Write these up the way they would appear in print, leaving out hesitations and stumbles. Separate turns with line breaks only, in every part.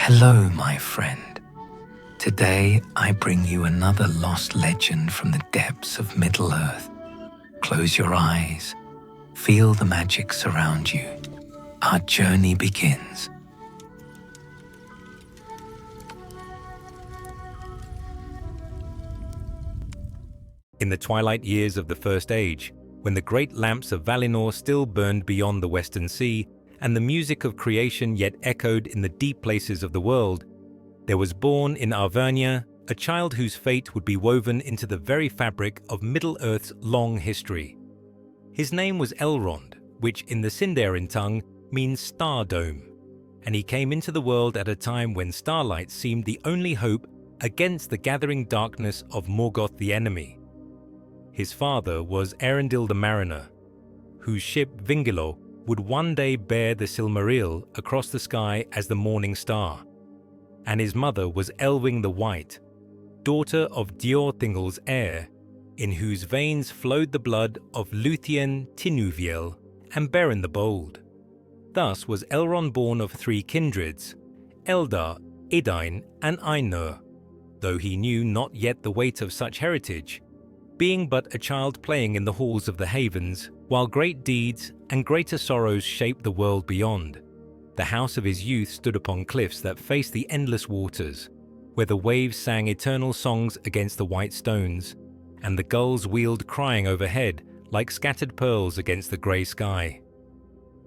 Hello, my friend. Today I bring you another lost legend from the depths of Middle-earth. Close your eyes, feel the magic surround you. Our journey begins.
In the twilight years of the First Age, when the great lamps of Valinor still burned beyond the Western Sea, and the music of creation yet echoed in the deep places of the world, there was born in Arvernia a child whose fate would be woven into the very fabric of Middle-earth's long history. His name was Elrond, which in the Sindarin tongue means star dome, and he came into the world at a time when starlight seemed the only hope against the gathering darkness of Morgoth the enemy. His father was Eärendil the Mariner, whose ship Vingilo would one day bear the Silmaril across the sky as the morning star, and his mother was Elwing the White, daughter of Diorthingol's heir, in whose veins flowed the blood of Luthien Tinuviel and Beren the Bold. Thus was Elrond born of three kindreds, Eldar, Edain and Ainur, though he knew not yet the weight of such heritage, being but a child playing in the halls of the havens, while great deeds and greater sorrows shaped the world beyond. The house of his youth stood upon cliffs that faced the endless waters, where the waves sang eternal songs against the white stones, and the gulls wheeled crying overhead like scattered pearls against the grey sky.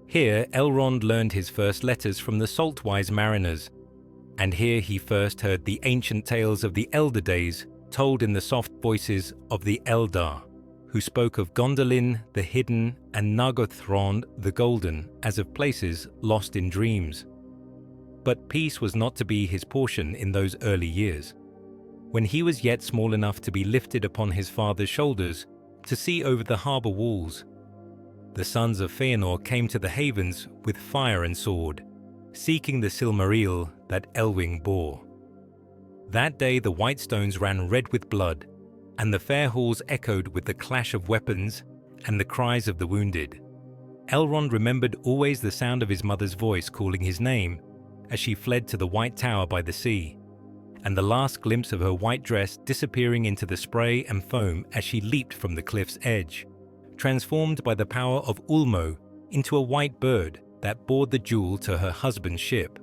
Here Elrond learned his first letters from the salt-wise mariners, and here he first heard the ancient tales of the elder days told in the soft voices of the Eldar, who spoke of Gondolin the hidden and Nargothrond the golden as of places lost in dreams. But peace was not to be his portion in those early years. When he was yet small enough to be lifted upon his father's shoulders to see over the harbour walls, the sons of Feanor came to the havens with fire and sword, seeking the Silmaril that Elwing bore. That day the white stones ran red with blood, and the fair halls echoed with the clash of weapons and the cries of the wounded. Elrond remembered always the sound of his mother's voice calling his name as she fled to the white tower by the sea, and the last glimpse of her white dress disappearing into the spray and foam as she leaped from the cliff's edge, transformed by the power of Ulmo into a white bird that bore the jewel to her husband's ship.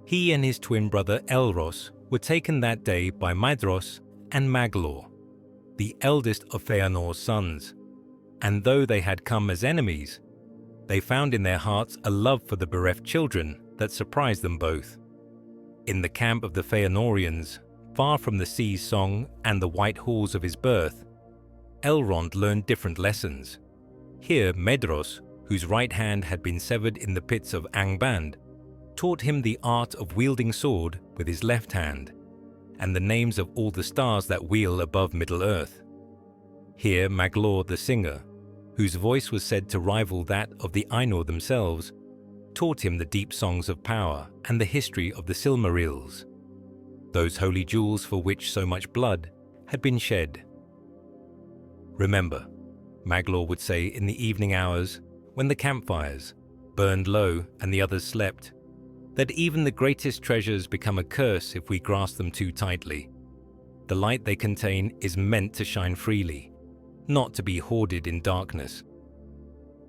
He and his twin brother Elros were taken that day by Maedhros and Maglor, the eldest of Feanor's sons, and though they had come as enemies, they found in their hearts a love for the bereft children that surprised them both. In the camp of the Feanorians, far from the sea's song and the white halls of his birth, Elrond learned different lessons. Here Maedhros, whose right hand had been severed in the pits of Angband, taught him the art of wielding sword with his left hand, and the names of all the stars that wheel above Middle-earth. Here Maglor the singer, whose voice was said to rival that of the Ainur themselves, taught him the deep songs of power and the history of the Silmarils, those holy jewels for which so much blood had been shed. Remember, Maglor would say in the evening hours, when the campfires burned low and the others slept, that even the greatest treasures become a curse if we grasp them too tightly. The light they contain is meant to shine freely, not to be hoarded in darkness.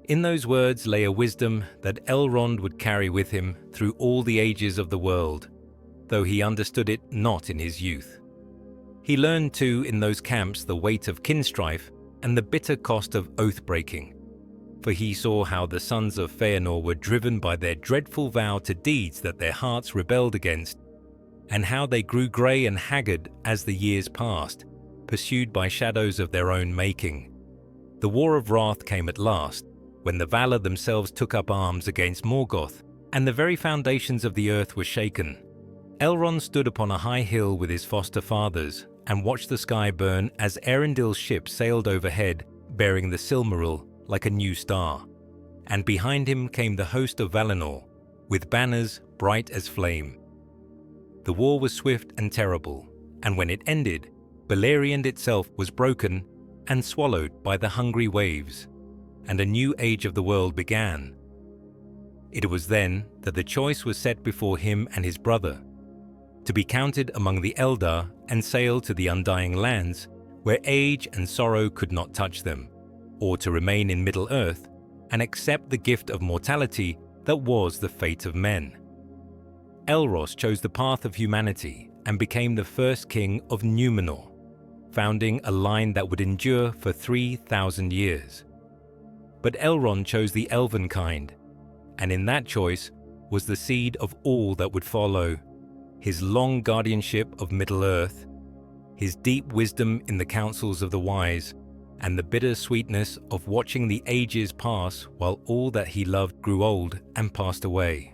In those words lay a wisdom that Elrond would carry with him through all the ages of the world, though he understood it not in his youth. He learned too in those camps the weight of kinstrife and the bitter cost of oath-breaking, for he saw how the sons of Feanor were driven by their dreadful vow to deeds that their hearts rebelled against, and how they grew grey and haggard as the years passed, pursued by shadows of their own making. The War of Wrath came at last, when the Valar themselves took up arms against Morgoth, and the very foundations of the earth were shaken. Elrond stood upon a high hill with his foster fathers, and watched the sky burn as Eärendil's ship sailed overhead, bearing the Silmaril like a new star, and behind him came the host of Valinor, with banners bright as flame. The war was swift and terrible, and when it ended, Beleriand itself was broken and swallowed by the hungry waves, and a new age of the world began. It was then that the choice was set before him and his brother, to be counted among the Eldar and sail to the Undying Lands, where age and sorrow could not touch them, or to remain in Middle-earth and accept the gift of mortality that was the fate of men. Elros chose the path of humanity and became the first king of Númenor, founding a line that would endure for 3,000 years. But Elrond chose the elven kind, and in that choice was the seed of all that would follow: his long guardianship of Middle-earth, his deep wisdom in the counsels of the wise, and the bitter sweetness of watching the ages pass while all that he loved grew old and passed away.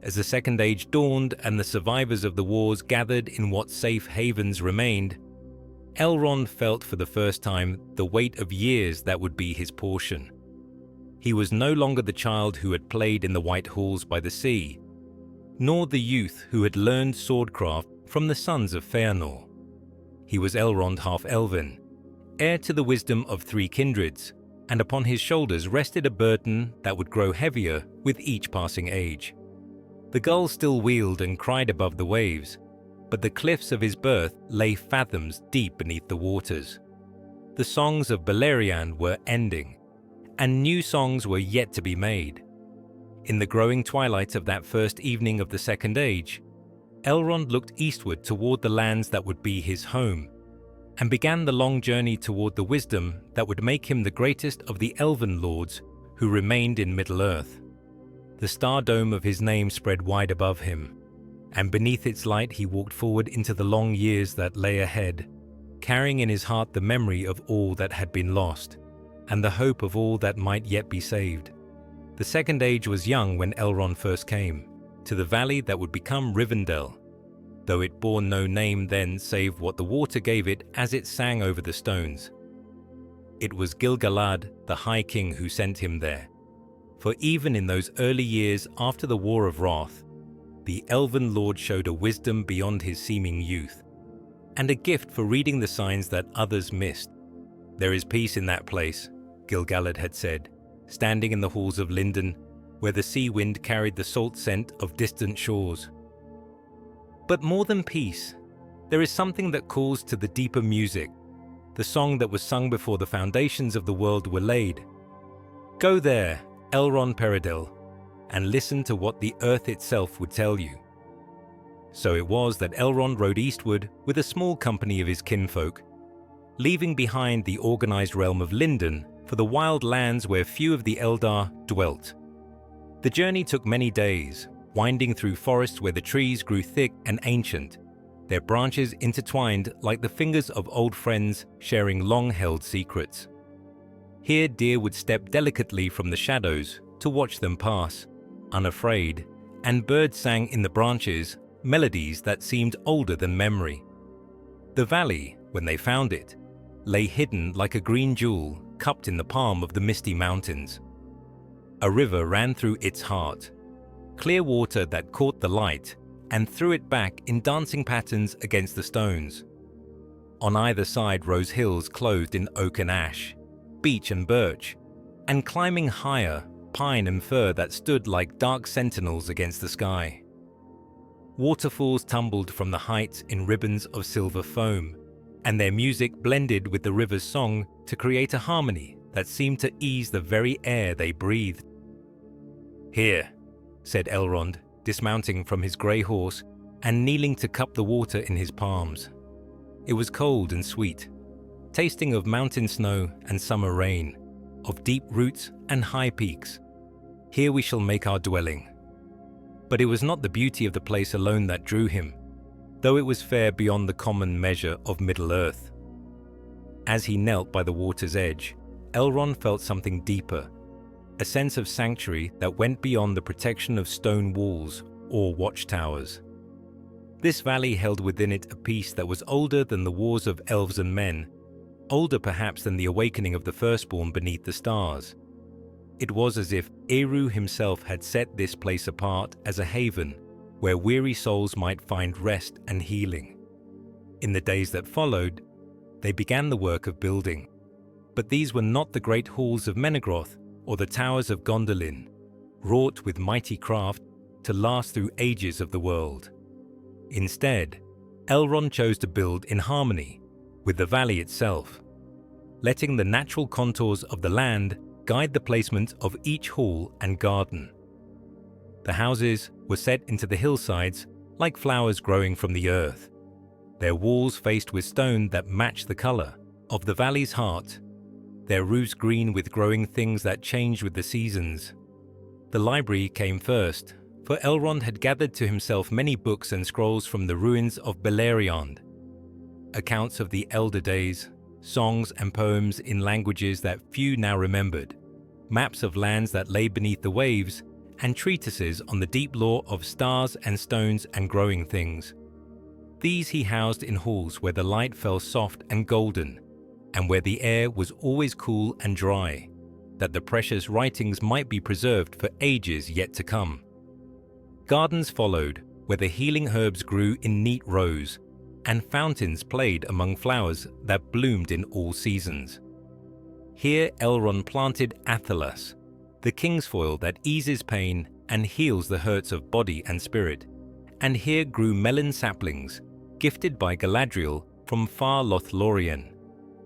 As the Second Age dawned and the survivors of the wars gathered in what safe havens remained, Elrond felt for the first time the weight of years that would be his portion. He was no longer the child who had played in the white halls by the sea, nor the youth who had learned swordcraft from the sons of Fëanor. He was Elrond Half-elven, heir to the wisdom of 3 kindreds, and upon his shoulders rested a burden that would grow heavier with each passing age. The gulls still wheeled and cried above the waves, but the cliffs of his birth lay fathoms deep beneath the waters. The songs of Beleriand were ending, and new songs were yet to be made. In the growing twilight of that first evening of the Second Age, Elrond looked eastward toward the lands that would be his home, and began the long journey toward the wisdom that would make him the greatest of the elven lords who remained in Middle-earth. The star dome of his name spread wide above him, and beneath its light he walked forward into the long years that lay ahead, carrying in his heart the memory of all that had been lost, and the hope of all that might yet be saved. The Second Age was young when Elrond first came, to the valley that would become Rivendell, though it bore no name then save what the water gave it as it sang over the stones. It was Gil-galad, the High King, who sent him there, for even in those early years after the War of Wrath, the Elven Lord showed a wisdom beyond his seeming youth, and a gift for reading the signs that others missed. "There is peace in that place," Gil-galad had said, standing in the halls of Lindon, where the sea wind carried the salt scent of distant shores. But more than peace, there is something that calls to the deeper music, the song that was sung before the foundations of the world were laid. Go there, Elrond Peredil, and listen to what the earth itself would tell you. So it was that Elrond rode eastward with a small company of his kinfolk, leaving behind the organized realm of Lindon for the wild lands where few of the Eldar dwelt. The journey took many days, winding through forests where the trees grew thick and ancient, their branches intertwined like the fingers of old friends sharing long-held secrets. Here deer would step delicately from the shadows to watch them pass, unafraid, and birds sang in the branches melodies that seemed older than memory. The valley, when they found it, lay hidden like a green jewel cupped in the palm of the misty mountains. A river ran through its heart, clear water that caught the light and threw it back in dancing patterns against the stones. On either side rose hills clothed in oak and ash, beech and birch, and climbing higher, pine and fir that stood like dark sentinels against the sky. Waterfalls tumbled from the heights in ribbons of silver foam, and their music blended with the river's song to create a harmony that seemed to ease the very air they breathed. "Here," said Elrond, dismounting from his grey horse and kneeling to cup the water in his palms. It was cold and sweet, tasting of mountain snow and summer rain, of deep roots and high peaks. "Here we shall make our dwelling." But it was not the beauty of the place alone that drew him, though it was fair beyond the common measure of Middle-earth. As he knelt by the water's edge, Elrond felt something deeper, a sense of sanctuary that went beyond the protection of stone walls or watchtowers. This valley held within it a peace that was older than the wars of Elves and Men, older perhaps than the awakening of the firstborn beneath the stars. It was as if Eru himself had set this place apart as a haven where weary souls might find rest and healing. In the days that followed, they began the work of building. But these were not the great halls of Menegroth or the towers of Gondolin. wrought with mighty craft to last through ages of the world. Instead, Elrond chose to build in harmony with the valley itself, letting the natural contours of the land guide the placement of each hall and garden. The houses were set into the hillsides like flowers growing from the earth, their walls faced with stone that matched the color of the valley's heart, their roofs green with growing things that changed with the seasons. The library came first, for Elrond had gathered to himself many books and scrolls from the ruins of Beleriand, accounts of the elder days, songs and poems in languages that few now remembered, maps of lands that lay beneath the waves, and treatises on the deep lore of stars and stones and growing things. These he housed in halls where the light fell soft and golden, and where the air was always cool and dry, that the precious writings might be preserved for ages yet to come. Gardens followed, where the healing herbs grew in neat rows, and fountains played among flowers that bloomed in all seasons. Here Elrond planted Athelas, the kingsfoil that eases pain and heals the hurts of body and spirit, and here grew melon saplings, gifted by Galadriel from far Lothlorien,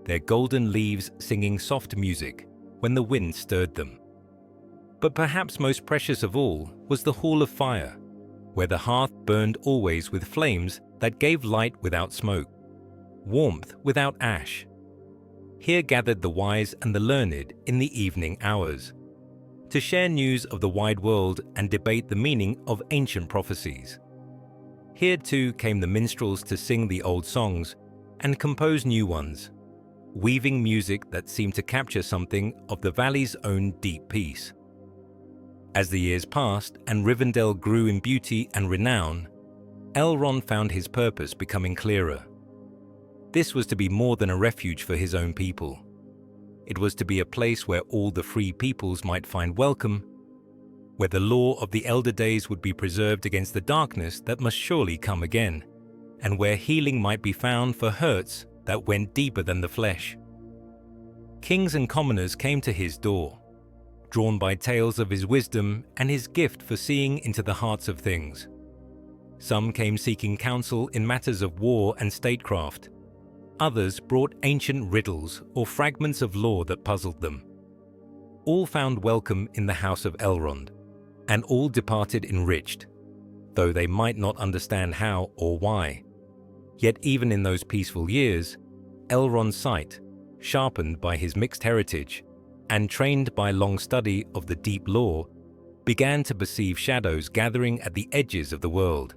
their golden leaves singing soft music when the wind stirred them. But perhaps most precious of all was the Hall of Fire, where the hearth burned always with flames that gave light without smoke, warmth without ash. Here gathered the wise and the learned in the evening hours, to share news of the wide world and debate the meaning of ancient prophecies. Here too came the minstrels to sing the old songs and compose new ones, weaving music that seemed to capture something of the valley's own deep peace. As the years passed and Rivendell grew in beauty and renown, Elrond found his purpose becoming clearer. This was to be more than a refuge for his own people. It was to be a place where all the free peoples might find welcome, where the lore of the elder days would be preserved against the darkness that must surely come again, and where healing might be found for hurts that went deeper than the flesh. Kings and commoners came to his door, drawn by tales of his wisdom and his gift for seeing into the hearts of things. Some came seeking counsel in matters of war and statecraft. Others brought ancient riddles or fragments of lore that puzzled them. All found welcome in the house of Elrond, and all departed enriched, though they might not understand how or why. Yet even in those peaceful years, Elrond's sight, sharpened by his mixed heritage and trained by long study of the deep lore, began to perceive shadows gathering at the edges of the world.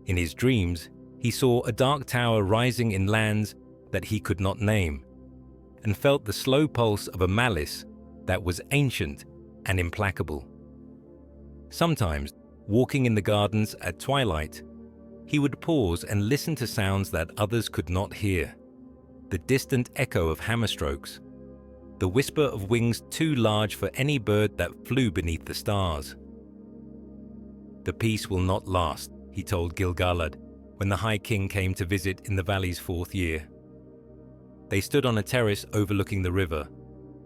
In his dreams, he saw a dark tower rising in lands that he could not name, and felt the slow pulse of a malice that was ancient and implacable. Sometimes, walking in the gardens at twilight, he would pause and listen to sounds that others could not hear, the distant echo of hammer strokes, the whisper of wings too large for any bird that flew beneath the stars. "The peace will not last," he told Gil-galad when the High King came to visit in the valley's 4th year. They stood on a terrace overlooking the river,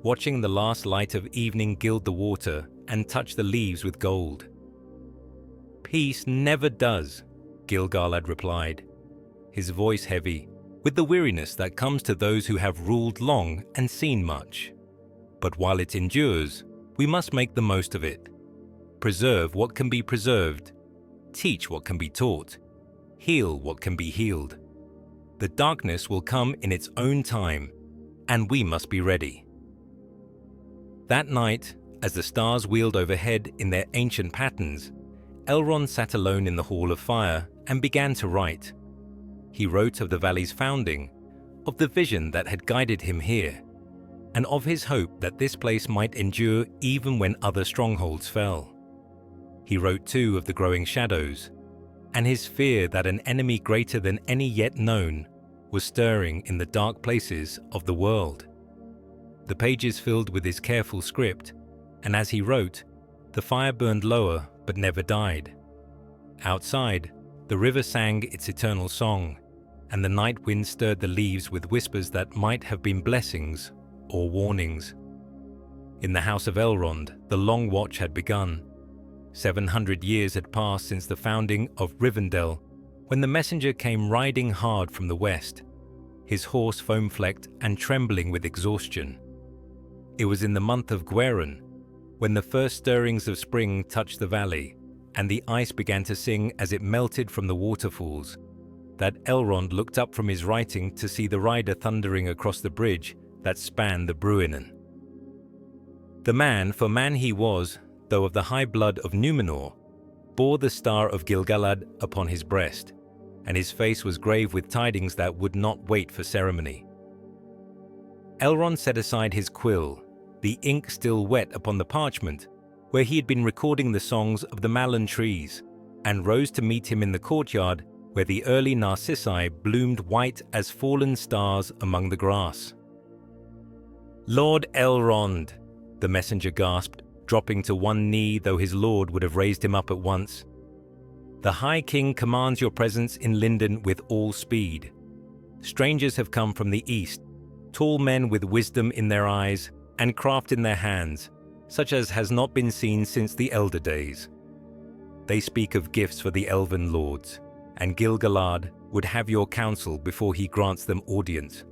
watching the last light of evening gild the water and touch the leaves with gold. "Peace never does," Gil-galad replied, his voice heavy, with the weariness that comes to those who have ruled long and seen much. "But while it endures, we must make the most of it. Preserve what can be preserved, teach what can be taught, heal what can be healed. The darkness will come in its own time, and we must be ready." That night, as the stars wheeled overhead in their ancient patterns, Elrond sat alone in the Hall of Fire and began to write. He wrote of the valley's founding, of the vision that had guided him here, and of his hope that this place might endure even when other strongholds fell. He wrote too of the growing shadows, and his fear that an enemy greater than any yet known was stirring in the dark places of the world. The pages filled with his careful script, and as he wrote, the fire burned lower but never died. Outside, the river sang its eternal song, and the night wind stirred the leaves with whispers that might have been blessings or warnings. In the house of Elrond, the long watch had begun. 700 years had passed since the founding of Rivendell, when the messenger came riding hard from the west, his horse foam-flecked and trembling with exhaustion. It was in the month of Gwerin, when the first stirrings of spring touched the valley, and the ice began to sing as it melted from the waterfalls, that Elrond looked up from his writing to see the rider thundering across the bridge that spanned the Bruinen. The man, for man he was, though of the high blood of Númenor, bore the star of Gil-galad upon his breast, and his face was grave with tidings that would not wait for ceremony. Elrond set aside his quill, the ink still wet upon the parchment, where he had been recording the songs of the Mallen trees, and rose to meet him in the courtyard where the early narcissi bloomed white as fallen stars among the grass. "Lord Elrond," the messenger gasped, dropping to one knee, though his lord would have raised him up at once. "The High King commands your presence in Lindon with all speed. Strangers have come from the east, tall men with wisdom in their eyes and craft in their hands, such as has not been seen since the elder days. They speak of gifts for the elven lords, and Gil-galad would have your counsel before he grants them audience."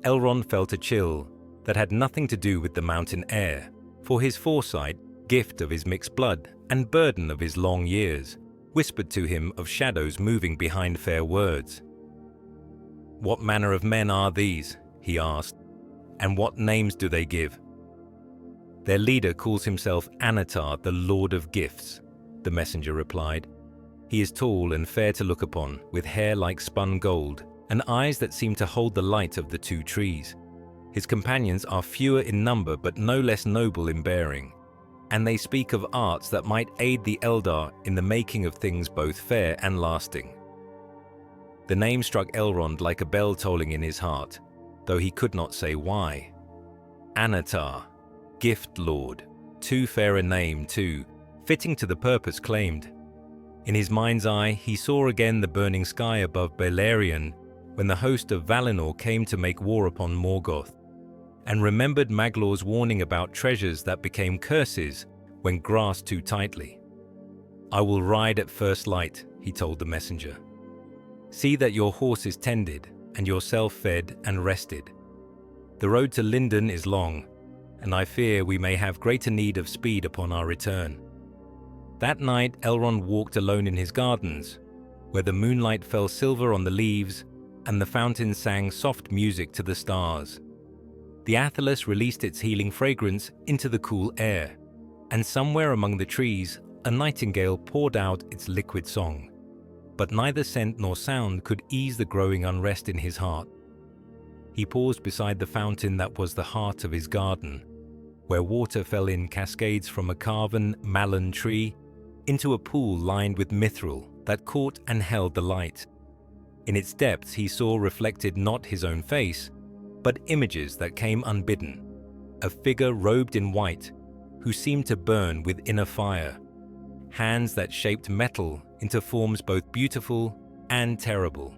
Elrond felt a chill that had nothing to do with the mountain air, for his foresight, gift of his mixed blood, and burden of his long years, whispered to him of shadows moving behind fair words. "What manner of men are these?" he asked, "and what names do they give?" "Their leader calls himself Anatar, the Lord of Gifts," the messenger replied. "He is tall and fair to look upon, with hair like spun gold, and eyes that seem to hold the light of the two trees. His companions are fewer in number but no less noble in bearing, and they speak of arts that might aid the Eldar in the making of things both fair and lasting." The name struck Elrond like a bell tolling in his heart, though he could not say why. Anatar, Gift Lord, too fair a name too, fitting to the purpose claimed. In his mind's eye he saw again the burning sky above Beleriand when the host of Valinor came to make war upon Morgoth, and remembered Maglor's warning about treasures that became curses when grasped too tightly. "I will ride at first light," he told the messenger. "See that your horse is tended and yourself fed and rested. The road to Lindon is long, and I fear we may have greater need of speed upon our return." That night Elrond walked alone in his gardens, where the moonlight fell silver on the leaves and the fountain sang soft music to the stars. The athelas released its healing fragrance into the cool air, and somewhere among the trees a nightingale poured out its liquid song. But neither scent nor sound could ease the growing unrest in his heart. He paused beside the fountain that was the heart of his garden, where water fell in cascades from a carven Mallen tree into a pool lined with mithril that caught and held the light. In its depths he saw reflected not his own face, but images that came unbidden, a figure robed in white who seemed to burn with inner fire, hands that shaped metal into forms both beautiful and terrible,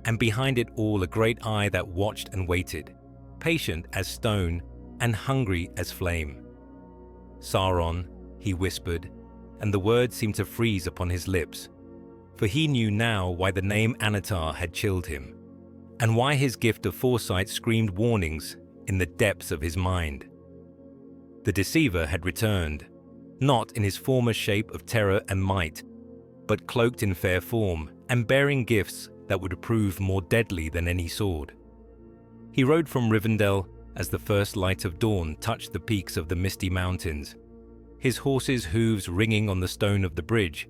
and behind it all a great eye that watched and waited, patient as stone and hungry as flame. "Sauron," he whispered, and the words seemed to freeze upon his lips, for he knew now why the name Anatar had chilled him, and why his gift of foresight screamed warnings in the depths of his mind. The deceiver had returned, not in his former shape of terror and might, but cloaked in fair form and bearing gifts that would prove more deadly than any sword. He rode from Rivendell as the first light of dawn touched the peaks of the misty mountains, his horse's hooves ringing on the stone of the bridge,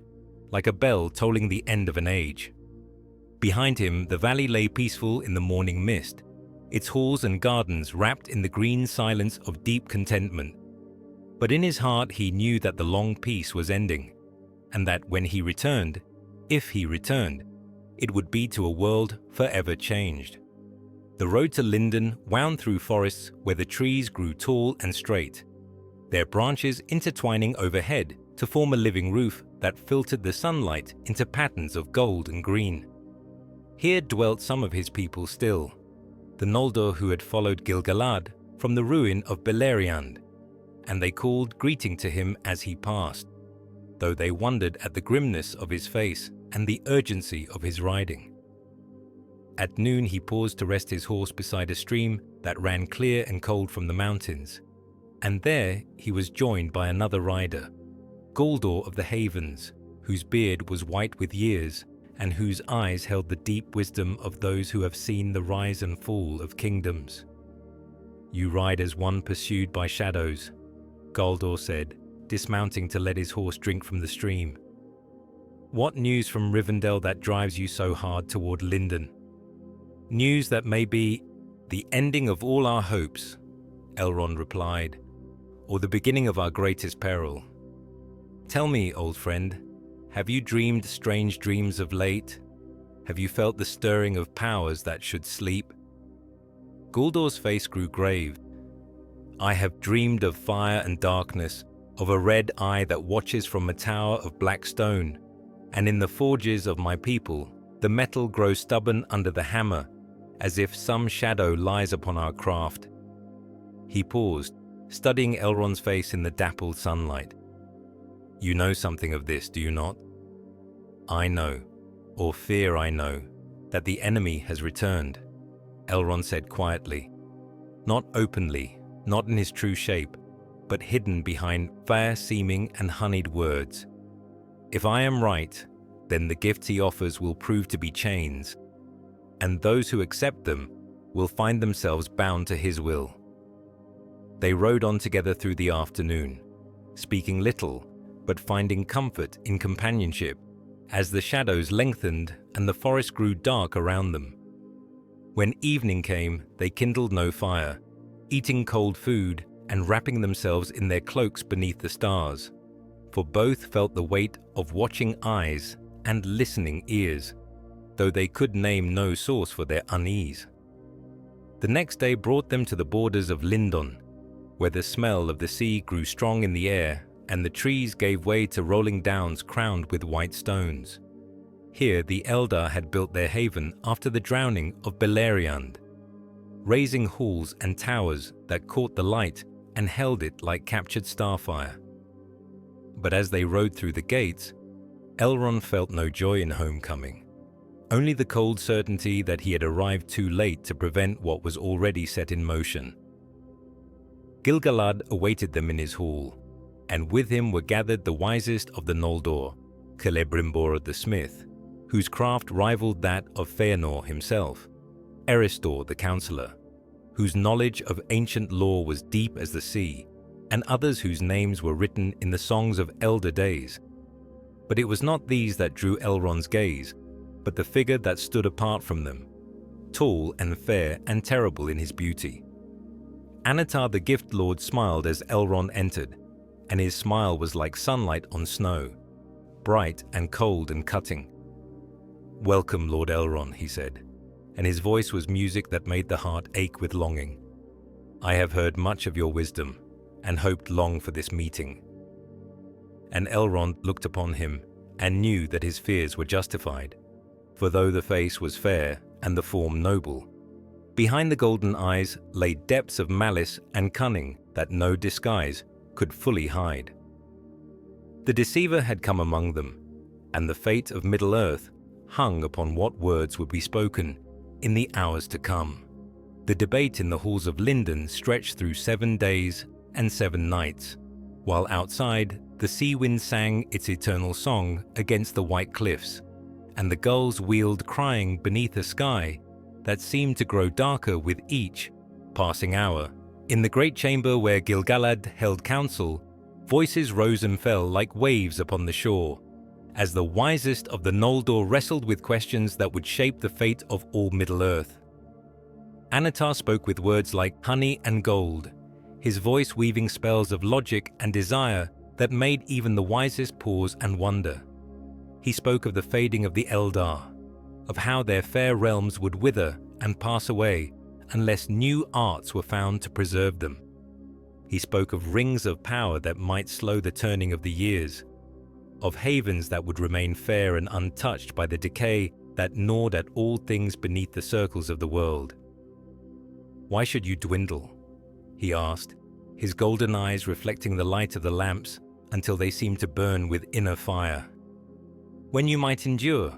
like a bell tolling the end of an age. Behind him, the valley lay peaceful in the morning mist, its halls and gardens wrapped in the green silence of deep contentment. But in his heart he knew that the long peace was ending, and that when he returned, if he returned, it would be to a world forever changed. The road to Lindon wound through forests where the trees grew tall and straight, their branches intertwining overhead to form a living roof that filtered the sunlight into patterns of gold and green. Here dwelt some of his people still, the Noldor who had followed Gil-galad from the ruin of Beleriand, and they called greeting to him as he passed, though they wondered at the grimness of his face and the urgency of his riding. At noon he paused to rest his horse beside a stream that ran clear and cold from the mountains, and there he was joined by another rider, Galdor of the Havens, whose beard was white with years and whose eyes held the deep wisdom of those who have seen the rise and fall of kingdoms. "You ride as one pursued by shadows," Galdor said, dismounting to let his horse drink from the stream. "What news from Rivendell that drives you so hard toward Lindon?" "News that may be the ending of all our hopes," Elrond replied, "or the beginning of our greatest peril. Tell me, old friend, have you dreamed strange dreams of late? Have you felt the stirring of powers that should sleep?" Galdor's face grew grave. "I have dreamed of fire and darkness, of a red eye that watches from a tower of black stone, and in the forges of my people, the metal grows stubborn under the hammer, as if some shadow lies upon our craft." He paused, studying Elrond's face in the dappled sunlight. "You know something of this, do you not?" "I know, or fear I know, that the enemy has returned," Elrond said quietly. "Not openly, not in his true shape, but hidden behind fair-seeming and honeyed words. If I am right, then the gifts he offers will prove to be chains, and those who accept them will find themselves bound to his will." They rode on together through the afternoon, speaking little, but finding comfort in companionship, as the shadows lengthened and the forest grew dark around them. When evening came, they kindled no fire, eating cold food and wrapping themselves in their cloaks beneath the stars, for both felt the weight of watching eyes and listening ears, though they could name no source for their unease. The next day brought them to the borders of Lindon, where the smell of the sea grew strong in the air and the trees gave way to rolling downs crowned with white stones. Here the Eldar had built their haven after the drowning of Beleriand, raising halls and towers that caught the light and held it like captured starfire. But as they rode through the gates, Elrond felt no joy in homecoming, only the cold certainty that he had arrived too late to prevent what was already set in motion. Gil-galad awaited them in his hall, and with him were gathered the wisest of the Noldor, Celebrimbor the smith, whose craft rivaled that of Feanor himself, Eristor the counselor, whose knowledge of ancient lore was deep as the sea, and others whose names were written in the songs of elder days. But it was not these that drew Elrond's gaze, but the figure that stood apart from them, tall and fair and terrible in his beauty. Annatar the Gift Lord smiled as Elrond entered, and his smile was like sunlight on snow, bright and cold and cutting. "Welcome, Lord Elrond," he said, and his voice was music that made the heart ache with longing. "I have heard much of your wisdom, and hoped long for this meeting." And Elrond looked upon him, and knew that his fears were justified, for though the face was fair and the form noble, behind the golden eyes lay depths of malice and cunning that no disguise could fully hide. The deceiver had come among them, and the fate of Middle-earth hung upon what words would be spoken in the hours to come. The debate in the halls of Lindon stretched through 7 days and 7 nights, while outside the sea wind sang its eternal song against the white cliffs, and the gulls wheeled crying beneath a sky that seemed to grow darker with each passing hour. In the great chamber where Gil-galad held council, voices rose and fell like waves upon the shore, as the wisest of the Noldor wrestled with questions that would shape the fate of all Middle-earth. Annatar spoke with words like honey and gold, his voice weaving spells of logic and desire that made even the wisest pause and wonder. He spoke of the fading of the Eldar, of how their fair realms would wither and pass away unless new arts were found to preserve them. He spoke of rings of power that might slow the turning of the years, of havens that would remain fair and untouched by the decay that gnawed at all things beneath the circles of the world. "Why should you dwindle?" he asked, his golden eyes reflecting the light of the lamps until they seemed to burn with inner fire. When you might endure,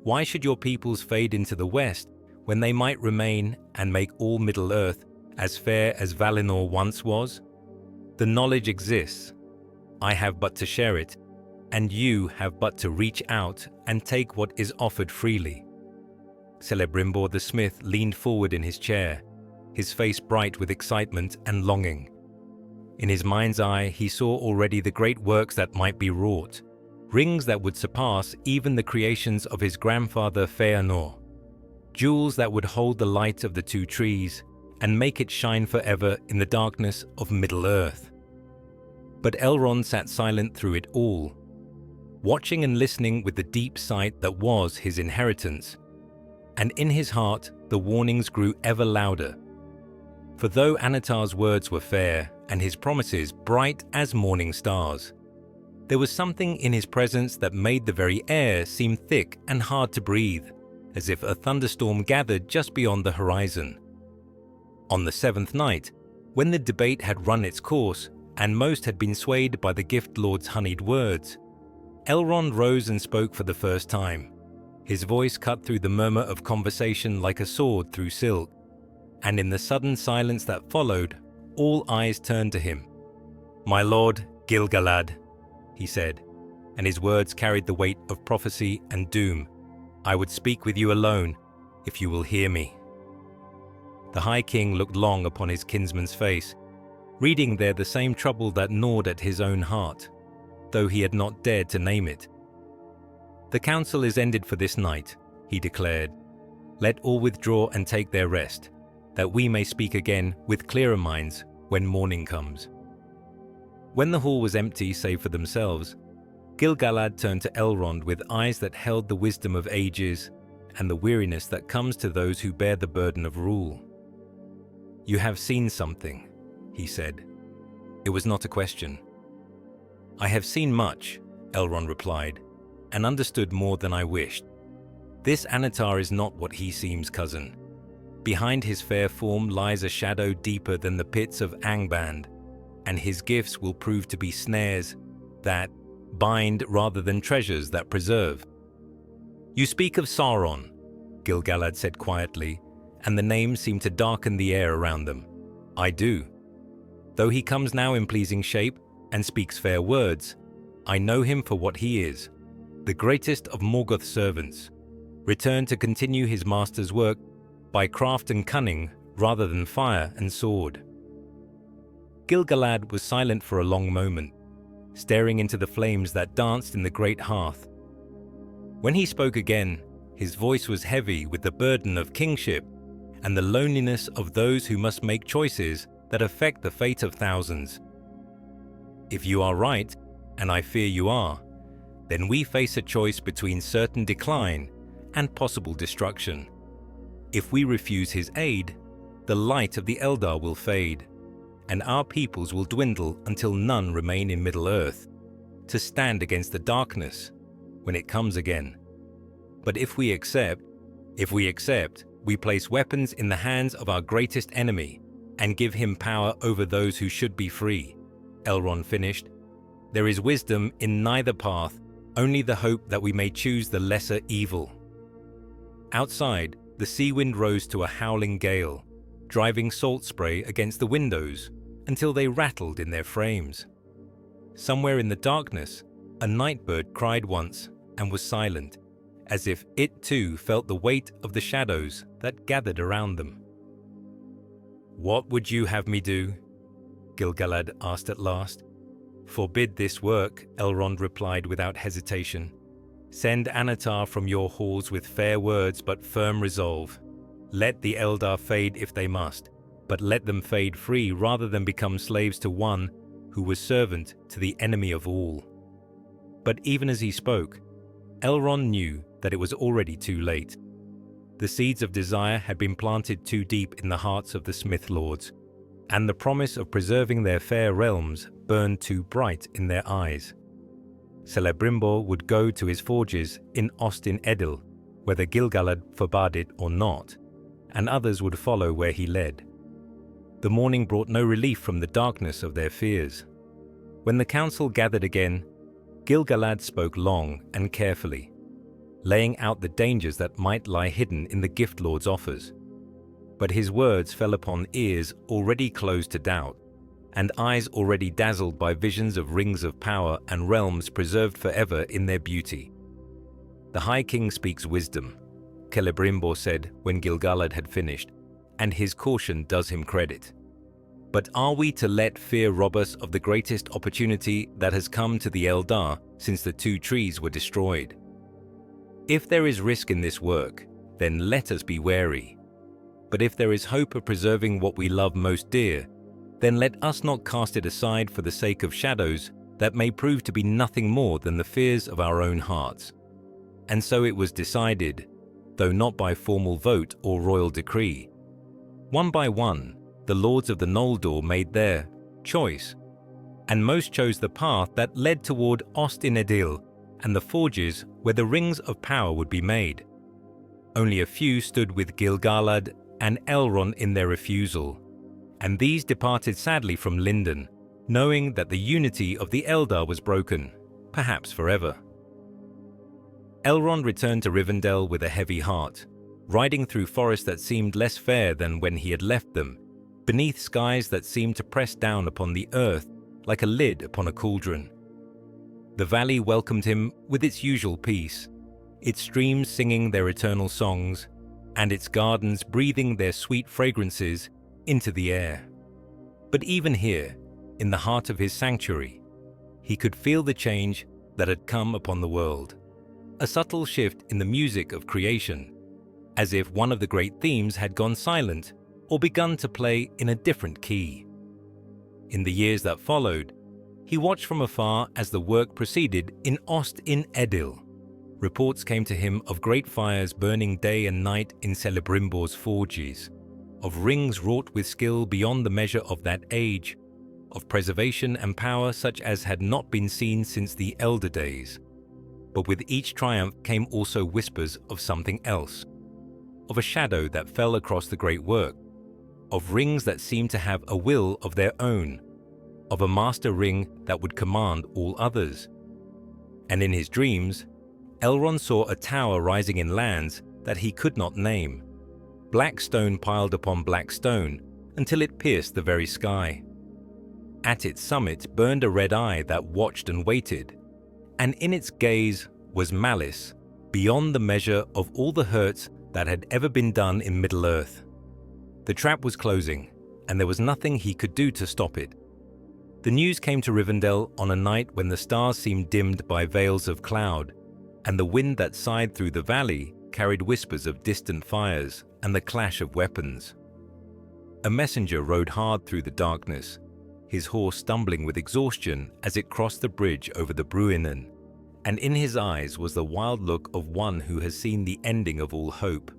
why should your peoples fade into the west when they might remain and make all Middle-earth as fair as Valinor once was? The knowledge exists. I have but to share it, and you have but to reach out and take what is offered freely. Celebrimbor the smith leaned forward in his chair, his face bright with excitement and longing. In his mind's eye, he saw already the great works that might be wrought, rings that would surpass even the creations of his grandfather Feanor, jewels that would hold the light of the two trees and make it shine forever in the darkness of Middle-earth. But Elrond sat silent through it all, watching and listening with the deep sight that was his inheritance, and in his heart the warnings grew ever louder. For though Anatar's words were fair and his promises bright as morning stars, there was something in his presence that made the very air seem thick and hard to breathe, as if a thunderstorm gathered just beyond the horizon. On the seventh night, when the debate had run its course and most had been swayed by the Gift Lord's honeyed words, Elrond rose and spoke for the first time. His voice cut through the murmur of conversation like a sword through silk, and in the sudden silence that followed, all eyes turned to him. "My lord, Gil-galad," he said, and his words carried the weight of prophecy and doom. "I would speak with you alone, if you will hear me." The High King looked long upon his kinsman's face, reading there the same trouble that gnawed at his own heart, though he had not dared to name it. "The council is ended for this night," he declared. "Let all withdraw and take their rest, that we may speak again with clearer minds when morning comes." When the hall was empty save for themselves, Gil-galad turned to Elrond with eyes that held the wisdom of ages and the weariness that comes to those who bear the burden of rule. "You have seen something," he said. It was not a question. "I have seen much," Elrond replied, "and understood more than I wished. This Anatar is not what he seems, cousin. Behind his fair form lies a shadow deeper than the pits of Angband, and his gifts will prove to be snares that bind rather than treasures that preserve." "You speak of Sauron," Gil-galad said quietly, and the name seemed to darken the air around them. "I do. Though he comes now in pleasing shape and speaks fair words, I know him for what he is, the greatest of Morgoth's servants, returned to continue his master's work by craft and cunning rather than fire and sword." Gil-galad was silent for a long moment, staring into the flames that danced in the great hearth. When he spoke again, his voice was heavy with the burden of kingship and the loneliness of those who must make choices that affect the fate of thousands. "If you are right, and I fear you are, then we face a choice between certain decline and possible destruction. If we refuse his aid, the light of the Eldar will fade, and our peoples will dwindle until none remain in Middle-earth, to stand against the darkness when it comes again. But if we accept, we place weapons in the hands of our greatest enemy and give him power over those who should be free," Elrond finished. "There is wisdom in neither path, only the hope that we may choose the lesser evil." Outside, the sea wind rose to a howling gale, driving salt spray against the windows until they rattled in their frames. Somewhere in the darkness, a nightbird cried once and was silent, as if it too felt the weight of the shadows that gathered around them. "What would you have me do?" Gil-galad asked at last. "Forbid this work," Elrond replied without hesitation. "Send Anatar from your halls with fair words but firm resolve. Let the Eldar fade if they must, but let them fade free rather than become slaves to one who was servant to the enemy of all." But even as he spoke, Elrond knew that it was already too late. The seeds of desire had been planted too deep in the hearts of the Smith Lords, and the promise of preserving their fair realms burned too bright in their eyes. Celebrimbor would go to his forges in Ostin Edil, whether Gil-galad forbade it or not, and others would follow where he led. The morning brought no relief from the darkness of their fears. When the council gathered again, Gil-galad spoke long and carefully, laying out the dangers that might lie hidden in the Gift Lord's offers. But his words fell upon ears already closed to doubt, and eyes already dazzled by visions of rings of power and realms preserved forever in their beauty. "The High King speaks wisdom," Celebrimbor said when Gil-galad had finished, "and his caution does him credit. But are we to let fear rob us of the greatest opportunity that has come to the Eldar since the two trees were destroyed? If there is risk in this work, then let us be wary. But if there is hope of preserving what we love most dear, then let us not cast it aside for the sake of shadows that may prove to be nothing more than the fears of our own hearts." And so it was decided, though not by formal vote or royal decree. One by one, the lords of the Noldor made their choice, and most chose the path that led toward Ost-in-Edil and the forges where the rings of power would be made. Only a few stood with Gil-galad and Elrond in their refusal, and these departed sadly from Lindon, knowing that the unity of the Eldar was broken, perhaps forever. Elrond returned to Rivendell with a heavy heart, riding through forests that seemed less fair than when he had left them, beneath skies that seemed to press down upon the earth like a lid upon a cauldron. The valley welcomed him with its usual peace, its streams singing their eternal songs, and its gardens breathing their sweet fragrances into the air. But even here, in the heart of his sanctuary, he could feel the change that had come upon the world. A subtle shift in the music of creation, as if one of the great themes had gone silent or begun to play in a different key. In the years that followed, he watched from afar as the work proceeded in Ost-in-Edil. Reports came to him of great fires burning day and night in Celebrimbor's forges, of rings wrought with skill beyond the measure of that age, of preservation and power such as had not been seen since the elder days. But with each triumph came also whispers of something else, of a shadow that fell across the great work, of rings that seemed to have a will of their own, of a master ring that would command all others. And in his dreams, Elrond saw a tower rising in lands that he could not name, black stone piled upon black stone until it pierced the very sky. At its summit burned a red eye that watched and waited, and in its gaze was malice beyond the measure of all the hurts that had ever been done in Middle-earth. The trap was closing, and there was nothing he could do to stop it. The news came to Rivendell on a night when the stars seemed dimmed by veils of cloud, and the wind that sighed through the valley carried whispers of distant fires and the clash of weapons. A messenger rode hard through the darkness, his horse stumbling with exhaustion as it crossed the bridge over the Bruinen, and in his eyes was the wild look of one who has seen the ending of all hope.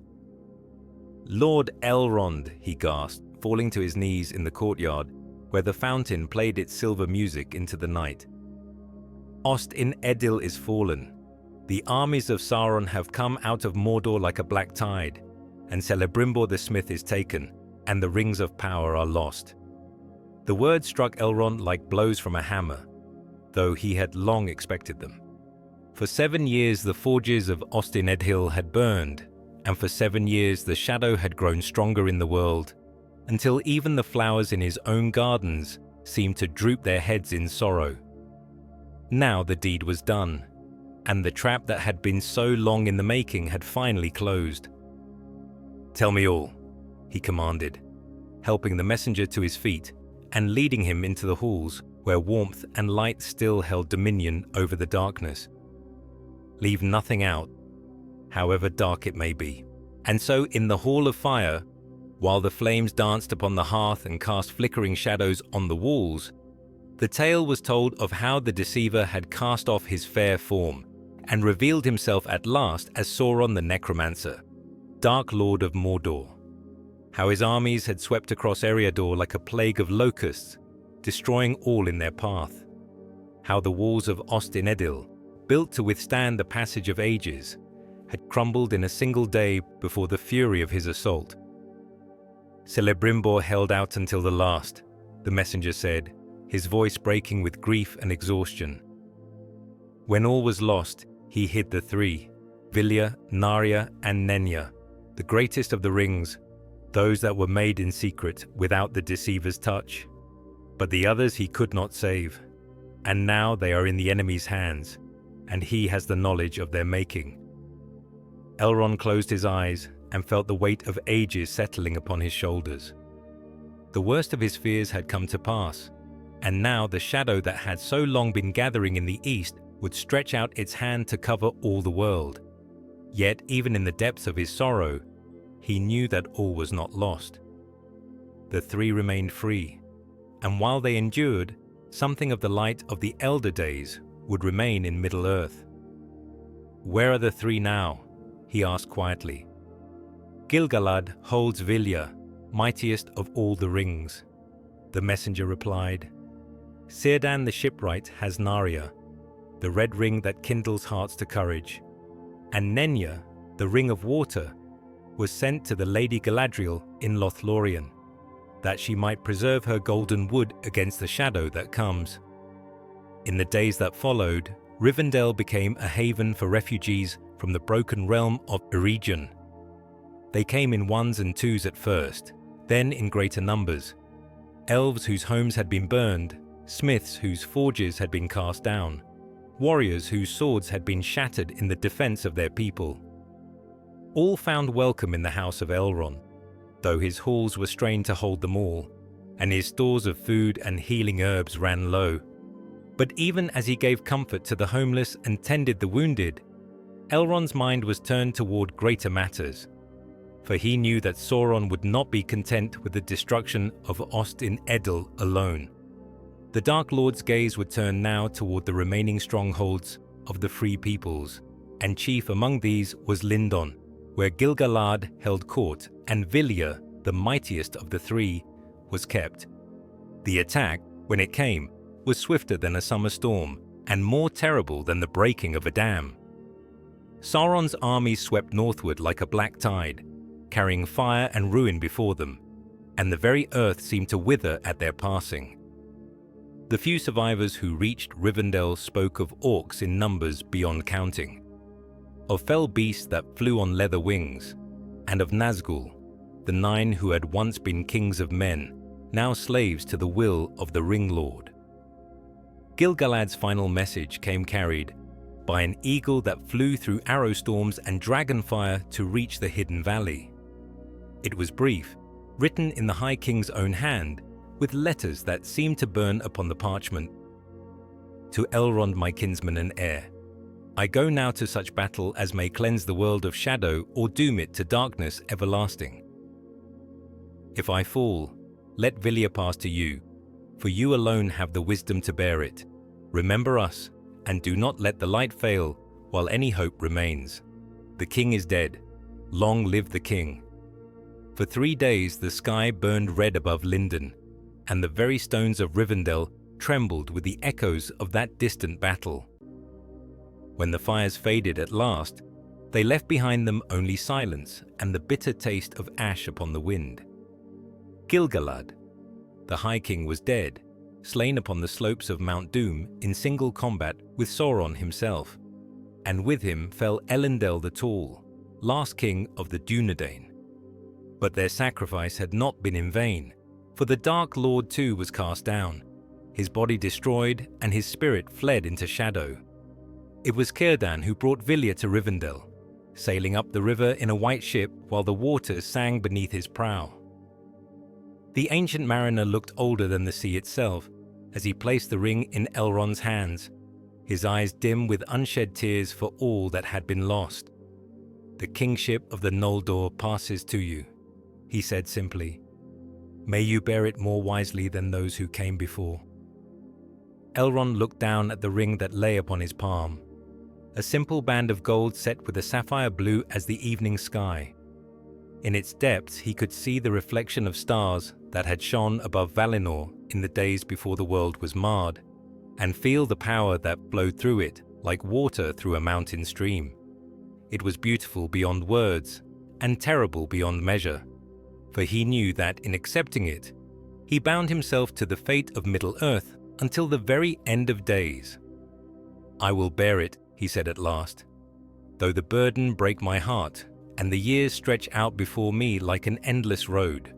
"Lord Elrond," he gasped, falling to his knees in the courtyard, where the fountain played its silver music into the night. "Ost-in-Edil is fallen. The armies of Sauron have come out of Mordor like a black tide, and Celebrimbor the smith is taken, and the rings of power are lost." The words struck Elrond like blows from a hammer, though he had long expected them. For 7 years the forges of Ost-in-Edil had burned, and for 7 years the shadow had grown stronger in the world, until even the flowers in his own gardens seemed to droop their heads in sorrow. Now the deed was done, and the trap that had been so long in the making had finally closed. "Tell me all," he commanded, helping the messenger to his feet and leading him into the halls where warmth and light still held dominion over the darkness. "Leave nothing out, however dark it may be." And so in the Hall of Fire, while the flames danced upon the hearth and cast flickering shadows on the walls, the tale was told of how the deceiver had cast off his fair form and revealed himself at last as Sauron the Necromancer, Dark Lord of Mordor. How his armies had swept across Eriador like a plague of locusts, destroying all in their path. How the walls of Ost-in-Edil, built to withstand the passage of ages, had crumbled in a single day before the fury of his assault. Celebrimbor held out until the last, the messenger said, his voice breaking with grief and exhaustion. When all was lost, he hid the three, Vilya, Narya, and Nenya, the greatest of the rings, those that were made in secret without the deceiver's touch. But the others he could not save, and now they are in the enemy's hands, and he has the knowledge of their making. Elrond closed his eyes and felt the weight of ages settling upon his shoulders. The worst of his fears had come to pass, and now the shadow that had so long been gathering in the east would stretch out its hand to cover all the world. Yet, even in the depths of his sorrow, he knew that all was not lost. The three remained free, and while they endured, something of the light of the elder days would remain in Middle-earth. "Where are the three now?" he asked quietly. "Gil-galad holds Vilya, mightiest of all the rings," the messenger replied. "Círdan the shipwright has Narya, the red ring that kindles hearts to courage, and Nenya, the ring of water, was sent to the Lady Galadriel in Lothlorien, that she might preserve her golden wood against the shadow that comes." In the days that followed, Rivendell became a haven for refugees from the broken realm of Eregion. They came in ones and twos at first, then in greater numbers. Elves whose homes had been burned, smiths whose forges had been cast down, warriors whose swords had been shattered in the defense of their people. All found welcome in the house of Elrond, though his halls were strained to hold them all, and his stores of food and healing herbs ran low. But even as he gave comfort to the homeless and tended the wounded, Elrond's mind was turned toward greater matters, for he knew that Sauron would not be content with the destruction of Ost-in-Edel alone. The Dark Lord's gaze would turn now toward the remaining strongholds of the Free Peoples, and chief among these was Lindon, where Gil-galad held court and Vilya, the mightiest of the three, was kept. The attack, when it came, was swifter than a summer storm and more terrible than the breaking of a dam. Sauron's armies swept northward like a black tide, carrying fire and ruin before them, and the very earth seemed to wither at their passing. The few survivors who reached Rivendell spoke of orcs in numbers beyond counting, of fell beasts that flew on leather wings, and of Nazgul, the 9 who had once been kings of men, now slaves to the will of the Ring Lord. Gil-galad's final message came carried by an eagle that flew through arrow storms and dragonfire to reach the hidden valley. It was brief, written in the High King's own hand, with letters that seemed to burn upon the parchment. "To Elrond, my kinsman and heir, I go now to such battle as may cleanse the world of shadow or doom it to darkness everlasting. If I fall, let Vilya pass to you, for you alone have the wisdom to bear it. Remember us, and do not let the light fail while any hope remains. The king is dead. Long live the king." For 3 days the sky burned red above Lindon, and the very stones of Rivendell trembled with the echoes of that distant battle. When the fires faded at last, they left behind them only silence and the bitter taste of ash upon the wind. Gil-galad, the High King, was dead, slain upon the slopes of Mount Doom in single combat with Sauron himself, and with him fell Elendil the Tall, last king of the Dunedain. But their sacrifice had not been in vain, for the Dark Lord too was cast down, his body destroyed and his spirit fled into shadow. It was Círdan who brought Vilya to Rivendell, sailing up the river in a white ship while the waters sang beneath his prow. The ancient mariner looked older than the sea itself as he placed the ring in Elrond's hands, his eyes dim with unshed tears for all that had been lost. "The kingship of the Noldor passes to you," he said simply. "May you bear it more wisely than those who came before." Elrond looked down at the ring that lay upon his palm, a simple band of gold set with a sapphire blue as the evening sky. In its depths he could see the reflection of stars that had shone above Valinor in the days before the world was marred, and feel the power that flowed through it like water through a mountain stream. It was beautiful beyond words and terrible beyond measure, for he knew that in accepting it, he bound himself to the fate of Middle-earth until the very end of days. "I will bear it," he said at last, "though the burden break my heart and the years stretch out before me like an endless road.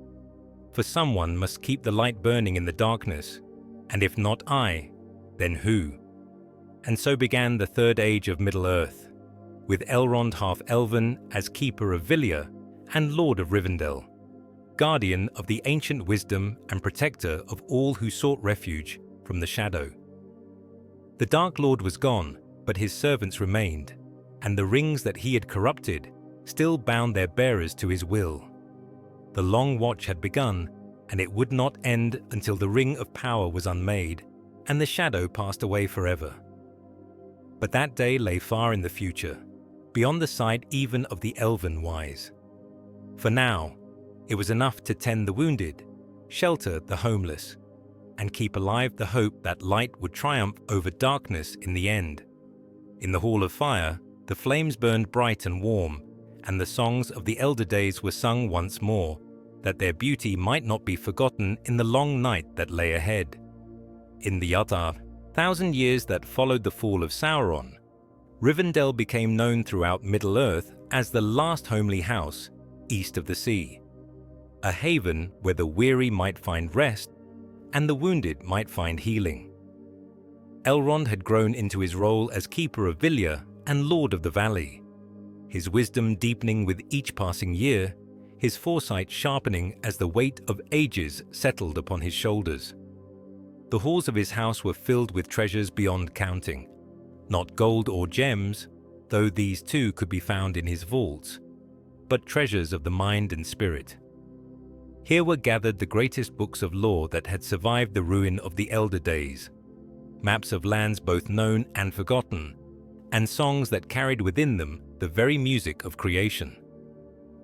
For someone must keep the light burning in the darkness, and if not I, then who?" And so began the third age of Middle-earth, with Elrond Half-elven as keeper of Vilya and lord of Rivendell, guardian of the ancient wisdom and protector of all who sought refuge from the shadow. The Dark Lord was gone, but his servants remained, and the rings that he had corrupted still bound their bearers to his will. The long watch had begun, and it would not end until the ring of power was unmade and the shadow passed away forever. But that day lay far in the future, beyond the sight even of the elven wise. For now, it was enough to tend the wounded, shelter the homeless, and keep alive the hope that light would triumph over darkness in the end. In the Hall of Fire, the flames burned bright and warm, and the songs of the elder days were sung once more, that their beauty might not be forgotten in the long night that lay ahead. In the other 1,000 years that followed the fall of Sauron, Rivendell became known throughout Middle-earth as the last homely house east of the sea, a haven where the weary might find rest and the wounded might find healing. Elrond had grown into his role as keeper of Vilya and lord of the valley, his wisdom deepening with each passing year, his foresight sharpening as the weight of ages settled upon his shoulders. The halls of his house were filled with treasures beyond counting, not gold or gems, though these too could be found in his vaults, but treasures of the mind and spirit. Here were gathered the greatest books of lore that had survived the ruin of the elder days, maps of lands both known and forgotten, and songs that carried within them the very music of creation.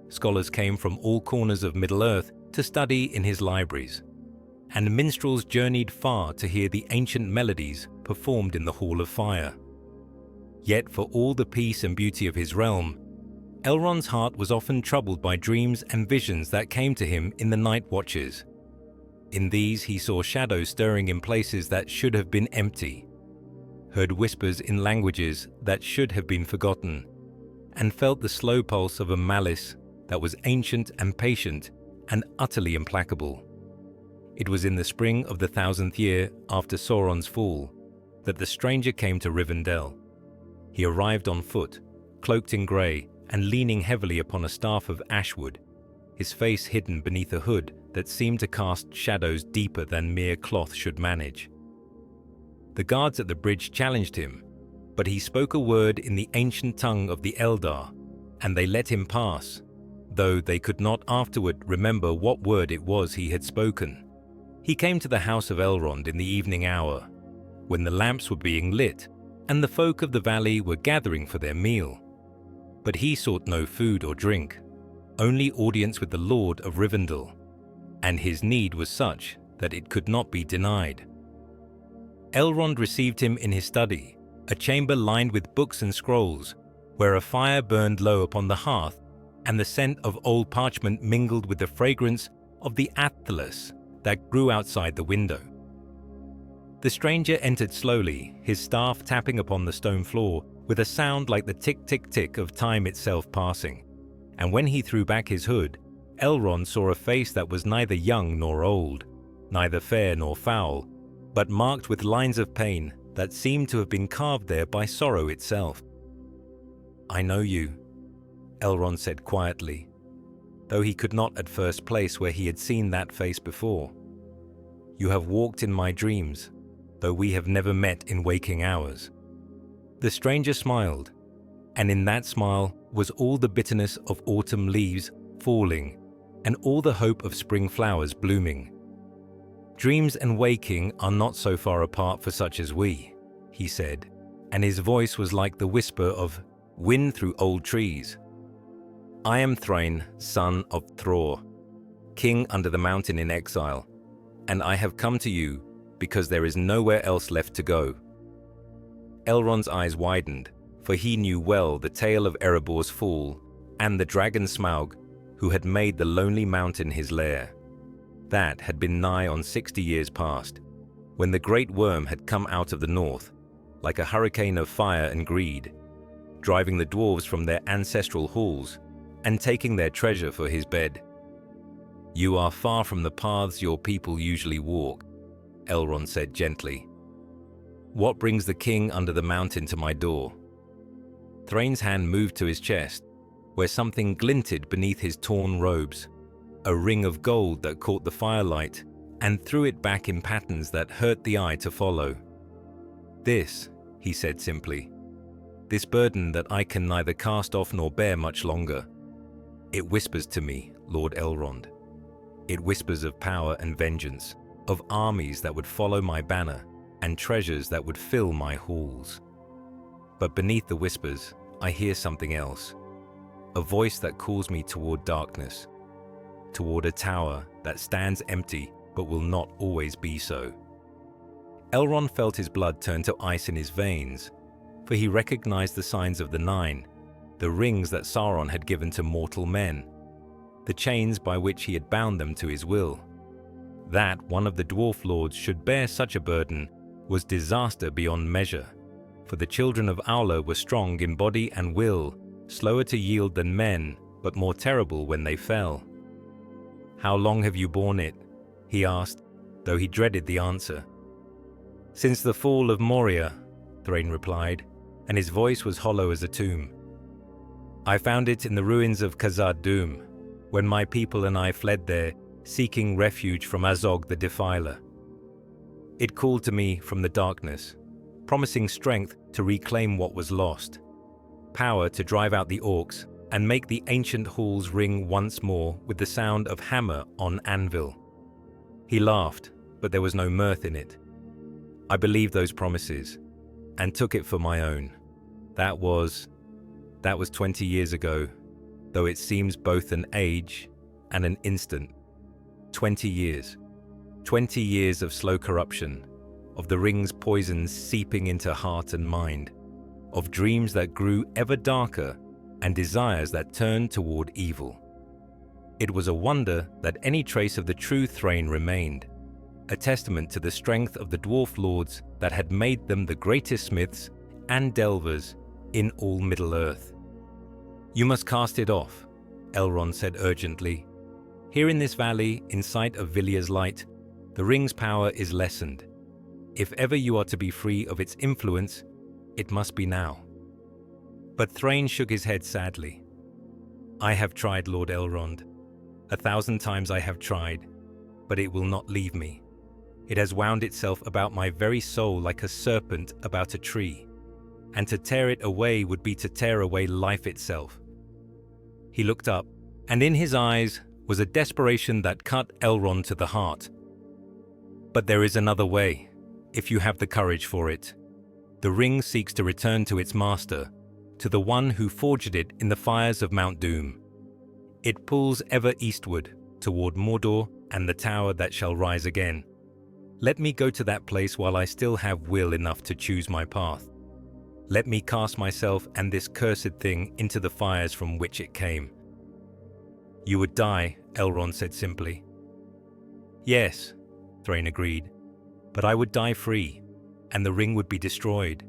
Scholars came from all corners of Middle-earth to study in his libraries, and minstrels journeyed far to hear the ancient melodies performed in the Hall of Fire. Yet for all the peace and beauty of his realm, Elrond's heart was often troubled by dreams and visions that came to him in the night watches. In these he saw shadows stirring in places that should have been empty, heard whispers in languages that should have been forgotten, and felt the slow pulse of a malice that was ancient and patient and utterly implacable. It was in the spring of the 1,000th year after Sauron's fall that the stranger came to Rivendell. He arrived on foot, cloaked in grey and leaning heavily upon a staff of ashwood, his face hidden beneath a hood that seemed to cast shadows deeper than mere cloth should manage. The guards at the bridge challenged him, but he spoke a word in the ancient tongue of the Eldar, and they let him pass, though they could not afterward remember what word it was he had spoken. He came to the house of Elrond in the evening hour, when the lamps were being lit and the folk of the valley were gathering for their meal. But he sought no food or drink, only audience with the Lord of Rivendell, and his need was such that it could not be denied. Elrond received him in his study, a chamber lined with books and scrolls, where a fire burned low upon the hearth, and the scent of old parchment mingled with the fragrance of the athelas that grew outside the window. The stranger entered slowly, his staff tapping upon the stone floor with a sound like the tick-tick-tick of time itself passing, and when he threw back his hood, Elrond saw a face that was neither young nor old, neither fair nor foul, but marked with lines of pain that seemed to have been carved there by sorrow itself. "I know you," Elrond said quietly, though he could not at first place where he had seen that face before. "You have walked in my dreams, though we have never met in waking hours." The stranger smiled, and in that smile was all the bitterness of autumn leaves falling and all the hope of spring flowers blooming. "Dreams and waking are not so far apart for such as we," he said, and his voice was like the whisper of wind through old trees. "I am Thrain, son of Thror, king under the mountain in exile, and I have come to you because there is nowhere else left to go." Elrond's eyes widened, for he knew well the tale of Erebor's fall and the dragon Smaug, who had made the lonely mountain his lair. That had been nigh on 60 years past, when the great worm had come out of the north, like a hurricane of fire and greed, driving the dwarves from their ancestral halls and taking their treasure for his bed. "You are far from the paths your people usually walk," Elrond said gently. "What brings the king under the mountain to my door?" Thrain's hand moved to his chest, where something glinted beneath his torn robes, a ring of gold that caught the firelight and threw it back in patterns that hurt the eye to follow. "This," he said simply, "this burden that I can neither cast off nor bear much longer. It whispers to me, Lord Elrond. It whispers of power and vengeance, of armies that would follow my banner and treasures that would fill my halls. But beneath the whispers, I hear something else, a voice that calls me toward darkness, toward a tower that stands empty but will not always be so." Elrond felt his blood turn to ice in his veins, for he recognized the signs of the Nine, the rings that Sauron had given to mortal men, the chains by which he had bound them to his will. That one of the dwarf lords should bear such a burden was disaster beyond measure, for the children of Aula were strong in body and will, slower to yield than men, but more terrible when they fell. "How long have you borne it?" he asked, though he dreaded the answer. "Since the fall of Moria," Thrain replied, and his voice was hollow as a tomb. "I found it in the ruins of Khazad-dûm, when my people and I fled there, seeking refuge from Azog the Defiler. It called to me from the darkness, promising strength to reclaim what was lost, power to drive out the orcs and make the ancient halls ring once more with the sound of hammer on anvil." He laughed, but there was no mirth in it. "I believed those promises, and took it for my own. That was 20 years ago, though it seems both an age and an instant. 20 years. 20 years of slow corruption, of the ring's poisons seeping into heart and mind, of dreams that grew ever darker and desires that turned toward evil. It was a wonder that any trace of the true Thrain remained, a testament to the strength of the dwarf lords that had made them the greatest smiths and delvers in all Middle-earth. "You must cast it off," Elrond said urgently. "Here in this valley, in sight of Vilya's light, the ring's power is lessened. If ever you are to be free of its influence, it must be now." But Thrain shook his head sadly. "I have tried, Lord Elrond. 1,000 times I have tried, but it will not leave me. It has wound itself about my very soul like a serpent about a tree, and to tear it away would be to tear away life itself." He looked up, and in his eyes was a desperation that cut Elrond to the heart. "But there is another way, if you have the courage for it. The ring seeks to return to its master, to the one who forged it in the fires of Mount Doom. It pulls ever eastward, toward Mordor and the tower that shall rise again. Let me go to that place while I still have will enough to choose my path. Let me cast myself and this cursed thing into the fires from which it came." "You would die," Elrond said simply. "Yes," Thrain agreed, "but I would die free, and the ring would be destroyed,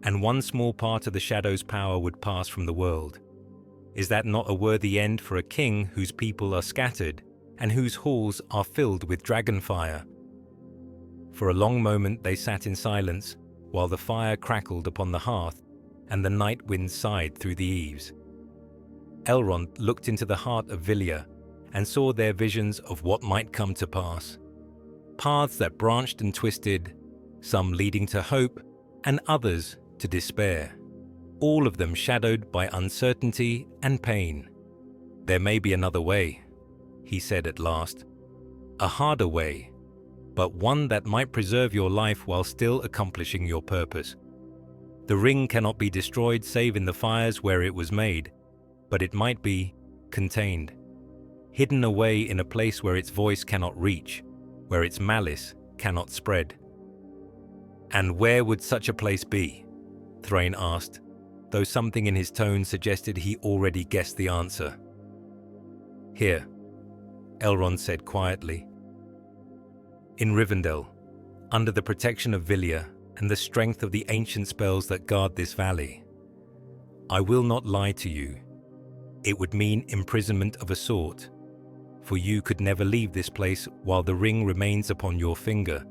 and one small part of the Shadow's power would pass from the world. Is that not a worthy end for a king whose people are scattered and whose halls are filled with dragonfire?" For a long moment they sat in silence, while the fire crackled upon the hearth and the night wind sighed through the eaves. Elrond looked into the heart of Vilya and saw their visions of what might come to pass. Paths that branched and twisted, some leading to hope and others to despair, all of them shadowed by uncertainty and pain. "There may be another way," he said at last. "A harder way, but one that might preserve your life while still accomplishing your purpose. The ring cannot be destroyed save in the fires where it was made, but it might be contained, hidden away in a place where its voice cannot reach, where its malice cannot spread." "And where would such a place be?" Thrain asked, though something in his tone suggested he already guessed the answer. "Here," Elrond said quietly. "In Rivendell, under the protection of Vilya and the strength of the ancient spells that guard this valley, I will not lie to you. It would mean imprisonment of a sort, for you could never leave this place while the ring remains upon your finger.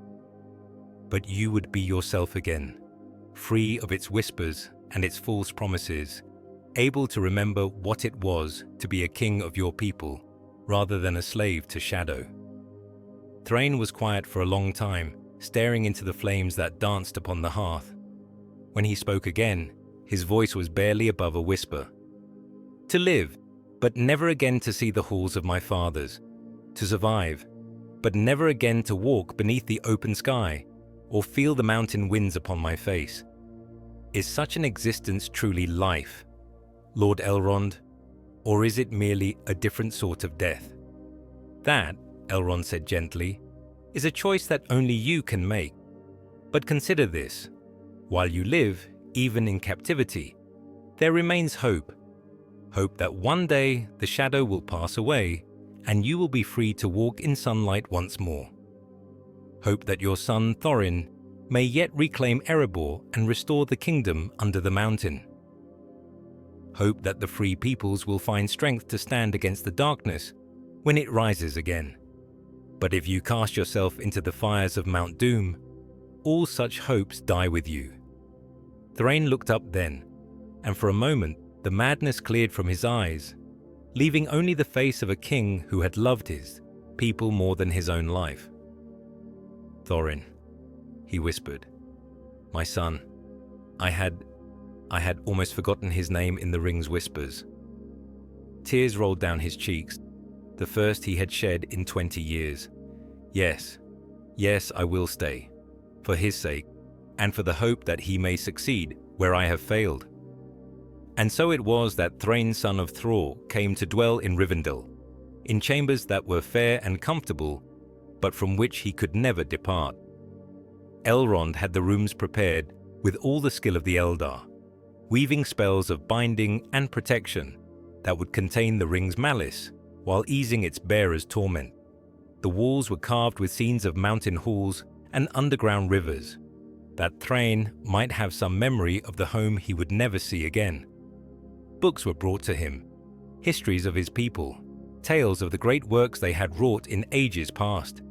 But you would be yourself again, free of its whispers and its false promises, able to remember what it was to be a king of your people, rather than a slave to shadow." Thrain was quiet for a long time, staring into the flames that danced upon the hearth. When he spoke again, his voice was barely above a whisper. "To live, but never again to see the halls of my fathers. To survive, but never again to walk beneath the open sky, or feel the mountain winds upon my face. Is such an existence truly life, Lord Elrond, or is it merely a different sort of death?" "That," Elrond said gently, "is a choice that only you can make. But consider this. While you live, even in captivity, there remains hope. Hope that one day the shadow will pass away and you will be free to walk in sunlight once more. Hope that your son Thorin may yet reclaim Erebor and restore the kingdom under the mountain. Hope that the free peoples will find strength to stand against the darkness when it rises again. But if you cast yourself into the fires of Mount Doom, all such hopes die with you." Thrain looked up then, and for a moment the madness cleared from his eyes, leaving only the face of a king who had loved his people more than his own life. "Thorin," he whispered, "my son, I had almost forgotten his name in the ring's whispers." Tears rolled down his cheeks, the first he had shed in 20 years. Yes, I will stay, for his sake, and for the hope that he may succeed where I have failed." And so it was that Thrain, son of Thror, came to dwell in Rivendell, in chambers that were fair and comfortable, but from which he could never depart. Elrond had the rooms prepared with all the skill of the Eldar, weaving spells of binding and protection that would contain the ring's malice while easing its bearer's torment. The walls were carved with scenes of mountain halls and underground rivers, that Thrain might have some memory of the home he would never see again. Books were brought to him, histories of his people, tales of the great works they had wrought in ages past,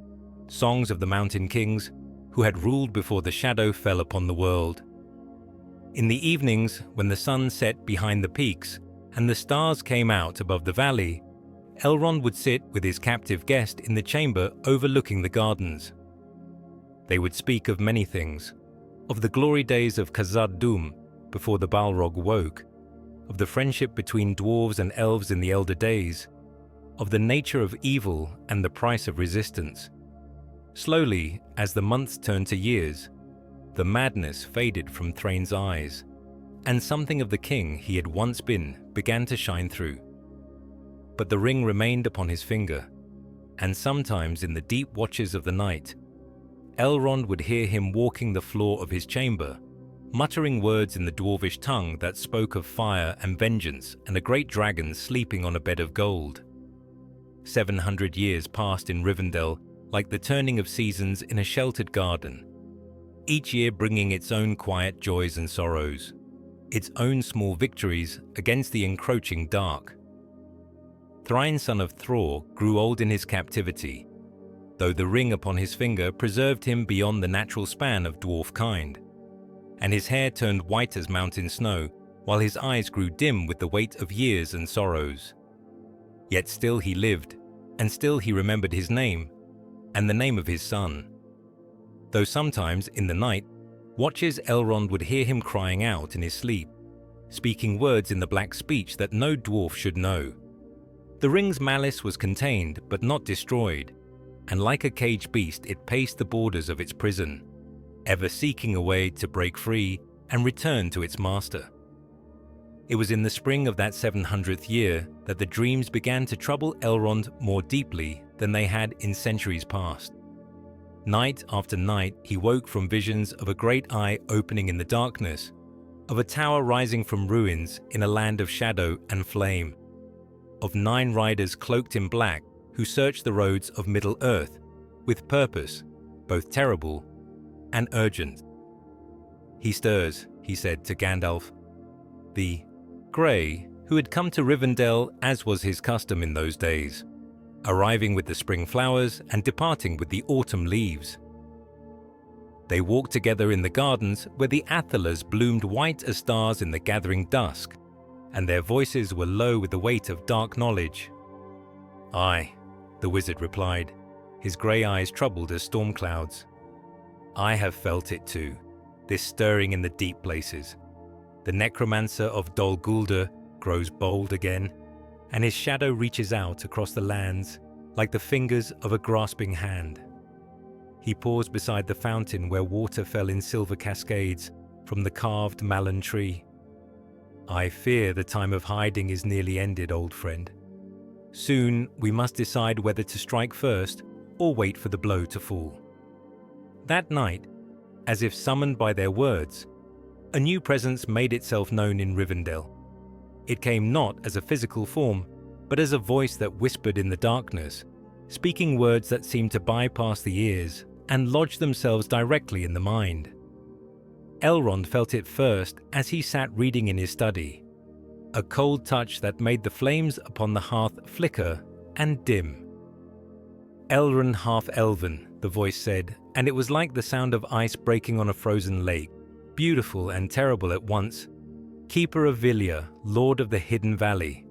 songs of the mountain kings who had ruled before the shadow fell upon the world. In the evenings, when the sun set behind the peaks and the stars came out above the valley, Elrond would sit with his captive guest in the chamber overlooking the gardens. They would speak of many things, of the glory days of Khazad-dûm before the Balrog woke, of the friendship between dwarves and elves in the elder days, of the nature of evil and the price of resistance. Slowly, as the months turned to years, the madness faded from Thrain's eyes, and something of the king he had once been began to shine through. But the ring remained upon his finger, and sometimes in the deep watches of the night, Elrond would hear him walking the floor of his chamber, muttering words in the dwarvish tongue that spoke of fire and vengeance and a great dragon sleeping on a bed of gold. 700 years passed in Rivendell like the turning of seasons in a sheltered garden, each year bringing its own quiet joys and sorrows, its own small victories against the encroaching dark. Thrain, son of Thror, grew old in his captivity, though the ring upon his finger preserved him beyond the natural span of dwarf kind, and his hair turned white as mountain snow, while his eyes grew dim with the weight of years and sorrows. Yet still he lived, and still he remembered his name, and the name of his son. Though sometimes, in the night, watches Elrond would hear him crying out in his sleep, speaking words in the black speech that no dwarf should know. The ring's malice was contained but not destroyed, and like a caged beast it paced the borders of its prison, ever seeking a way to break free and return to its master. It was in the spring of that 700th year that the dreams began to trouble Elrond more deeply than they had in centuries past. Night after night he woke from visions of a great eye opening in the darkness, of a tower rising from ruins in a land of shadow and flame. of 9 riders cloaked in black who search the roads of Middle-earth with purpose, both terrible and urgent. "He stirs," he said to Gandalf. The Grey, who had come to Rivendell as was his custom in those days, arriving with the spring flowers and departing with the autumn leaves. They walked together in the gardens where the athelers bloomed white as stars in the gathering dusk, and their voices were low with the weight of dark knowledge. "Aye," the wizard replied, his grey eyes troubled as storm clouds. "I have felt it too, this stirring in the deep places. The necromancer of Dol Guldur grows bold again, and his shadow reaches out across the lands like the fingers of a grasping hand." He paused beside the fountain where water fell in silver cascades from the carved malon tree. "I fear the time of hiding is nearly ended, old friend. Soon we must decide whether to strike first or wait for the blow to fall." That night, as if summoned by their words, a new presence made itself known in Rivendell. It came not as a physical form, but as a voice that whispered in the darkness, speaking words that seemed to bypass the ears and lodge themselves directly in the mind. Elrond felt it first as he sat reading in his study, a cold touch that made the flames upon the hearth flicker and dim. "Elrond Half-elven," the voice said, and it was like the sound of ice breaking on a frozen lake, beautiful and terrible at once. "Keeper of Vilya, Lord of the Hidden Valley.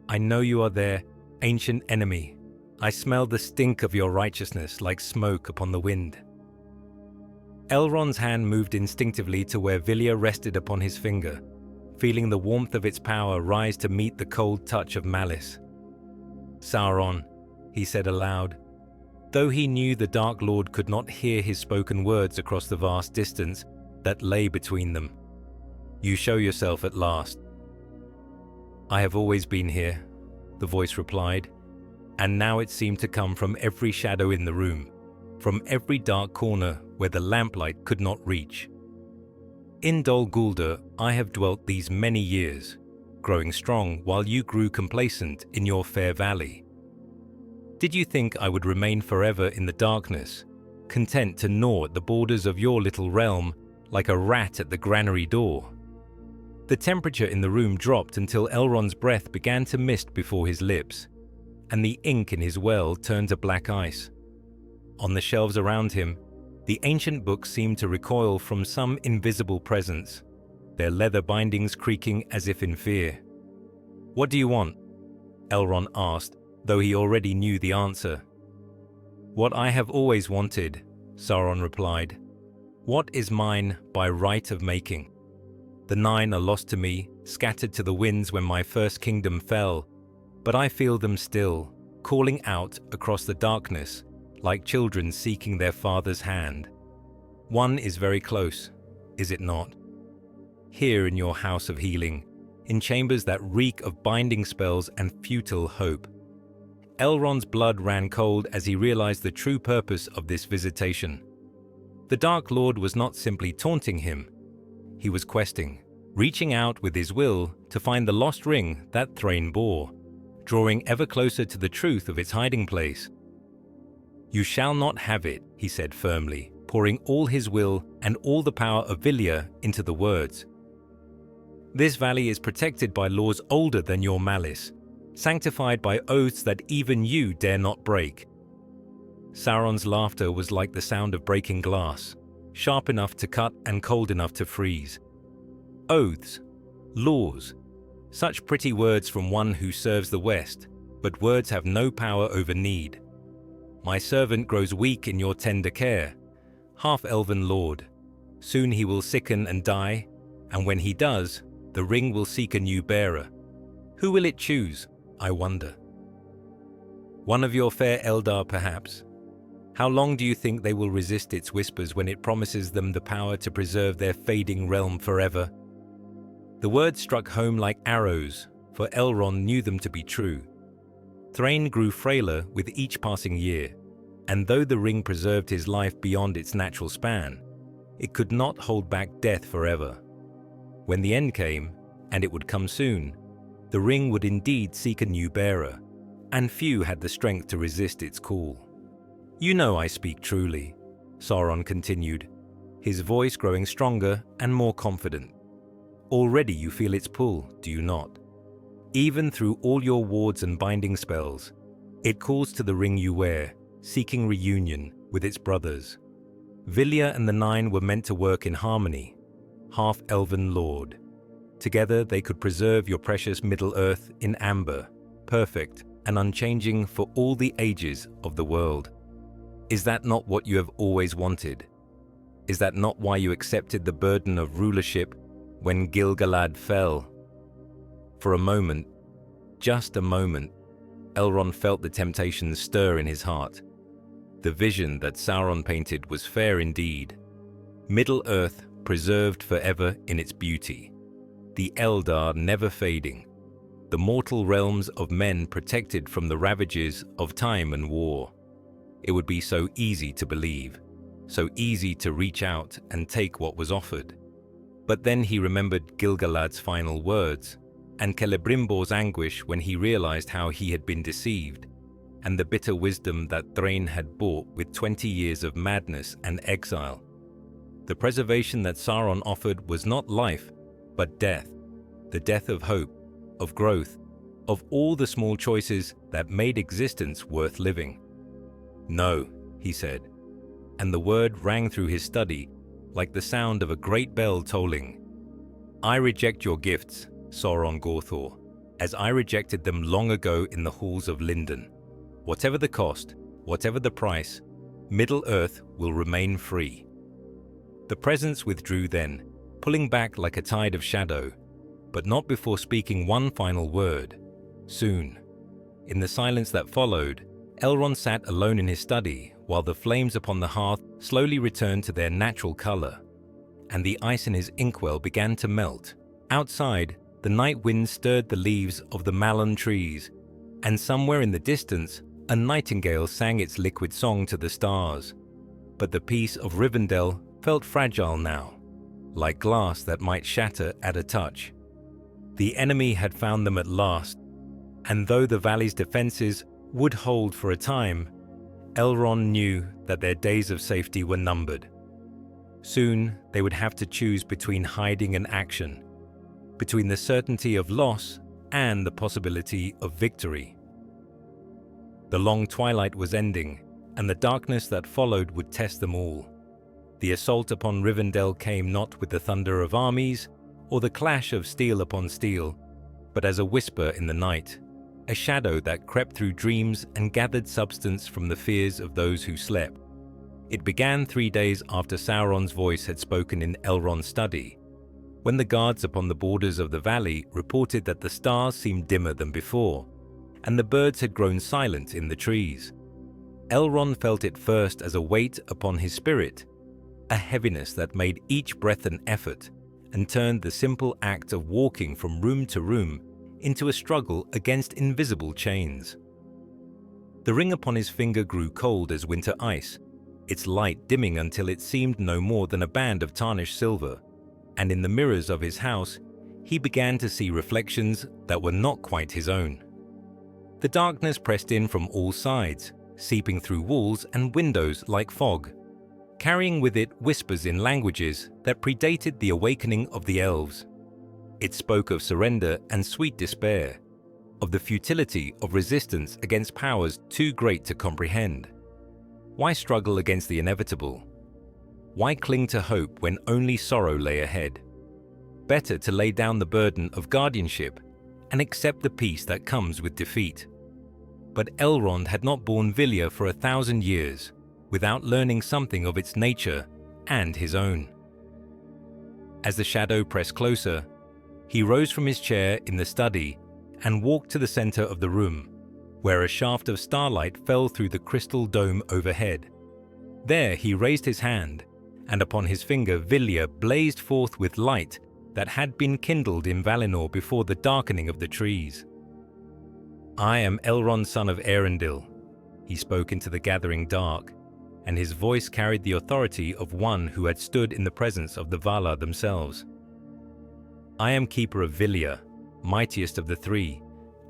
I know you are there, ancient enemy. I smell the stink of your righteousness like smoke upon the wind." Elrond's hand moved instinctively to where Vilya rested upon his finger, feeling the warmth of its power rise to meet the cold touch of malice. "Sauron," he said aloud, though he knew the Dark Lord could not hear his spoken words across the vast distance that lay between them. "You show yourself at last." "I have always been here," the voice replied, and now it seemed to come from every shadow in the room, from every dark corner where the lamplight could not reach. "In Dol Guldur I have dwelt these many years, growing strong while you grew complacent in your fair valley. Did you think I would remain forever in the darkness, content to gnaw at the borders of your little realm like a rat at the granary door?" The temperature in the room dropped until Elrond's breath began to mist before his lips, and the ink in his well turned to black ice. On the shelves around him, the ancient books seemed to recoil from some invisible presence, their leather bindings creaking as if in fear. "What do you want?" Elrond asked, though he already knew the answer. "What I have always wanted," Sauron replied. "What is mine by right of making. The 9 are lost to me, scattered to the winds when my first kingdom fell, but I feel them still, calling out across the darkness, like children seeking their father's hand. One is very close, is it not? Here in your house of healing, in chambers that reek of binding spells and futile hope." Elrond's blood ran cold as he realized the true purpose of this visitation. The Dark Lord was not simply taunting him. He was questing, reaching out with his will to find the lost ring that Thrain bore, drawing ever closer to the truth of its hiding place. "You shall not have it," he said firmly, pouring all his will and all the power of Vilya into the words. "This valley is protected by laws older than your malice, sanctified by oaths that even you dare not break." Sauron's laughter was like the sound of breaking glass, sharp enough to cut and cold enough to freeze. "Oaths, laws, such pretty words from one who serves the West, but words have no power over need. My servant grows weak in your tender care, half-elven lord. Soon he will sicken and die, and when he does, the ring will seek a new bearer. Who will it choose, I wonder? One of your fair Eldar, perhaps? How long do you think they will resist its whispers when it promises them the power to preserve their fading realm forever?" The words struck home like arrows, for Elrond knew them to be true. Thrain grew frailer with each passing year, and though the ring preserved his life beyond its natural span, it could not hold back death forever. When the end came, and it would come soon, The ring would indeed seek a new bearer, and few had the strength to resist its call. "You know I speak truly," Sauron continued, his voice growing stronger and more confident. "Already you feel its pull, do you not? Even through all your wards and binding spells, it calls to the ring you wear, seeking reunion with its brothers. Vilya and the Nine were meant to work in harmony, half-elven lord. Together they could preserve your precious Middle-earth in amber, perfect and unchanging for all the ages of the world. Is that not what you have always wanted? Is that not why you accepted the burden of rulership when Gil-galad fell?" For a moment, just a moment, Elrond felt the temptation stir in his heart. The vision that Sauron painted was fair indeed. Middle-earth preserved forever in its beauty. The Eldar never fading. The mortal realms of men protected from the ravages of time and war. It would be so easy to believe, so easy to reach out and take what was offered. But then he remembered Gil-galad's final words, and Celebrimbor's anguish when he realized how he had been deceived, and the bitter wisdom that Thrain had bought with 20 years of madness and exile. The preservation that Sauron offered was not life, but death, the death of hope, of growth, of all the small choices that made existence worth living. "No," he said, and the word rang through his study like the sound of a great bell tolling. "I reject your gifts, Sauron Gorthor, as I rejected them long ago in the halls of Lindon. Whatever the cost, whatever the price, Middle-earth will remain free." The presence withdrew then, pulling back like a tide of shadow, but not before speaking one final word: "Soon." In the silence that followed, Elrond sat alone in his study while the flames upon the hearth slowly returned to their natural color, and the ice in his inkwell began to melt. Outside, the night wind stirred the leaves of the malon trees, and somewhere in the distance, a nightingale sang its liquid song to the stars. But the peace of Rivendell felt fragile now, like glass that might shatter at a touch. The enemy had found them at last, and though the valley's defenses would hold for a time, Elrond knew that their days of safety were numbered. Soon they would have to choose between hiding and action, between the certainty of loss and the possibility of victory. The long twilight was ending, and the darkness that followed would test them all. The assault upon Rivendell came not with the thunder of armies or the clash of steel upon steel, but as a whisper in the night, a shadow that crept through dreams and gathered substance from the fears of those who slept. It began 3 days after Sauron's voice had spoken in Elrond's study, when the guards upon the borders of the valley reported that the stars seemed dimmer than before, and the birds had grown silent in the trees. Elrond felt it first as a weight upon his spirit, a heaviness that made each breath an effort, and turned the simple act of walking from room to room into a struggle against invisible chains. The ring upon his finger grew cold as winter ice, its light dimming until it seemed no more than a band of tarnished silver, and in the mirrors of his house, he began to see reflections that were not quite his own. The darkness pressed in from all sides, seeping through walls and windows like fog, carrying with it whispers in languages that predated the awakening of the elves. It spoke of surrender and sweet despair, of the futility of resistance against powers too great to comprehend. Why struggle against the inevitable? Why cling to hope when only sorrow lay ahead? Better to lay down the burden of guardianship and accept the peace that comes with defeat. But Elrond had not borne Vilya for 1,000 years without learning something of its nature and his own. As the shadow pressed closer, he rose from his chair in the study and walked to the center of the room, where a shaft of starlight fell through the crystal dome overhead. There he raised his hand, and upon his finger Vilya blazed forth with light that had been kindled in Valinor before the darkening of the trees. "I am Elrond, son of Eärendil," he spoke into the gathering dark, and his voice carried the authority of one who had stood in the presence of the Valar themselves. "I am keeper of Vilya, mightiest of the three,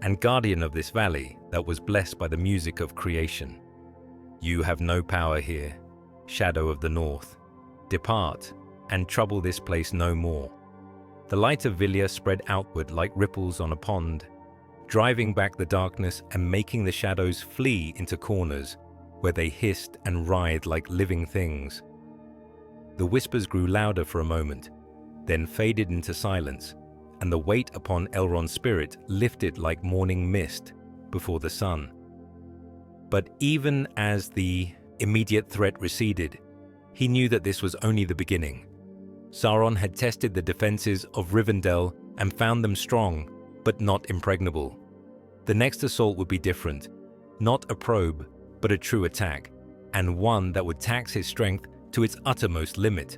and guardian of this valley that was blessed by the music of creation. You have no power here, shadow of the north. Depart, and trouble this place no more. The light of Vilya spread outward like ripples on a pond, driving back the darkness and making the shadows flee into corners, where they hissed and writhed like living things. The whispers grew louder for a moment, then faded into silence, and the weight upon Elrond's spirit lifted like morning mist before the sun. But even as the immediate threat receded, he knew that this was only the beginning. Sauron had tested the defenses of Rivendell and found them strong, but not impregnable. The next assault would be different, not a probe, but a true attack, and one that would tax his strength to its uttermost limit.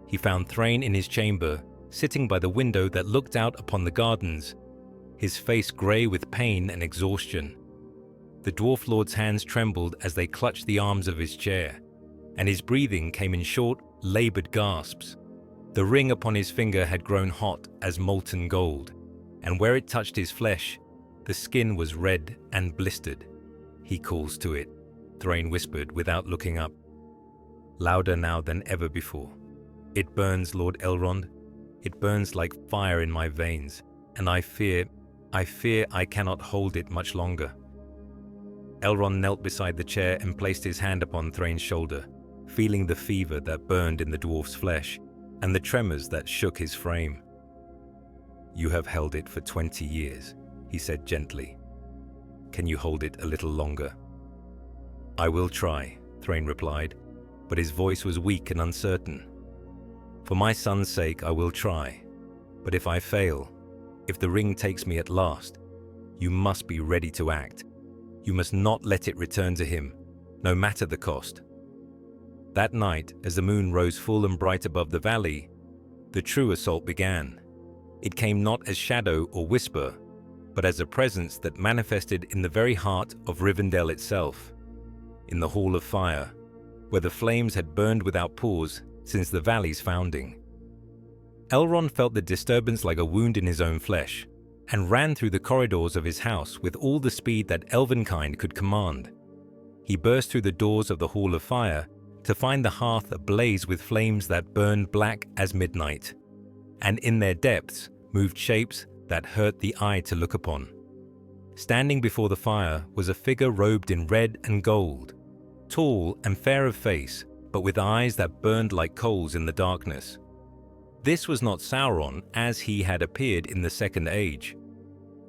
He found Thrain in his chamber, sitting by the window that looked out upon the gardens, his face grey with pain and exhaustion. The Dwarf Lord's hands trembled as they clutched the arms of his chair, and his breathing came in short, laboured gasps. The ring upon his finger had grown hot as molten gold, and where it touched his flesh, the skin was red and blistered. "He calls to it," Thrain whispered without looking up, louder now than ever before. "It burns, Lord Elrond. It burns like fire in my veins, and I fear I cannot hold it much longer." Elrond knelt beside the chair and placed his hand upon Thrain's shoulder, feeling the fever that burned in the dwarf's flesh and the tremors that shook his frame. "You have held it for 20 years, he said gently. "Can you hold it a little longer?" "I will try," Thrain replied, but his voice was weak and uncertain. "For my son's sake, I will try. But if I fail, if the ring takes me at last, you must be ready to act. You must not let it return to him, no matter the cost." That night, as the moon rose full and bright above the valley, the true assault began. It came not as shadow or whisper, but as a presence that manifested in the very heart of Rivendell itself, in the Hall of Fire, where the flames had burned without pause since the valley's founding. Elrond felt the disturbance like a wound in his own flesh, and ran through the corridors of his house with all the speed that elvenkind could command. He burst through the doors of the Hall of Fire to find the hearth ablaze with flames that burned black as midnight, and in their depths moved shapes that hurt the eye to look upon. Standing before the fire was a figure robed in red and gold, tall and fair of face, but with eyes that burned like coals in the darkness. This was not Sauron as he had appeared in the Second Age.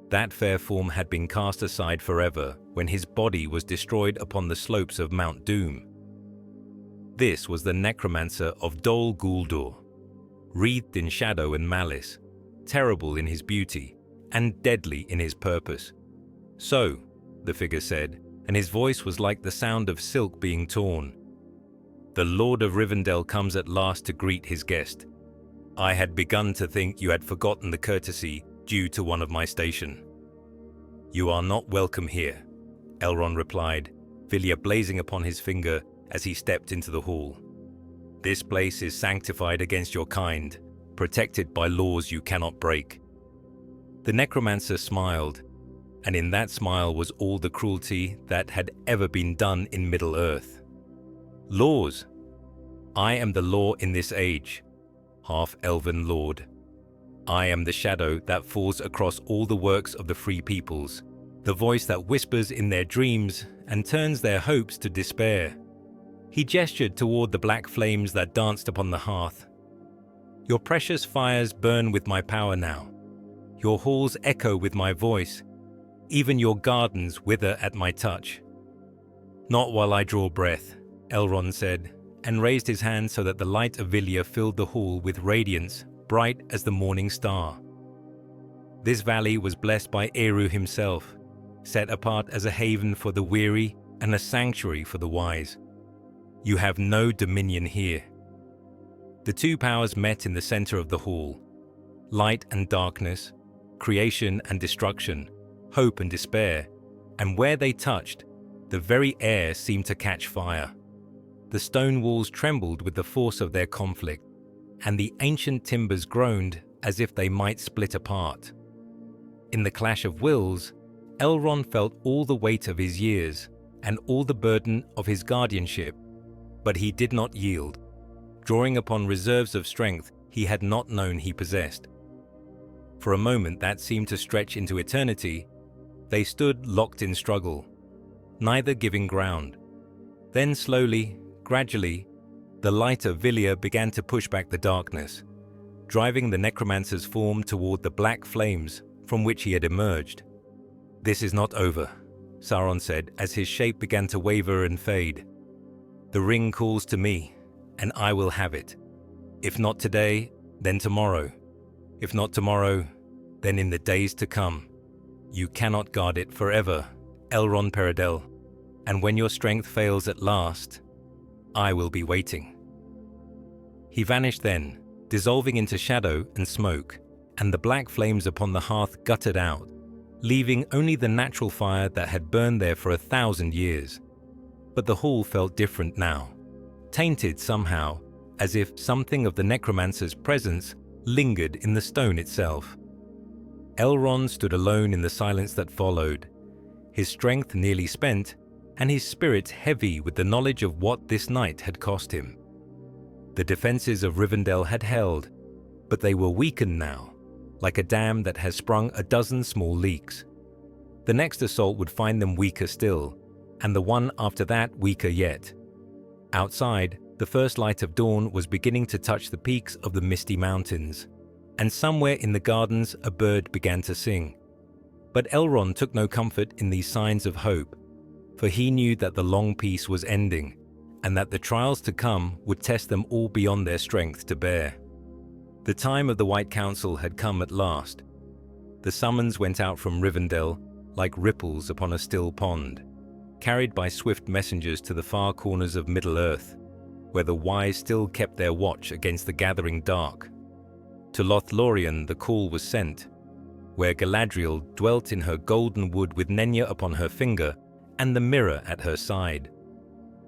That fair form had been cast aside forever when his body was destroyed upon the slopes of Mount Doom. This was the necromancer of Dol Guldur, wreathed in shadow and malice, terrible in his beauty, and deadly in his purpose. "So," the figure said, and his voice was like the sound of silk being torn, "the Lord of Rivendell comes at last to greet his guest. I had begun to think you had forgotten the courtesy due to one of my station." "You are not welcome here," Elrond replied, Vilya blazing upon his finger as he stepped into the hall. "This place is sanctified against your kind, protected by laws you cannot break." The necromancer smiled, and in that smile was all the cruelty that had ever been done in Middle-earth. "Laws? I am the law in this age, half-elven lord. I am the shadow that falls across all the works of the free peoples, the voice that whispers in their dreams and turns their hopes to despair." He gestured toward the black flames that danced upon the hearth. "Your precious fires burn with my power now. Your halls echo with my voice. Even your gardens wither at my touch." "Not while I draw breath," Elrond said, and raised his hand so that the light of Vilya filled the hall with radiance bright as the morning star. This valley was blessed by Eru himself, set apart as a haven for the weary and a sanctuary for the wise. "You have no dominion here." The two powers met in the center of the hall. Light and darkness, creation and destruction, hope and despair, and where they touched, the very air seemed to catch fire. The stone walls trembled with the force of their conflict, and the ancient timbers groaned as if they might split apart. In the clash of wills, Elrond felt all the weight of his years and all the burden of his guardianship, but he did not yield, drawing upon reserves of strength he had not known he possessed. For a moment that seemed to stretch into eternity, they stood locked in struggle, neither giving ground. Then slowly, gradually, the light of Vilya began to push back the darkness, driving the necromancer's form toward the black flames from which he had emerged. "This is not over," Sauron said as his shape began to waver and fade. "The ring calls to me, and I will have it. If not today, then tomorrow. If not tomorrow, then in the days to come. You cannot guard it forever, Elrond Peredel, and when your strength fails at last, I will be waiting." He vanished then, dissolving into shadow and smoke, and the black flames upon the hearth guttered out, leaving only the natural fire that had burned there for 1,000 years. But the hall felt different now, tainted somehow, as if something of the necromancer's presence lingered in the stone itself. Elrond stood alone in the silence that followed, his strength nearly spent, and his spirit heavy with the knowledge of what this night had cost him. The defenses of Rivendell had held, but they were weakened now, like a dam that has sprung a dozen small leaks. The next assault would find them weaker still, and the one after that weaker yet. Outside, the first light of dawn was beginning to touch the peaks of the misty mountains, and somewhere in the gardens a bird began to sing. But Elrond took no comfort in these signs of hope, for he knew that the long peace was ending, and that the trials to come would test them all beyond their strength to bear. The time of the White Council had come at last. The summons went out from Rivendell like ripples upon a still pond, carried by swift messengers to the far corners of Middle-earth, where the wise still kept their watch against the gathering dark. To Lothlorien the call was sent, where Galadriel dwelt in her golden wood with Nenya upon her finger and the mirror at her side.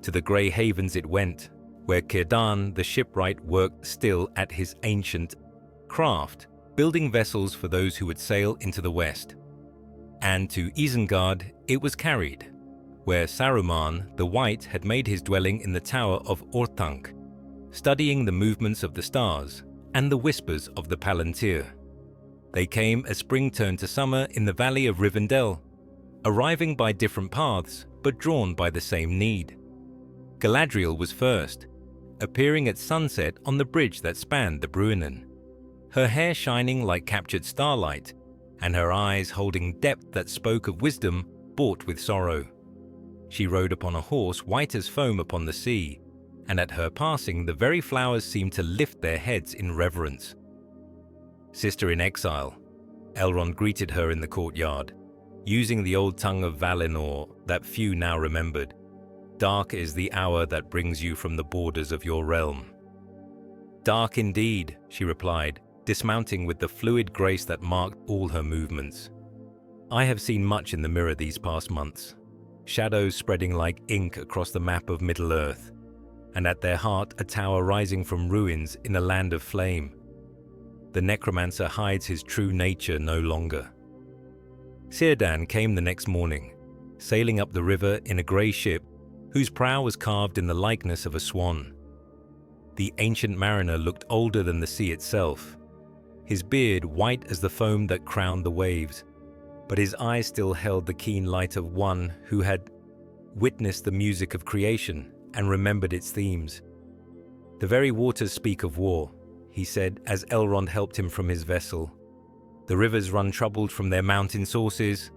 To the grey havens it went, where Círdan the shipwright worked still at his ancient craft, building vessels for those who would sail into the west. And to Isengard it was carried, where Saruman the White had made his dwelling in the tower of Orthanc, studying the movements of the stars and the whispers of the Palantir. They came as spring turned to summer in the valley of Rivendell, arriving by different paths but drawn by the same need. Galadriel was first, appearing at sunset on the bridge that spanned the Bruinen, her hair shining like captured starlight, and her eyes holding depth that spoke of wisdom bought with sorrow. She rode upon a horse white as foam upon the sea, and at her passing the very flowers seemed to lift their heads in reverence. "Sister in exile," Elrond greeted her in the courtyard, using the old tongue of Valinor that few now remembered. "Dark is the hour that brings you from the borders of your realm." "Dark indeed," she replied, dismounting with the fluid grace that marked all her movements. "I have seen much in the mirror these past months, shadows spreading like ink across the map of Middle-earth, and at their heart a tower rising from ruins in a land of flame. The necromancer hides his true nature no longer." Círdan came the next morning, sailing up the river in a grey ship whose prow was carved in the likeness of a swan. The ancient mariner looked older than the sea itself, his beard white as the foam that crowned the waves, but his eyes still held the keen light of one who had witnessed the music of creation and remembered its themes. "The very waters speak of war," he said as Elrond helped him from his vessel. "The rivers run troubled from their mountain sources,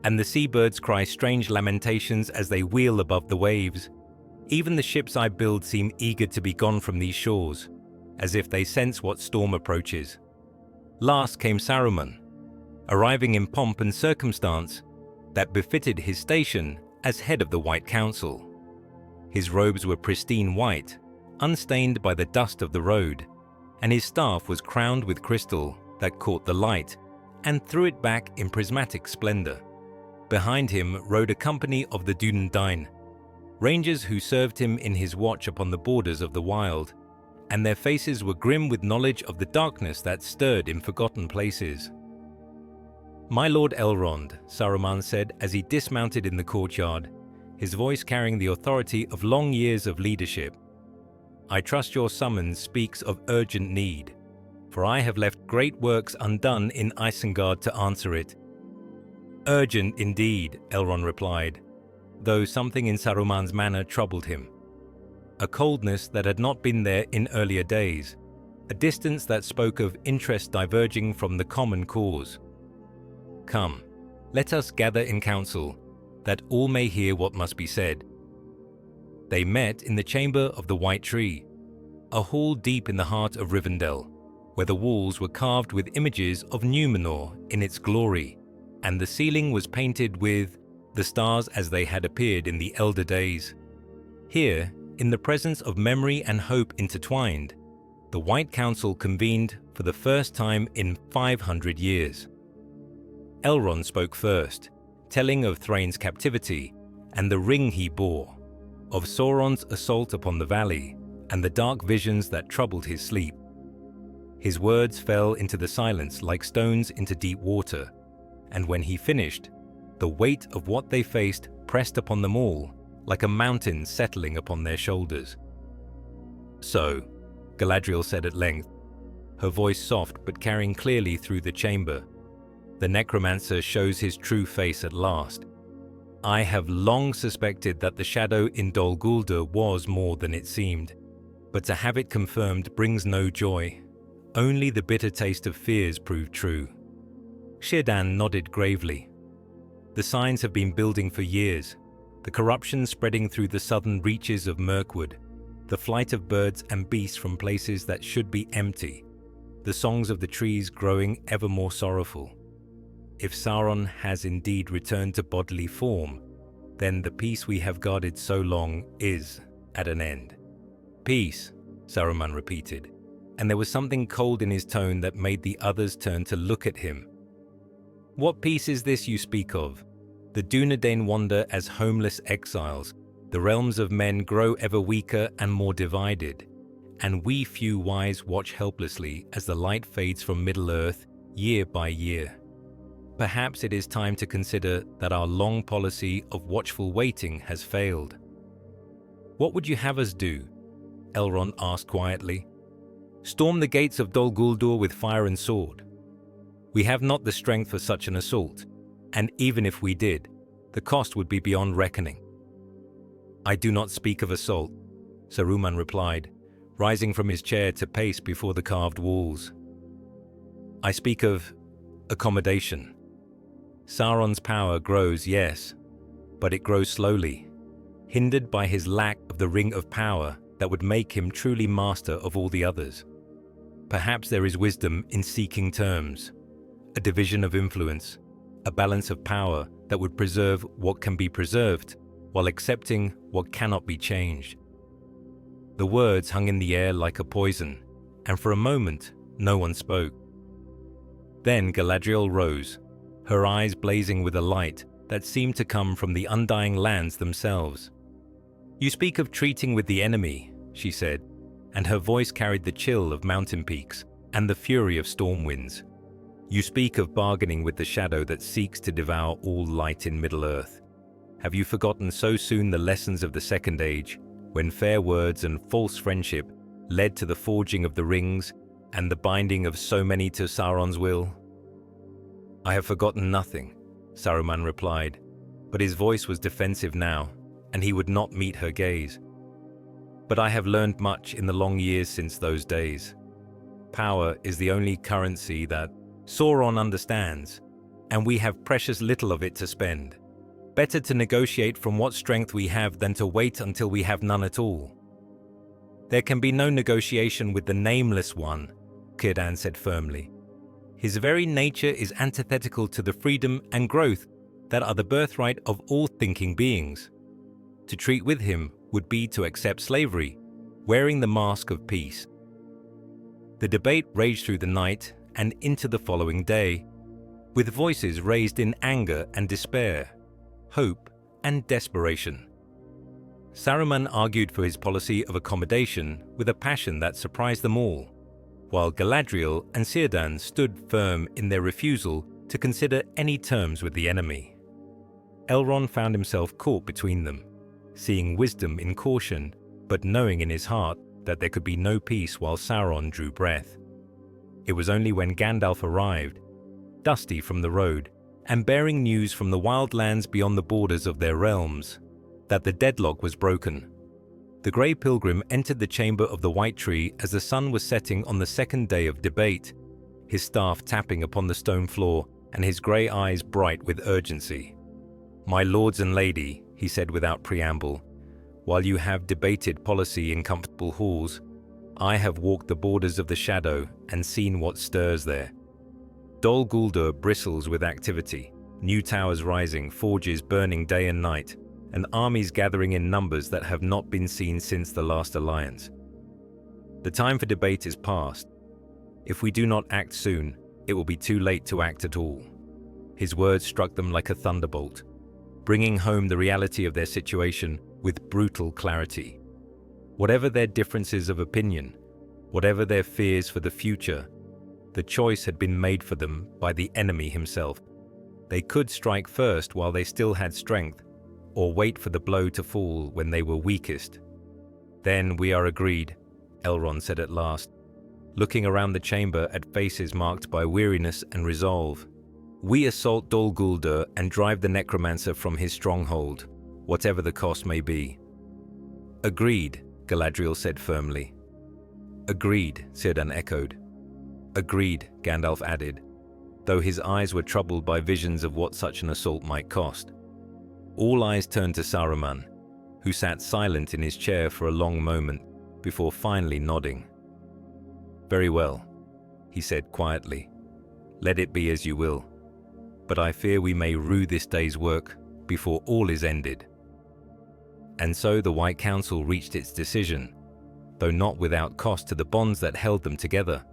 and the seabirds cry strange lamentations as they wheel above the waves. Even the ships I build seem eager to be gone from these shores, as if they sense what storm approaches." Last came Saruman, arriving in pomp and circumstance that befitted his station as head of the White Council. His robes were pristine white, unstained by the dust of the road, and his staff was crowned with crystal that caught the light and threw it back in prismatic splendor. Behind him rode a company of the Dúnedain, rangers who served him in his watch upon the borders of the wild, and their faces were grim with knowledge of the darkness that stirred in forgotten places. "My lord Elrond," Saruman said as he dismounted in the courtyard, his voice carrying the authority of long years of leadership. "I trust your summons speaks of urgent need, for I have left great works undone in Isengard to answer it." "Urgent indeed," Elrond replied, though something in Saruman's manner troubled him. A coldness that had not been there in earlier days, a distance that spoke of interest diverging from the common cause. "Come, let us gather in council, that all may hear what must be said." They met in the chamber of the White Tree, a hall deep in the heart of Rivendell, where the walls were carved with images of Númenor in its glory, and the ceiling was painted with the stars as they had appeared in the elder days. Here, in the presence of memory and hope intertwined, the White Council convened for the first time in 500 years. Elrond spoke first, telling of Thrain's captivity and the ring he bore, of Sauron's assault upon the valley and the dark visions that troubled his sleep. His words fell into the silence like stones into deep water, and when he finished, the weight of what they faced pressed upon them all like a mountain settling upon their shoulders. "So," Galadriel said at length, her voice soft but carrying clearly through the chamber, "the necromancer shows his true face at last. I have long suspected that the shadow in Dol Guldur was more than it seemed, but to have it confirmed brings no joy. Only the bitter taste of fears proved true." Círdan nodded gravely. "The signs have been building for years, the corruption spreading through the southern reaches of Mirkwood, the flight of birds and beasts from places that should be empty, the songs of the trees growing ever more sorrowful. If Sauron has indeed returned to bodily form, then the peace we have guarded so long is at an end." "Peace," Saruman repeated, and there was something cold in his tone that made the others turn to look at him. "What peace is this you speak of? The Dunedain wander as homeless exiles, the realms of men grow ever weaker and more divided, and we few wise watch helplessly as the light fades from Middle-earth year by year. Perhaps it is time to consider that our long policy of watchful waiting has failed." "What would you have us do?" Elrond asked quietly. "Storm the gates of Dol Guldur with fire and sword? We have not the strength for such an assault, and even if we did, the cost would be beyond reckoning." "I do not speak of assault," Saruman replied, rising from his chair to pace before the carved walls. "I speak of accommodation. Sauron's power grows, yes, but it grows slowly, hindered by his lack of the ring of power that would make him truly master of all the others. Perhaps there is wisdom in seeking terms, a division of influence, a balance of power that would preserve what can be preserved while accepting what cannot be changed." The words hung in the air like a poison, and for a moment no one spoke. Then Galadriel rose, her eyes blazing with a light that seemed to come from the undying lands themselves. "You speak of treating with the enemy," she said, and her voice carried the chill of mountain peaks and the fury of storm winds. "You speak of bargaining with the shadow that seeks to devour all light in Middle-earth. Have you forgotten so soon the lessons of the Second Age, when fair words and false friendship led to the forging of the rings and the binding of so many to Sauron's will?" "I have forgotten nothing," Saruman replied, but his voice was defensive now, and he would not meet her gaze. "But I have learned much in the long years since those days. Power is the only currency that Sauron understands, and we have precious little of it to spend. Better to negotiate from what strength we have than to wait until we have none at all." "There can be no negotiation with the Nameless One," Círdan said firmly. "His very nature is antithetical to the freedom and growth that are the birthright of all thinking beings. To treat with him would be to accept slavery, wearing the mask of peace." The debate raged through the night and into the following day, with voices raised in anger and despair, hope and desperation. Saruman argued for his policy of accommodation with a passion that surprised them all, while Galadriel and Círdan stood firm in their refusal to consider any terms with the enemy. Elrond found himself caught between them, seeing wisdom in caution, but knowing in his heart that there could be no peace while Sauron drew breath. It was only when Gandalf arrived, dusty from the road, and bearing news from the wild lands beyond the borders of their realms, that the deadlock was broken. The Grey Pilgrim entered the chamber of the White Tree as the sun was setting on the second day of debate, his staff tapping upon the stone floor and his grey eyes bright with urgency. "My lords and lady," he said without preamble, "while you have debated policy in comfortable halls, I have walked the borders of the shadow and seen what stirs there. Dol Guldur bristles with activity, new towers rising, forges burning day and night, and armies gathering in numbers that have not been seen since the last alliance. The time for debate is past. If we do not act soon, it will be too late to act at all." His words struck them like a thunderbolt, bringing home the reality of their situation with brutal clarity. Whatever their differences of opinion, whatever their fears for the future, the choice had been made for them by the enemy himself. They could strike first while they still had strength, or wait for the blow to fall when they were weakest. "Then we are agreed," Elrond said at last, looking around the chamber at faces marked by weariness and resolve. "We assault Dol Guldur and drive the necromancer from his stronghold, whatever the cost may be." "Agreed," Galadriel said firmly. "Agreed," Círdan echoed. "Agreed," Gandalf added, though his eyes were troubled by visions of what such an assault might cost. All eyes turned to Saruman, who sat silent in his chair for a long moment before finally nodding. "Very well," he said quietly. "Let it be as you will. But I fear we may rue this day's work before all is ended." And so the White Council reached its decision, though not without cost to the bonds that held them together.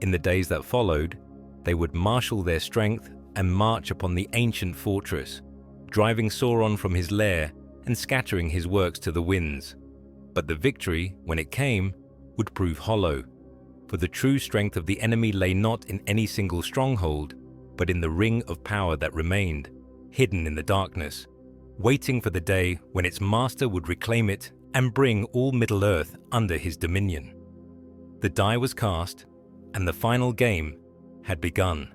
In the days that followed, they would marshal their strength and march upon the ancient fortress, driving Sauron from his lair and scattering his works to the winds. But the victory, when it came, would prove hollow, for the true strength of the enemy lay not in any single stronghold, but in the ring of power that remained, hidden in the darkness, waiting for the day when its master would reclaim it and bring all Middle-earth under his dominion. The die was cast, and the final game had begun.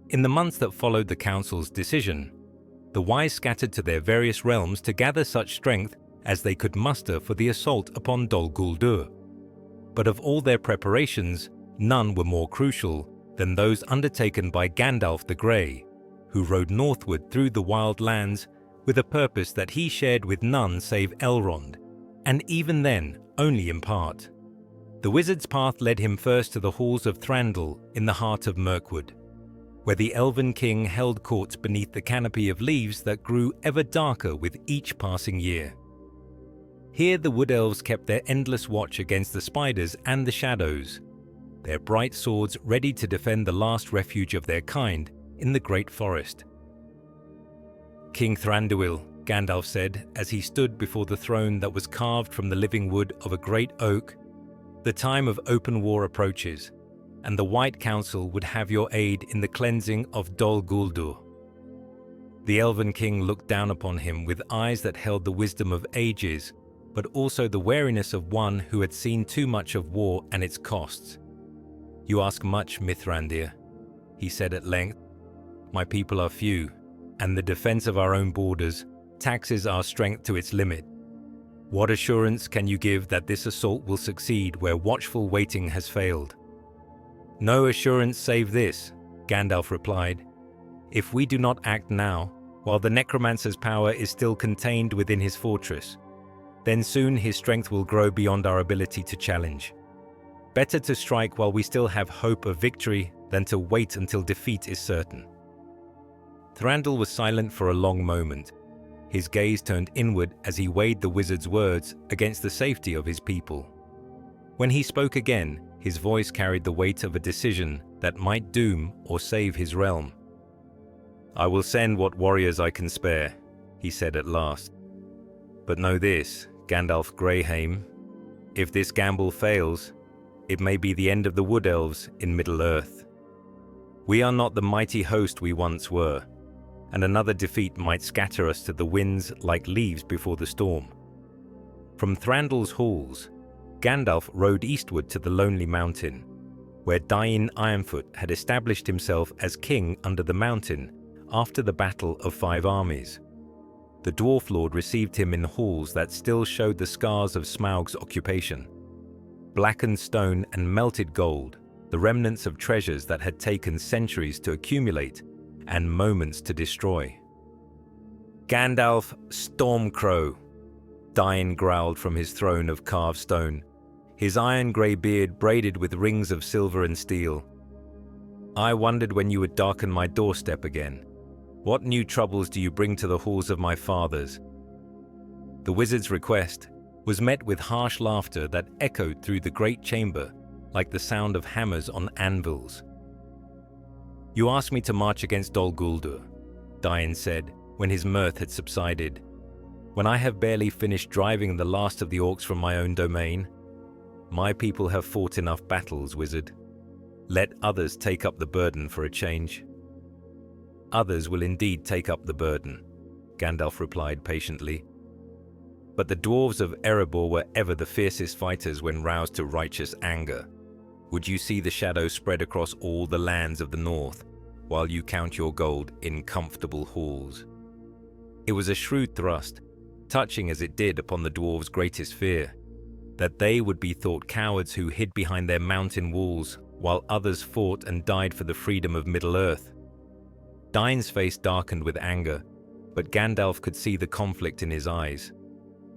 In the months that followed the council's decision, the wise scattered to their various realms to gather such strength as they could muster for the assault upon Dol Guldur. But of all their preparations, none were more crucial than those undertaken by Gandalf the Grey, who rode northward through the wild lands with a purpose that he shared with none save Elrond, and even then only in part. The wizard's path led him first to the halls of Thranduil in the heart of Mirkwood, where the Elven King held court beneath the canopy of leaves that grew ever darker with each passing year. Here the Wood Elves kept their endless watch against the spiders and the shadows, their bright swords ready to defend the last refuge of their kind in the great forest. "King Thranduil," Gandalf said as he stood before the throne that was carved from the living wood of a great oak, "the time of open war approaches, and the White Council would have your aid in the cleansing of Dol Guldur." The Elven King looked down upon him with eyes that held the wisdom of ages, but also the wariness of one who had seen too much of war and its costs. "You ask much, Mithrandir," he said at length. "My people are few, and the defense of our own borders taxes our strength to its limit. What assurance can you give that this assault will succeed where watchful waiting has failed?" "No assurance save this," Gandalf replied. "If we do not act now, while the necromancer's power is still contained within his fortress, then soon his strength will grow beyond our ability to challenge. Better to strike while we still have hope of victory than to wait until defeat is certain." Thranduil was silent for a long moment, his gaze turned inward as he weighed the wizard's words against the safety of his people. When he spoke again, his voice carried the weight of a decision that might doom or save his realm. "I will send what warriors I can spare," he said at last. "But know this, Gandalf Greyhame, if this gamble fails, it may be the end of the Wood Elves in Middle-earth. We are not the mighty host we once were, and another defeat might scatter us to the winds like leaves before the storm. From Thranduil's halls, Gandalf rode eastward to the Lonely Mountain, where Dain Ironfoot had established himself as king under the mountain after the Battle of Five Armies. The Dwarf Lord received him in halls that still showed the scars of Smaug's occupation. Blackened stone and melted gold, the remnants of treasures that had taken centuries to accumulate and moments to destroy. "Gandalf Stormcrow," Dain growled from his throne of carved stone, his iron-grey beard braided with rings of silver and steel. "I wondered when you would darken my doorstep again. What new troubles do you bring to the halls of my fathers?" The wizard's request was met with harsh laughter that echoed through the great chamber like the sound of hammers on anvils. "You ask me to march against Dol Guldur," Dain said when his mirth had subsided, "when I have barely finished driving the last of the orcs from my own domain. My people have fought enough battles, wizard. Let others take up the burden for a change." "Others will indeed take up the burden," Gandalf replied patiently. "But the dwarves of Erebor were ever the fiercest fighters when roused to righteous anger. Would you see the shadow spread across all the lands of the north, while you count your gold in comfortable halls?" It was a shrewd thrust, touching as it did upon the dwarves' greatest fear, that they would be thought cowards who hid behind their mountain walls while others fought and died for the freedom of Middle-earth. Dain's face darkened with anger, but Gandalf could see the conflict in his eyes,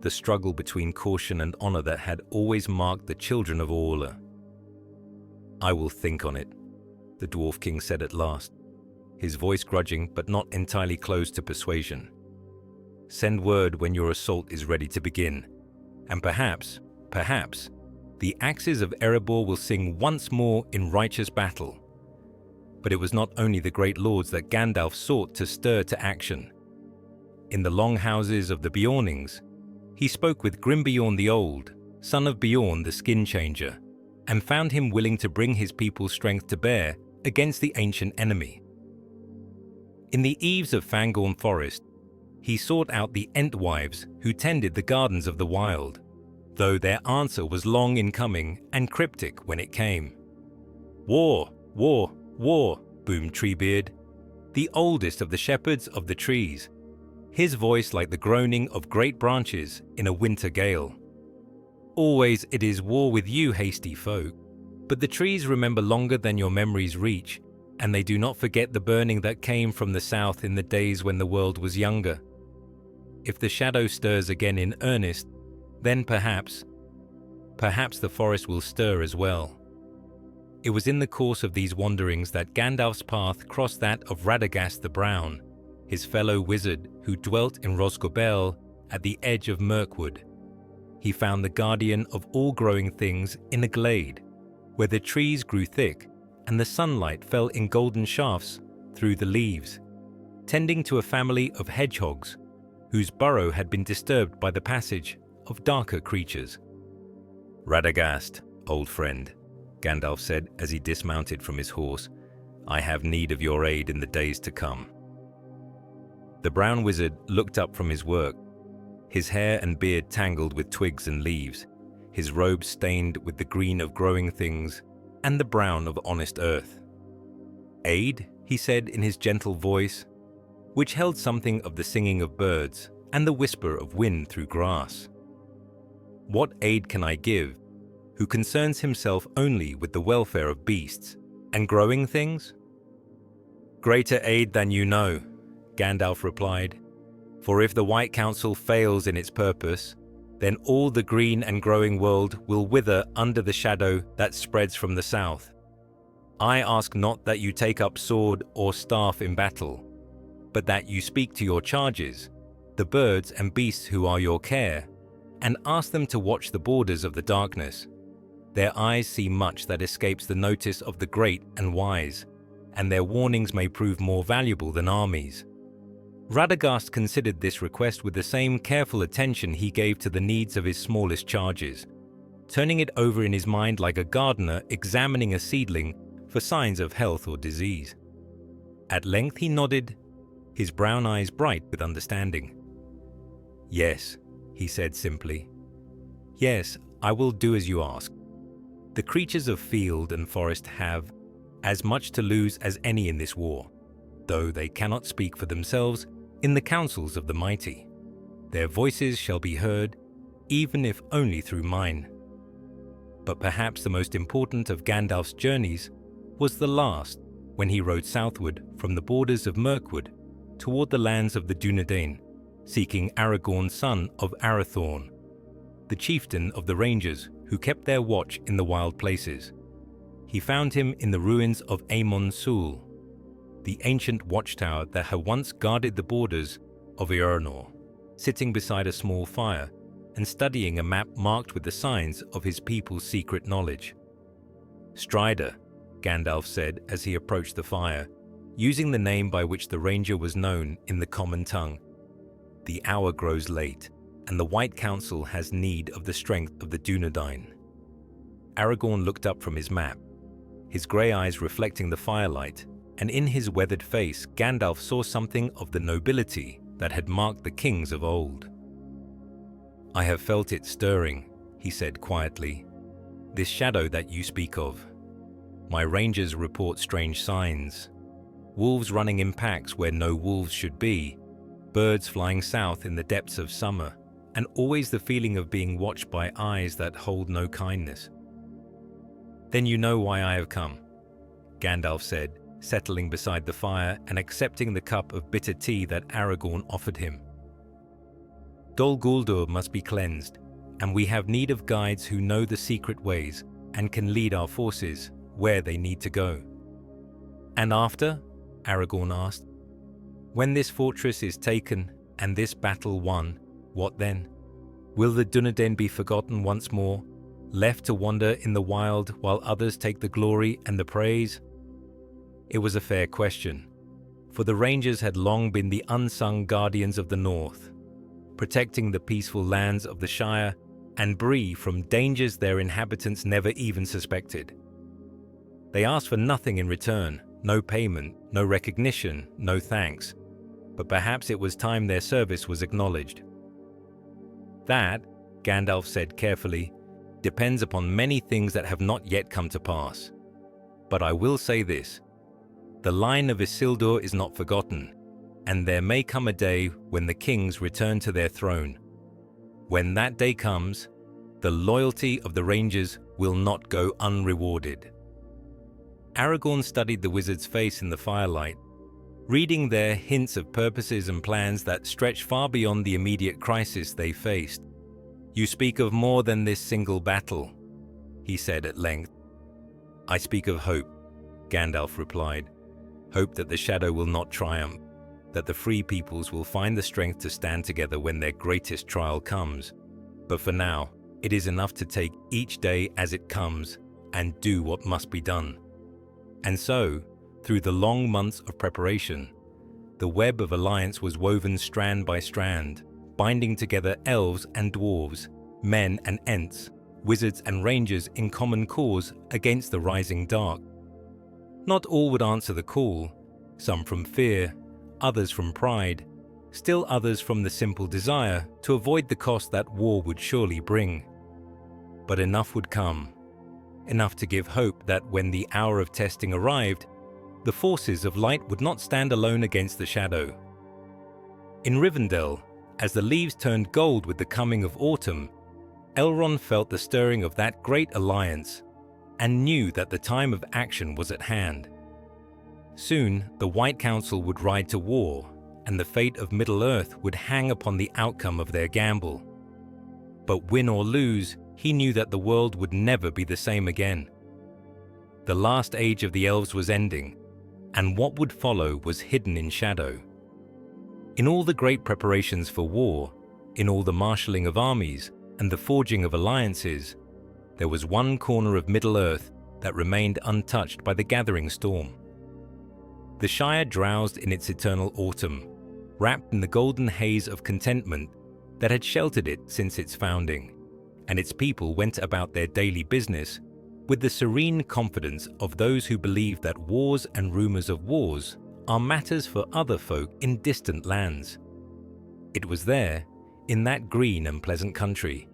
the struggle between caution and honor that had always marked the children of Orla. "I will think on it," the Dwarf King said at last, his voice grudging but not entirely closed to persuasion. "Send word when your assault is ready to begin, and perhaps, the axes of Erebor will sing once more in righteous battle." But it was not only the great lords that Gandalf sought to stir to action. In the long houses of the Beornings, he spoke with Grimbeorn the Old, son of Beorn the Skin Changer, and found him willing to bring his people's strength to bear against the ancient enemy. In the eaves of Fangorn Forest, he sought out the Entwives who tended the gardens of the wild, though their answer was long in coming and cryptic when it came. "War, war, war," boomed Treebeard, the oldest of the shepherds of the trees, his voice like the groaning of great branches in a winter gale. "Always it is war with you, hasty folk, but the trees remember longer than your memories reach, and they do not forget the burning that came from the south in the days when the world was younger. If the shadow stirs again in earnest, then perhaps the forest will stir as well." It was in the course of these wanderings that Gandalf's path crossed that of Radagast the Brown, his fellow wizard who dwelt in Rhosgobel at the edge of Mirkwood. He found the guardian of all growing things in a glade, where the trees grew thick and the sunlight fell in golden shafts through the leaves, tending to a family of hedgehogs whose burrow had been disturbed by the passage of darker creatures. "Radagast, old friend," Gandalf said as he dismounted from his horse, "I have need of your aid in the days to come." The brown wizard looked up from his work, his hair and beard tangled with twigs and leaves, his robe stained with the green of growing things and the brown of honest earth. "Aid?" he said in his gentle voice, which held something of the singing of birds and the whisper of wind through grass. "What aid can I give, who concerns himself only with the welfare of beasts and growing things?" "Greater aid than you know," Gandalf replied. "For if the White Council fails in its purpose, then all the green and growing world will wither under the shadow that spreads from the south. I ask not that you take up sword or staff in battle, but that you speak to your charges, the birds and beasts who are your care, and ask them to watch the borders of the darkness. Their eyes see much that escapes the notice of the great and wise, and their warnings may prove more valuable than armies." Radagast considered this request with the same careful attention he gave to the needs of his smallest charges, turning it over in his mind like a gardener examining a seedling for signs of health or disease. At length he nodded, his brown eyes bright with understanding. "Yes," he said simply. "Yes, I will do as you ask. The creatures of field and forest have as much to lose as any in this war, though they cannot speak for themselves in the councils of the mighty. Their voices shall be heard, even if only through mine." But perhaps the most important of Gandalf's journeys was the last, when he rode southward from the borders of Mirkwood toward the lands of the Dunedain, seeking Aragorn, son of Arathorn, the chieftain of the Rangers who kept their watch in the wild places. He found him in the ruins of Amon Sul, the ancient watchtower that had once guarded the borders of Eornor, sitting beside a small fire and studying a map marked with the signs of his people's secret knowledge. "Strider," Gandalf said as he approached the fire, using the name by which the ranger was known in the common tongue. "The hour grows late, and the White Council has need of the strength of the Dunedain." Aragorn looked up from his map, his grey eyes reflecting the firelight, and in his weathered face Gandalf saw something of the nobility that had marked the kings of old. "I have felt it stirring," he said quietly, "this shadow that you speak of. My rangers report strange signs. Wolves running in packs where no wolves should be, birds flying south in the depths of summer, and always the feeling of being watched by eyes that hold no kindness." "Then you know why I have come," Gandalf said, settling beside the fire and accepting the cup of bitter tea that Aragorn offered him. "Dol Guldur must be cleansed, and we have need of guides who know the secret ways and can lead our forces where they need to go." "And after?" Aragorn asked. "When this fortress is taken and this battle won, what then? Will the Dunedain be forgotten once more, left to wander in the wild while others take the glory and the praise?" It was a fair question, for the Rangers had long been the unsung guardians of the North, protecting the peaceful lands of the Shire and Bree from dangers their inhabitants never even suspected. They asked for nothing in return, no payment, no recognition, no thanks, but perhaps it was time their service was acknowledged. "That," Gandalf said carefully, "depends upon many things that have not yet come to pass. But I will say this, the line of Isildur is not forgotten, and there may come a day when the kings return to their throne. When that day comes, the loyalty of the Rangers will not go unrewarded." Aragorn studied the wizard's face in the firelight, reading there hints of purposes and plans that stretched far beyond the immediate crisis they faced. "You speak of more than this single battle," he said at length. "I speak of hope," Gandalf replied. "Hope that the shadow will not triumph, that the free peoples will find the strength to stand together when their greatest trial comes. But for now, it is enough to take each day as it comes and do what must be done." And so, through the long months of preparation, the web of alliance was woven strand by strand, binding together elves and dwarves, men and ents, wizards and rangers in common cause against the rising dark. Not all would answer the call, some from fear, others from pride, still others from the simple desire to avoid the cost that war would surely bring. But enough would come, enough to give hope that when the hour of testing arrived, the forces of light would not stand alone against the shadow. In Rivendell, as the leaves turned gold with the coming of autumn, Elrond felt the stirring of that great alliance and knew that the time of action was at hand. Soon, the White Council would ride to war, and the fate of Middle-earth would hang upon the outcome of their gamble. But win or lose, he knew that the world would never be the same again. The last age of the elves was ending, and what would follow was hidden in shadow. In all the great preparations for war, in all the marshalling of armies and the forging of alliances, there was one corner of Middle-earth that remained untouched by the gathering storm. The Shire drowsed in its eternal autumn, wrapped in the golden haze of contentment that had sheltered it since its founding, and its people went about their daily business with the serene confidence of those who believe that wars and rumors of wars are matters for other folk in distant lands. It was there, in that green and pleasant country,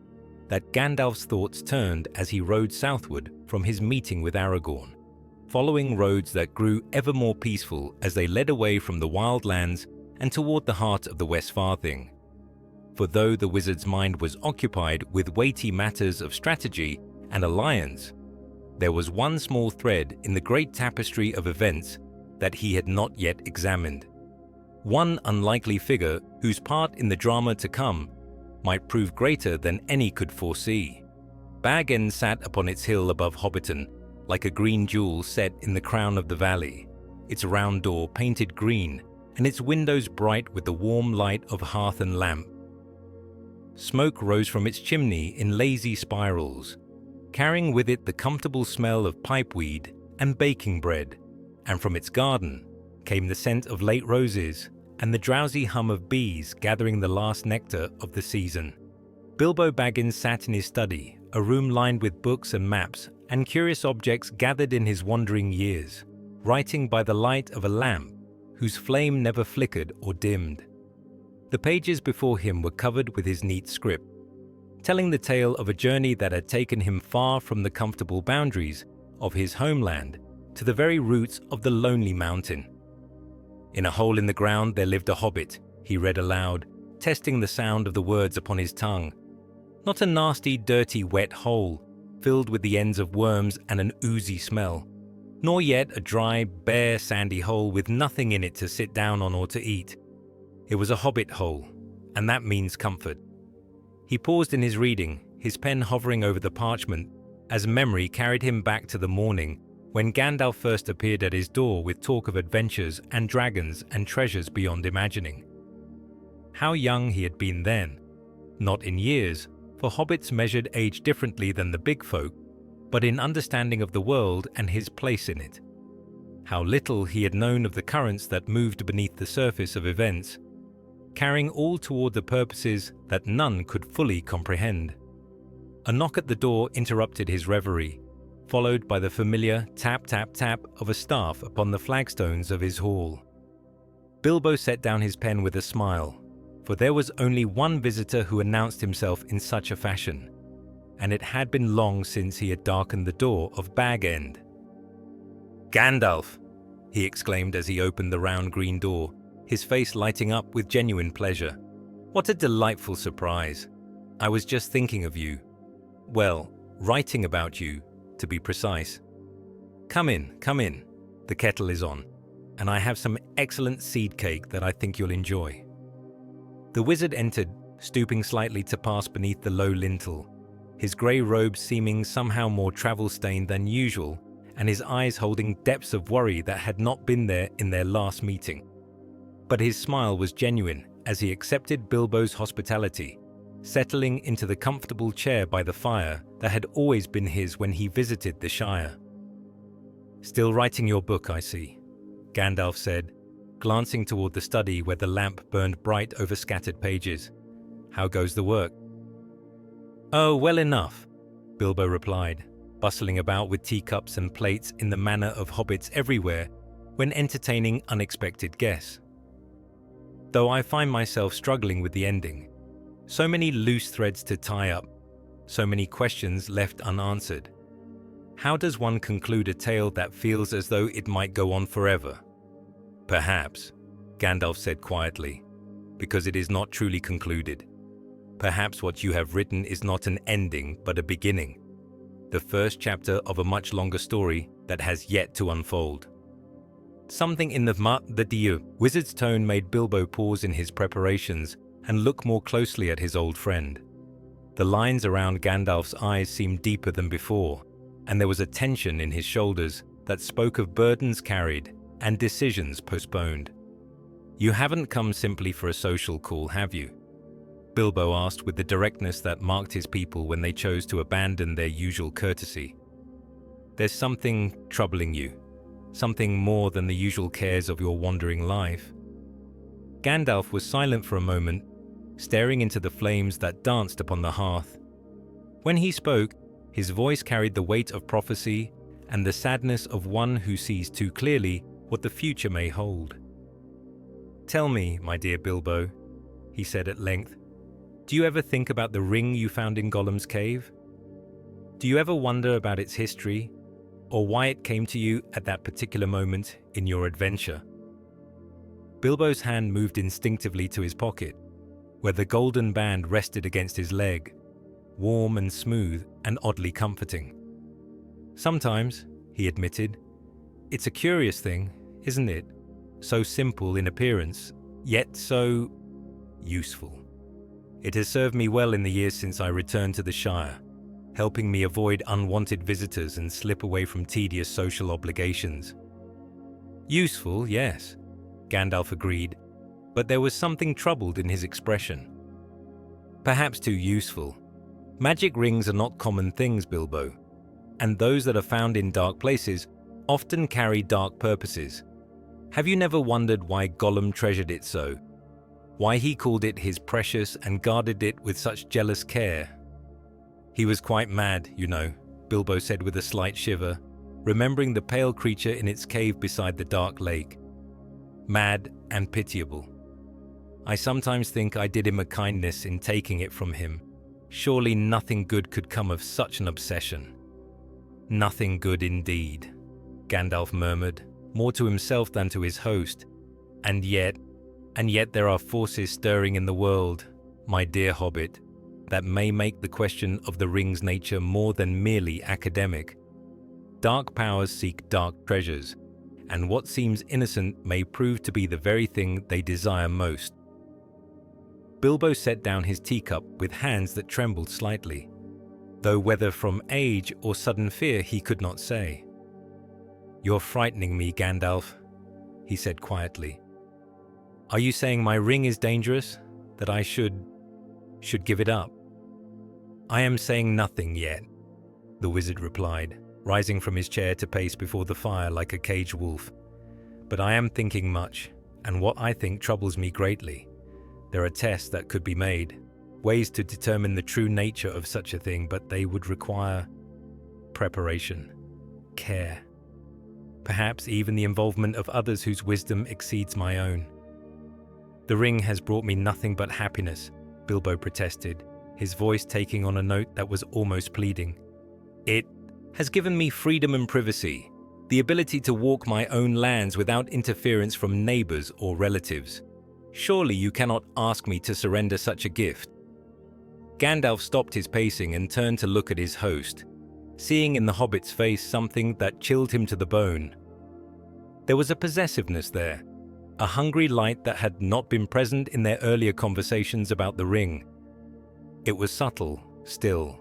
that Gandalf's thoughts turned as he rode southward from his meeting with Aragorn, following roads that grew ever more peaceful as they led away from the wild lands and toward the heart of the Westfarthing. For though the wizard's mind was occupied with weighty matters of strategy and alliance, there was one small thread in the great tapestry of events that he had not yet examined. One unlikely figure whose part in the drama to come might prove greater than any could foresee. Bag End sat upon its hill above Hobbiton, like a green jewel set in the crown of the valley, its round door painted green and its windows bright with the warm light of hearth and lamp. Smoke rose from its chimney in lazy spirals, carrying with it the comfortable smell of pipeweed and baking bread, and from its garden came the scent of late roses and the drowsy hum of bees gathering the last nectar of the season. Bilbo Baggins sat in his study, a room lined with books and maps and curious objects gathered in his wandering years, writing by the light of a lamp whose flame never flickered or dimmed. The pages before him were covered with his neat script, telling the tale of a journey that had taken him far from the comfortable boundaries of his homeland to the very roots of the lonely mountain. In a hole in the ground there lived a hobbit, he read aloud, testing the sound of the words upon his tongue. Not a nasty, dirty, wet hole, filled with the ends of worms and an oozy smell, nor yet a dry, bare, sandy hole with nothing in it to sit down on or to eat. It was a hobbit hole, and that means comfort. He paused in his reading, his pen hovering over the parchment, as memory carried him back to the morning when Gandalf first appeared at his door with talk of adventures and dragons and treasures beyond imagining. How young he had been then, not in years, for hobbits measured age differently than the big folk, but in understanding of the world and his place in it. How little he had known of the currents that moved beneath the surface of events, carrying all toward the purposes that none could fully comprehend. A knock at the door interrupted his reverie, followed by the familiar tap, tap, tap of a staff upon the flagstones of his hall. Bilbo set down his pen with a smile, for there was only one visitor who announced himself in such a fashion, and it had been long since he had darkened the door of Bag End. "Gandalf!" he exclaimed as he opened the round green door, his face lighting up with genuine pleasure. "What a delightful surprise! I was just thinking of you. Well, writing about you, to be precise. Come in, come in. The kettle is on, and I have some excellent seed cake that I think you'll enjoy." The wizard entered, stooping slightly to pass beneath the low lintel, his grey robe seeming somehow more travel-stained than usual, and his eyes holding depths of worry that had not been there in their last meeting. But his smile was genuine as he accepted Bilbo's hospitality, settling into the comfortable chair by the fire that had always been his when he visited the Shire. "Still writing your book, I see," Gandalf said, glancing toward the study where the lamp burned bright over scattered pages. "How goes the work?" "Oh, well enough," Bilbo replied, bustling about with teacups and plates in the manner of hobbits everywhere when entertaining unexpected guests. "Though I find myself struggling with the ending. So many loose threads to tie up, so many questions left unanswered. How does one conclude a tale that feels as though it might go on forever?" "Perhaps," Gandalf said quietly, "because it is not truly concluded. Perhaps what you have written is not an ending but a beginning, the first chapter of a much longer story that has yet to unfold." Something in the wizard's tone made Bilbo pause in his preparations and look more closely at his old friend. The lines around Gandalf's eyes seemed deeper than before, and there was a tension in his shoulders that spoke of burdens carried and decisions postponed. "You haven't come simply for a social call, have you?" Bilbo asked with the directness that marked his people when they chose to abandon their usual courtesy. "There's something troubling you, something more than the usual cares of your wandering life." Gandalf was silent for a moment, staring into the flames that danced upon the hearth. When he spoke, his voice carried the weight of prophecy and the sadness of one who sees too clearly what the future may hold. "Tell me, my dear Bilbo," he said at length, "do you ever think about the ring you found in Gollum's cave? Do you ever wonder about its history, or why it came to you at that particular moment in your adventure?" Bilbo's hand moved instinctively to his pocket, where the golden band rested against his leg, warm and smooth and oddly comforting. "Sometimes," he admitted. "It's a curious thing, isn't it? So simple in appearance, yet so useful. It has served me well in the years since I returned to the Shire, helping me avoid unwanted visitors and slip away from tedious social obligations." "Useful, yes," Gandalf agreed, but there was something troubled in his expression. "Perhaps too useful. Magic rings are not common things, Bilbo, and those that are found in dark places often carry dark purposes. Have you never wondered why Gollum treasured it so? Why he called it his precious and guarded it with such jealous care?" "He was quite mad, you know," Bilbo said with a slight shiver, remembering the pale creature in its cave beside the dark lake. "Mad and pitiable. I sometimes think I did him a kindness in taking it from him. Surely nothing good could come of such an obsession." "Nothing good indeed," Gandalf murmured, more to himself than to his host. And yet there are forces stirring in the world, my dear hobbit, that may make the question of the ring's nature more than merely academic. Dark powers seek dark treasures, and what seems innocent may prove to be the very thing they desire most. Bilbo set down his teacup with hands that trembled slightly, though whether from age or sudden fear he could not say. "You're frightening me, Gandalf," he said quietly. "Are you saying my ring is dangerous, that I should give it up?" "I am saying nothing yet," the wizard replied, rising from his chair to pace before the fire like a caged wolf. "But I am thinking much, and what I think troubles me greatly. There are tests that could be made, ways to determine the true nature of such a thing, but they would require preparation, care, perhaps even the involvement of others whose wisdom exceeds my own." "The ring has brought me nothing but happiness," Bilbo protested, his voice taking on a note that was almost pleading. "It has given me freedom and privacy, the ability to walk my own lands without interference from neighbors or relatives. Surely you cannot ask me to surrender such a gift." Gandalf stopped his pacing and turned to look at his host, seeing in the hobbit's face something that chilled him to the bone. There was a possessiveness there, a hungry light that had not been present in their earlier conversations about the ring. It was subtle, still,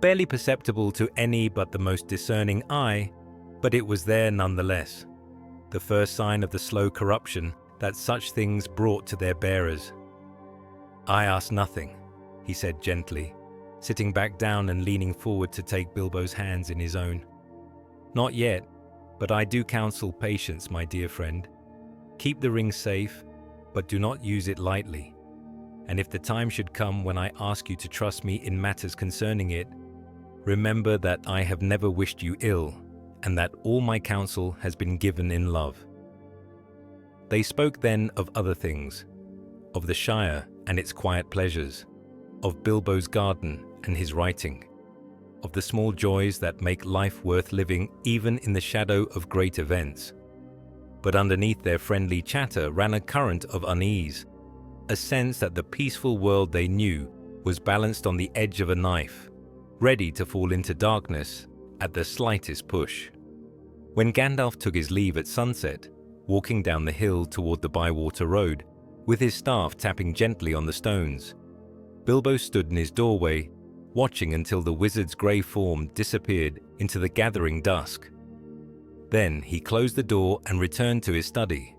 barely perceptible to any but the most discerning eye, but it was there nonetheless, the first sign of the slow corruption that such things brought to their bearers. "I ask nothing," he said gently, sitting back down and leaning forward to take Bilbo's hands in his own. "Not yet, but I do counsel patience, my dear friend. Keep the ring safe, but do not use it lightly. And if the time should come when I ask you to trust me in matters concerning it, remember that I have never wished you ill, and that all my counsel has been given in love." They spoke then of other things, of the Shire and its quiet pleasures, of Bilbo's garden and his writing, of the small joys that make life worth living even in the shadow of great events. But underneath their friendly chatter ran a current of unease, a sense that the peaceful world they knew was balanced on the edge of a knife, ready to fall into darkness at the slightest push. When Gandalf took his leave at sunset, walking down the hill toward the Bywater Road, with his staff tapping gently on the stones, Bilbo stood in his doorway, watching until the wizard's grey form disappeared into the gathering dusk. Then he closed the door and returned to his study,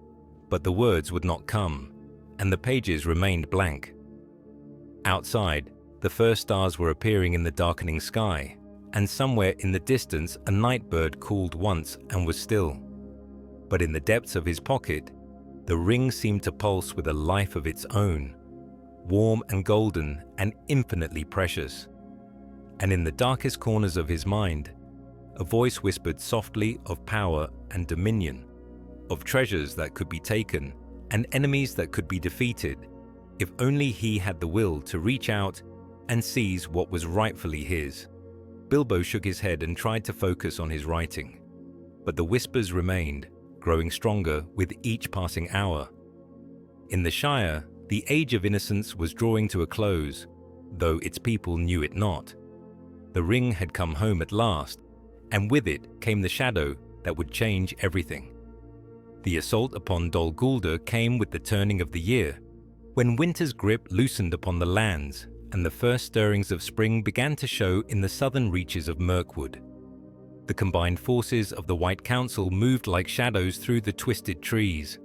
but the words would not come, and the pages remained blank. Outside, the first stars were appearing in the darkening sky, and somewhere in the distance a night bird called once and was still. But in the depths of his pocket, the ring seemed to pulse with a life of its own, warm and golden and infinitely precious. And in the darkest corners of his mind, a voice whispered softly of power and dominion, of treasures that could be taken and enemies that could be defeated if only he had the will to reach out and seize what was rightfully his. Bilbo shook his head and tried to focus on his writing, but the whispers remained, growing stronger with each passing hour. In the Shire, the Age of Innocence was drawing to a close, though its people knew it not. The ring had come home at last, and with it came the shadow that would change everything. The assault upon Dol Guldur came with the turning of the year, when winter's grip loosened upon the lands and the first stirrings of spring began to show in the southern reaches of Mirkwood. The combined forces of the White Council moved like shadows through the twisted trees,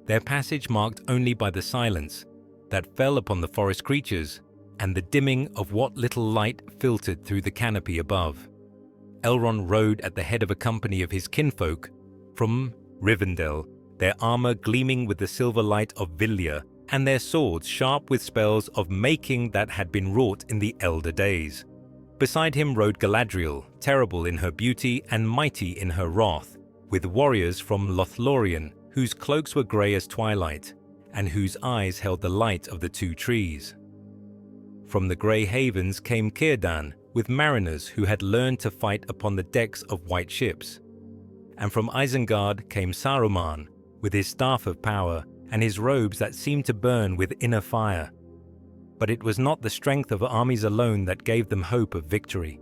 their passage marked only by the silence that fell upon the forest creatures and the dimming of what little light filtered through the canopy above. Elrond rode at the head of a company of his kinfolk from Rivendell, their armor gleaming with the silver light of Vilya, and their swords sharp with spells of making that had been wrought in the elder days. Beside him rode Galadriel, terrible in her beauty and mighty in her wrath, with warriors from Lothlorien, whose cloaks were grey as twilight, and whose eyes held the light of the two trees. From the grey havens came Círdan, with mariners who had learned to fight upon the decks of white ships. And from Isengard came Saruman, with his staff of power, and his robes that seemed to burn with inner fire. But it was not the strength of armies alone that gave them hope of victory.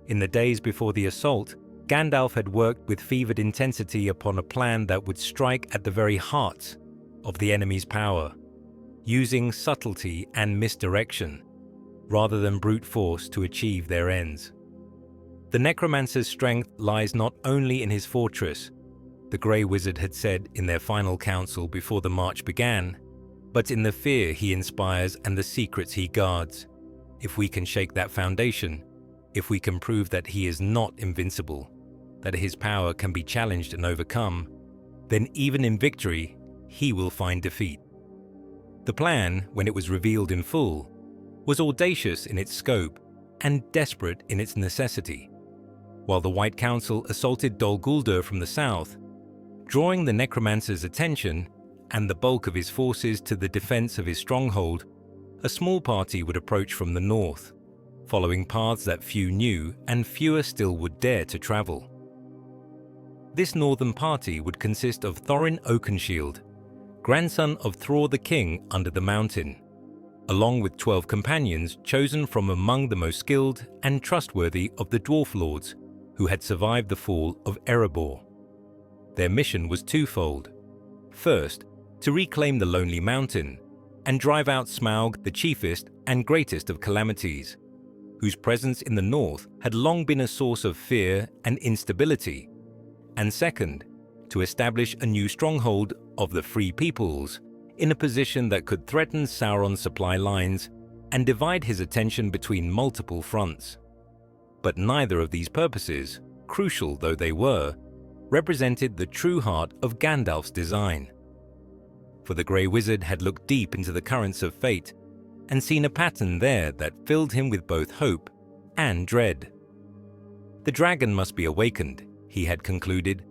In the days before the assault, Gandalf had worked with fevered intensity upon a plan that would strike at the very heart of the enemy's power, using subtlety and misdirection, rather than brute force to achieve their ends. The necromancer's strength lies not only in his fortress, the Grey Wizard had said in their final council before the march began, but in the fear he inspires and the secrets he guards. If we can shake that foundation, if we can prove that he is not invincible, that his power can be challenged and overcome, then even in victory, he will find defeat. The plan, when it was revealed in full, was audacious in its scope and desperate in its necessity. While the White Council assaulted Dol Guldur from the south, drawing the necromancer's attention and the bulk of his forces to the defense of his stronghold, a small party would approach from the north, following paths that few knew and fewer still would dare to travel. This northern party would consist of Thorin Oakenshield, grandson of Thror the King under the mountain, along with 12 companions chosen from among the most skilled and trustworthy of the dwarf lords who had survived the fall of Erebor. Their mission was twofold. First, to reclaim the Lonely Mountain and drive out Smaug, the chiefest and greatest of calamities, whose presence in the north had long been a source of fear and instability. And second, to establish a new stronghold of the Free Peoples in a position that could threaten Sauron's supply lines and divide his attention between multiple fronts. But neither of these purposes, crucial though they were, represented the true heart of Gandalf's design. For the Grey Wizard had looked deep into the currents of fate and seen a pattern there that filled him with both hope and dread. The dragon must be awakened, he had concluded,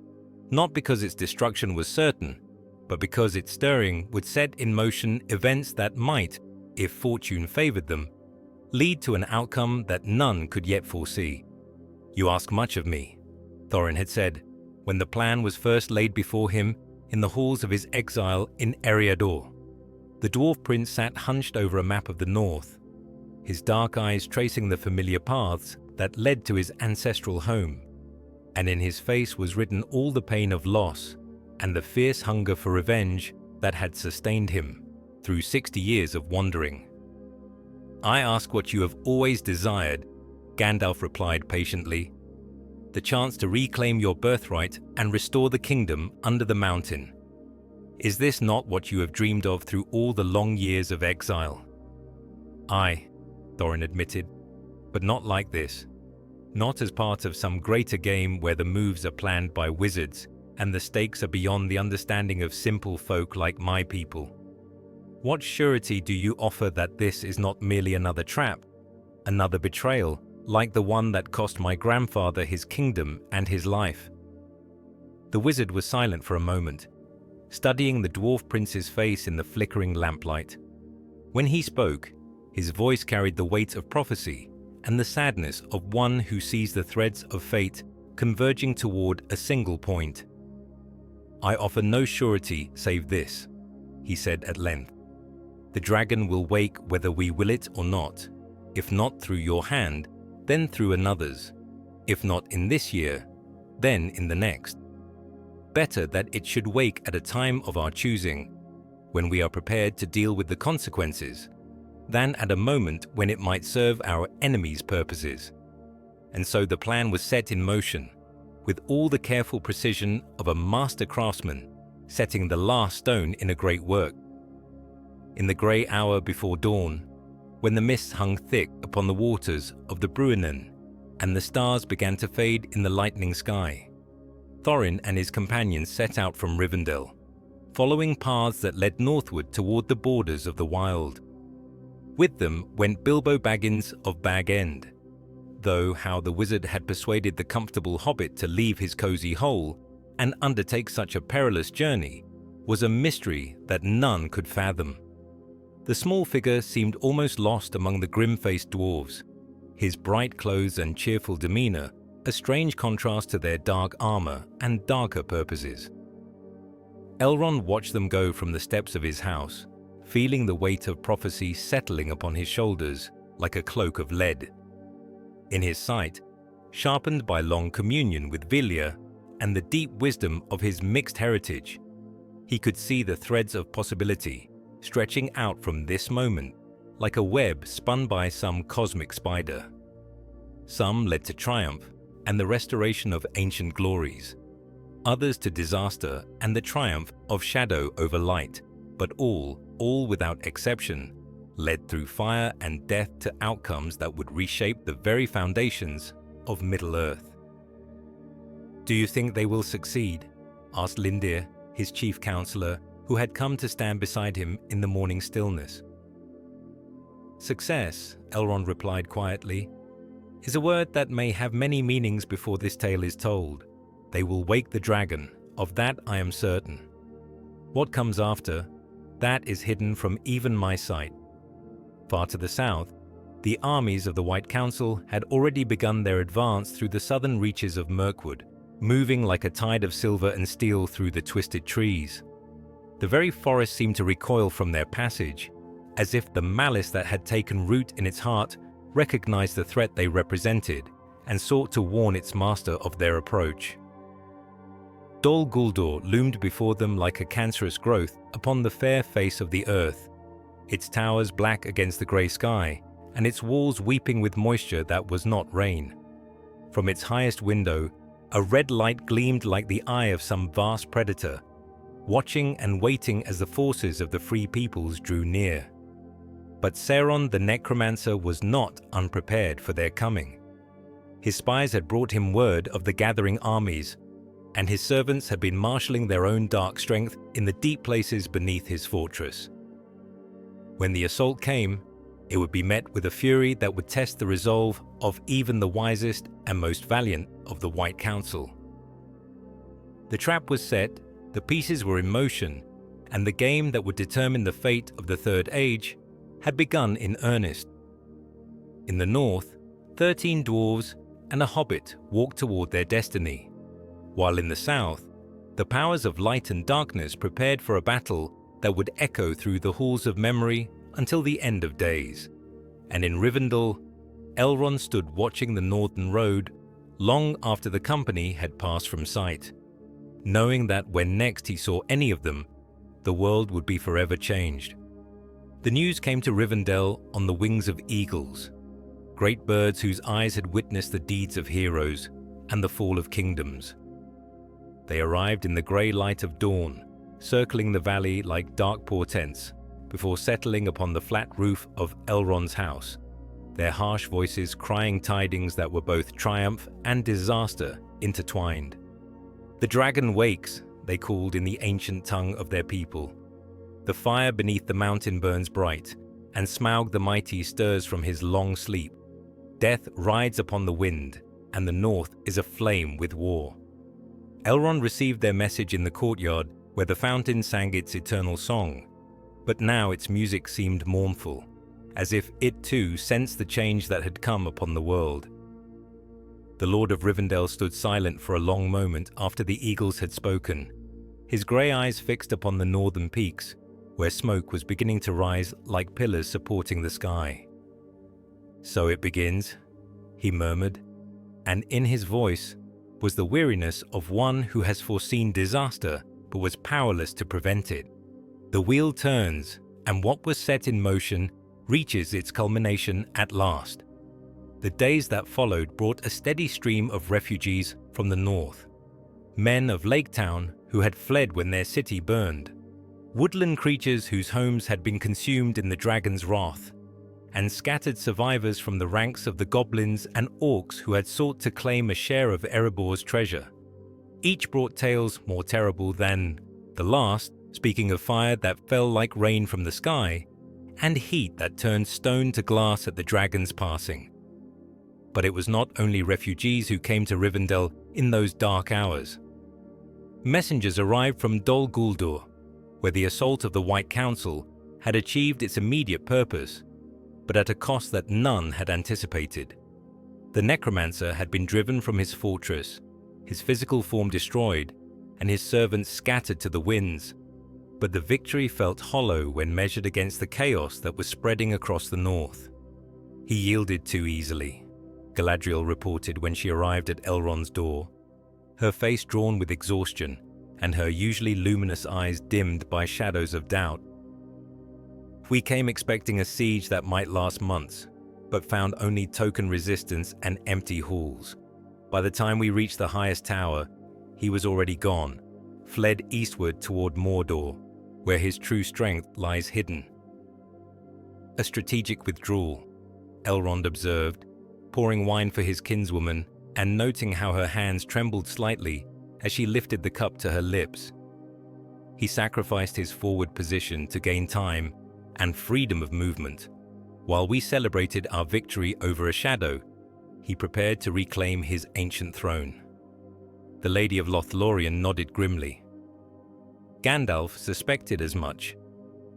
not because its destruction was certain, but because its stirring would set in motion events that might, if fortune favored them, lead to an outcome that none could yet foresee. "You ask much of me," Thorin had said, when the plan was first laid before him in the halls of his exile in Eriador. The dwarf prince sat hunched over a map of the north, his dark eyes tracing the familiar paths that led to his ancestral home, and in his face was written all the pain of loss and the fierce hunger for revenge that had sustained him through 60 years of wandering. "I ask what you have always desired," Gandalf replied patiently, "the chance to reclaim your birthright and restore the kingdom under the mountain. Is this not what you have dreamed of through all the long years of exile?" "Aye," Thorin admitted, "but not like this. Not as part of some greater game where the moves are planned by wizards and the stakes are beyond the understanding of simple folk like my people. What surety do you offer that this is not merely another trap, another betrayal, like the one that cost my grandfather his kingdom and his life?" The wizard was silent for a moment, studying the dwarf prince's face in the flickering lamplight. When he spoke, his voice carried the weight of prophecy and the sadness of one who sees the threads of fate converging toward a single point. "I offer no surety save this," he said at length. "The dragon will wake whether we will it or not. If not through your hand, then through another's. If not in this year, then in the next. Better that it should wake at a time of our choosing, when we are prepared to deal with the consequences, than at a moment when it might serve our enemies' purposes." And so the plan was set in motion, with all the careful precision of a master craftsman setting the last stone in a great work. In the grey hour before dawn, when the mist hung thick upon the waters of the Bruinen, and the stars began to fade in the lightening sky, Thorin and his companions set out from Rivendell, following paths that led northward toward the borders of the Wild. With them went Bilbo Baggins of Bag End, though how the wizard had persuaded the comfortable hobbit to leave his cozy hole and undertake such a perilous journey was a mystery that none could fathom. The small figure seemed almost lost among the grim-faced dwarves, his bright clothes and cheerful demeanor a strange contrast to their dark armor and darker purposes. Elrond watched them go from the steps of his house, feeling the weight of prophecy settling upon his shoulders like a cloak of lead. In his sight, sharpened by long communion with Vilya and the deep wisdom of his mixed heritage, he could see the threads of possibility stretching out from this moment like a web spun by some cosmic spider. Some led to triumph and the restoration of ancient glories, others to disaster and the triumph of shadow over light, but all without exception, led through fire and death to outcomes that would reshape the very foundations of Middle-earth. "Do you think they will succeed?" asked Lindir, his chief counselor, who had come to stand beside him in the morning stillness. "Success," Elrond replied quietly, "is a word that may have many meanings before this tale is told. They will wake the dragon, of that I am certain. What comes after, that is hidden from even my sight." Far to the south, the armies of the White Council had already begun their advance through the southern reaches of Mirkwood, moving like a tide of silver and steel through the twisted trees. The very forest seemed to recoil from their passage, as if the malice that had taken root in its heart recognized the threat they represented and sought to warn its master of their approach. Dol Guldur loomed before them like a cancerous growth upon the fair face of the earth, its towers black against the grey sky, and its walls weeping with moisture that was not rain. From its highest window, a red light gleamed like the eye of some vast predator, watching and waiting as the forces of the free peoples drew near. But Sauron the necromancer was not unprepared for their coming. His spies had brought him word of the gathering armies, and his servants had been marshalling their own dark strength in the deep places beneath his fortress. When the assault came, it would be met with a fury that would test the resolve of even the wisest and most valiant of the White Council. The trap was set, the pieces were in motion, and the game that would determine the fate of the Third Age had begun in earnest. In the north, 13 dwarves and a hobbit walked toward their destiny, while in the south, the powers of light and darkness prepared for a battle that would echo through the halls of memory until the end of days. And in Rivendell, Elrond stood watching the northern road long after the company had passed from sight, knowing that when next he saw any of them, the world would be forever changed. The news came to Rivendell on the wings of eagles, great birds whose eyes had witnessed the deeds of heroes and the fall of kingdoms. They arrived in the grey light of dawn, circling the valley like dark portents, before settling upon the flat roof of Elrond's house, their harsh voices crying tidings that were both triumph and disaster intertwined. "The dragon wakes," they called in the ancient tongue of their people. The fire beneath the mountain burns bright, and Smaug the mighty stirs from his long sleep. Death rides upon the wind, and the north is aflame with war. Elrond received their message in the courtyard where the fountain sang its eternal song, but now its music seemed mournful, as if it too sensed the change that had come upon the world. The Lord of Rivendell stood silent for a long moment after the eagles had spoken, his grey eyes fixed upon the northern peaks, where smoke was beginning to rise like pillars supporting the sky. "So it begins," he murmured, and in his voice was the weariness of one who has foreseen disaster but was powerless to prevent it. The wheel turns, and what was set in motion reaches its culmination at last. The days that followed brought a steady stream of refugees from the north, men of Lake Town who had fled when their city burned, woodland creatures whose homes had been consumed in the dragon's wrath, and scattered survivors from the ranks of the goblins and orcs who had sought to claim a share of Erebor's treasure. Each brought tales more terrible than the last, speaking of fire that fell like rain from the sky, and heat that turned stone to glass at the dragon's passing. But it was not only refugees who came to Rivendell in those dark hours. Messengers arrived from Dol Guldur, where the assault of the White Council had achieved its immediate purpose, but at a cost that none had anticipated. The necromancer had been driven from his fortress, his physical form destroyed, and his servants scattered to the winds, but the victory felt hollow when measured against the chaos that was spreading across the north. "He yielded too easily," Galadriel reported when she arrived at Elrond's door, her face drawn with exhaustion and her usually luminous eyes dimmed by shadows of doubt. "We came expecting a siege that might last months, but found only token resistance and empty halls. By the time we reached the highest tower, he was already gone, fled eastward toward Mordor, where his true strength lies hidden." "A strategic withdrawal," Elrond observed, pouring wine for his kinswoman and noting how her hands trembled slightly as she lifted the cup to her lips. He sacrificed his forward position to gain time and freedom of movement. While we celebrated our victory over a shadow, he prepared to reclaim his ancient throne. The Lady of Lothlorien nodded grimly. Gandalf suspected as much,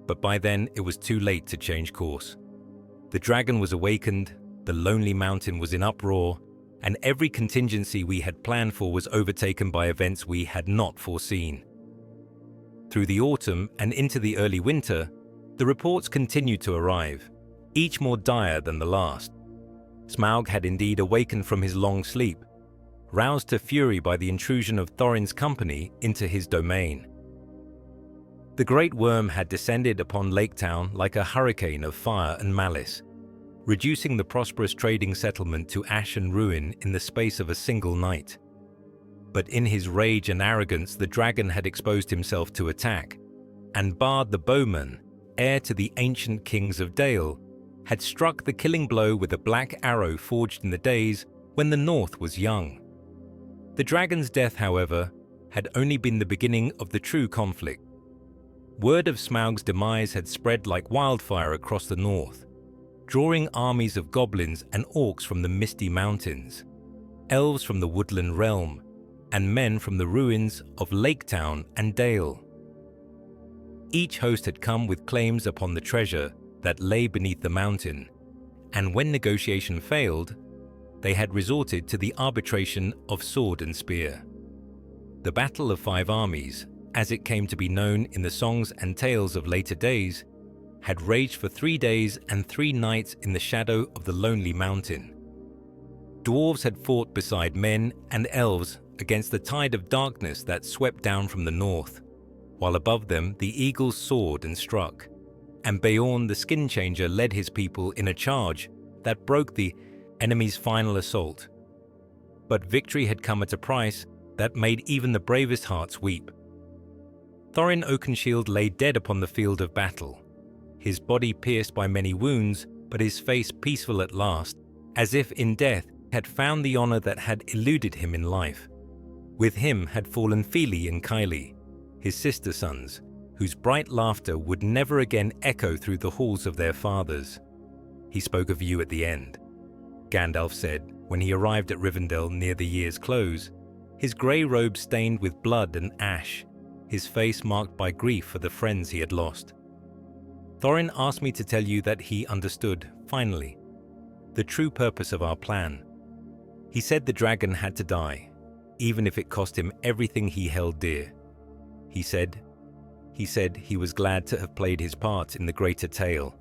but by then it was too late to change course. The dragon was awakened, the lonely mountain was in uproar, and every contingency we had planned for was overtaken by events we had not foreseen. Through the autumn and into the early winter, the reports continued to arrive, each more dire than the last. Smaug had indeed awakened from his long sleep, roused to fury by the intrusion of Thorin's company into his domain. The great worm had descended upon Lake Town like a hurricane of fire and malice, reducing the prosperous trading settlement to ash and ruin in the space of a single night. But in his rage and arrogance, the dragon had exposed himself to attack, and Bard the bowman, heir to the ancient kings of Dale, had struck the killing blow with a black arrow forged in the days when the North was young. The dragon's death, however, had only been the beginning of the true conflict. Word of Smaug's demise had spread like wildfire across the north, drawing armies of goblins and orcs from the misty mountains, elves from the woodland realm, and men from the ruins of Lake Town and Dale. Each host had come with claims upon the treasure that lay beneath the mountain, and when negotiation failed, they had resorted to the arbitration of sword and spear. The Battle of Five Armies, as it came to be known in the songs and tales of later days, had raged for 3 days and 3 nights in the shadow of the lonely mountain. Dwarves had fought beside men and elves against the tide of darkness that swept down from the north, while above them the eagles soared and struck, and Beorn the Skin Changer led his people in a charge that broke the enemy's final assault. But victory had come at a price that made even the bravest hearts weep. Thorin Oakenshield lay dead upon the field of battle, his body pierced by many wounds, but his face peaceful at last, as if in death had found the honor that had eluded him in life. With him had fallen Fili and Kylie, his sister sons, whose bright laughter would never again echo through the halls of their fathers. "He spoke of you at the end," Gandalf said when he arrived at Rivendell near the year's close, his grey robe stained with blood and ash, his face marked by grief for the friends he had lost. Thorin asked me to tell you that he understood, finally, the true purpose of our plan. He said the dragon had to die, even if it cost him everything he held dear. He said he was glad to have played his part in the greater tale.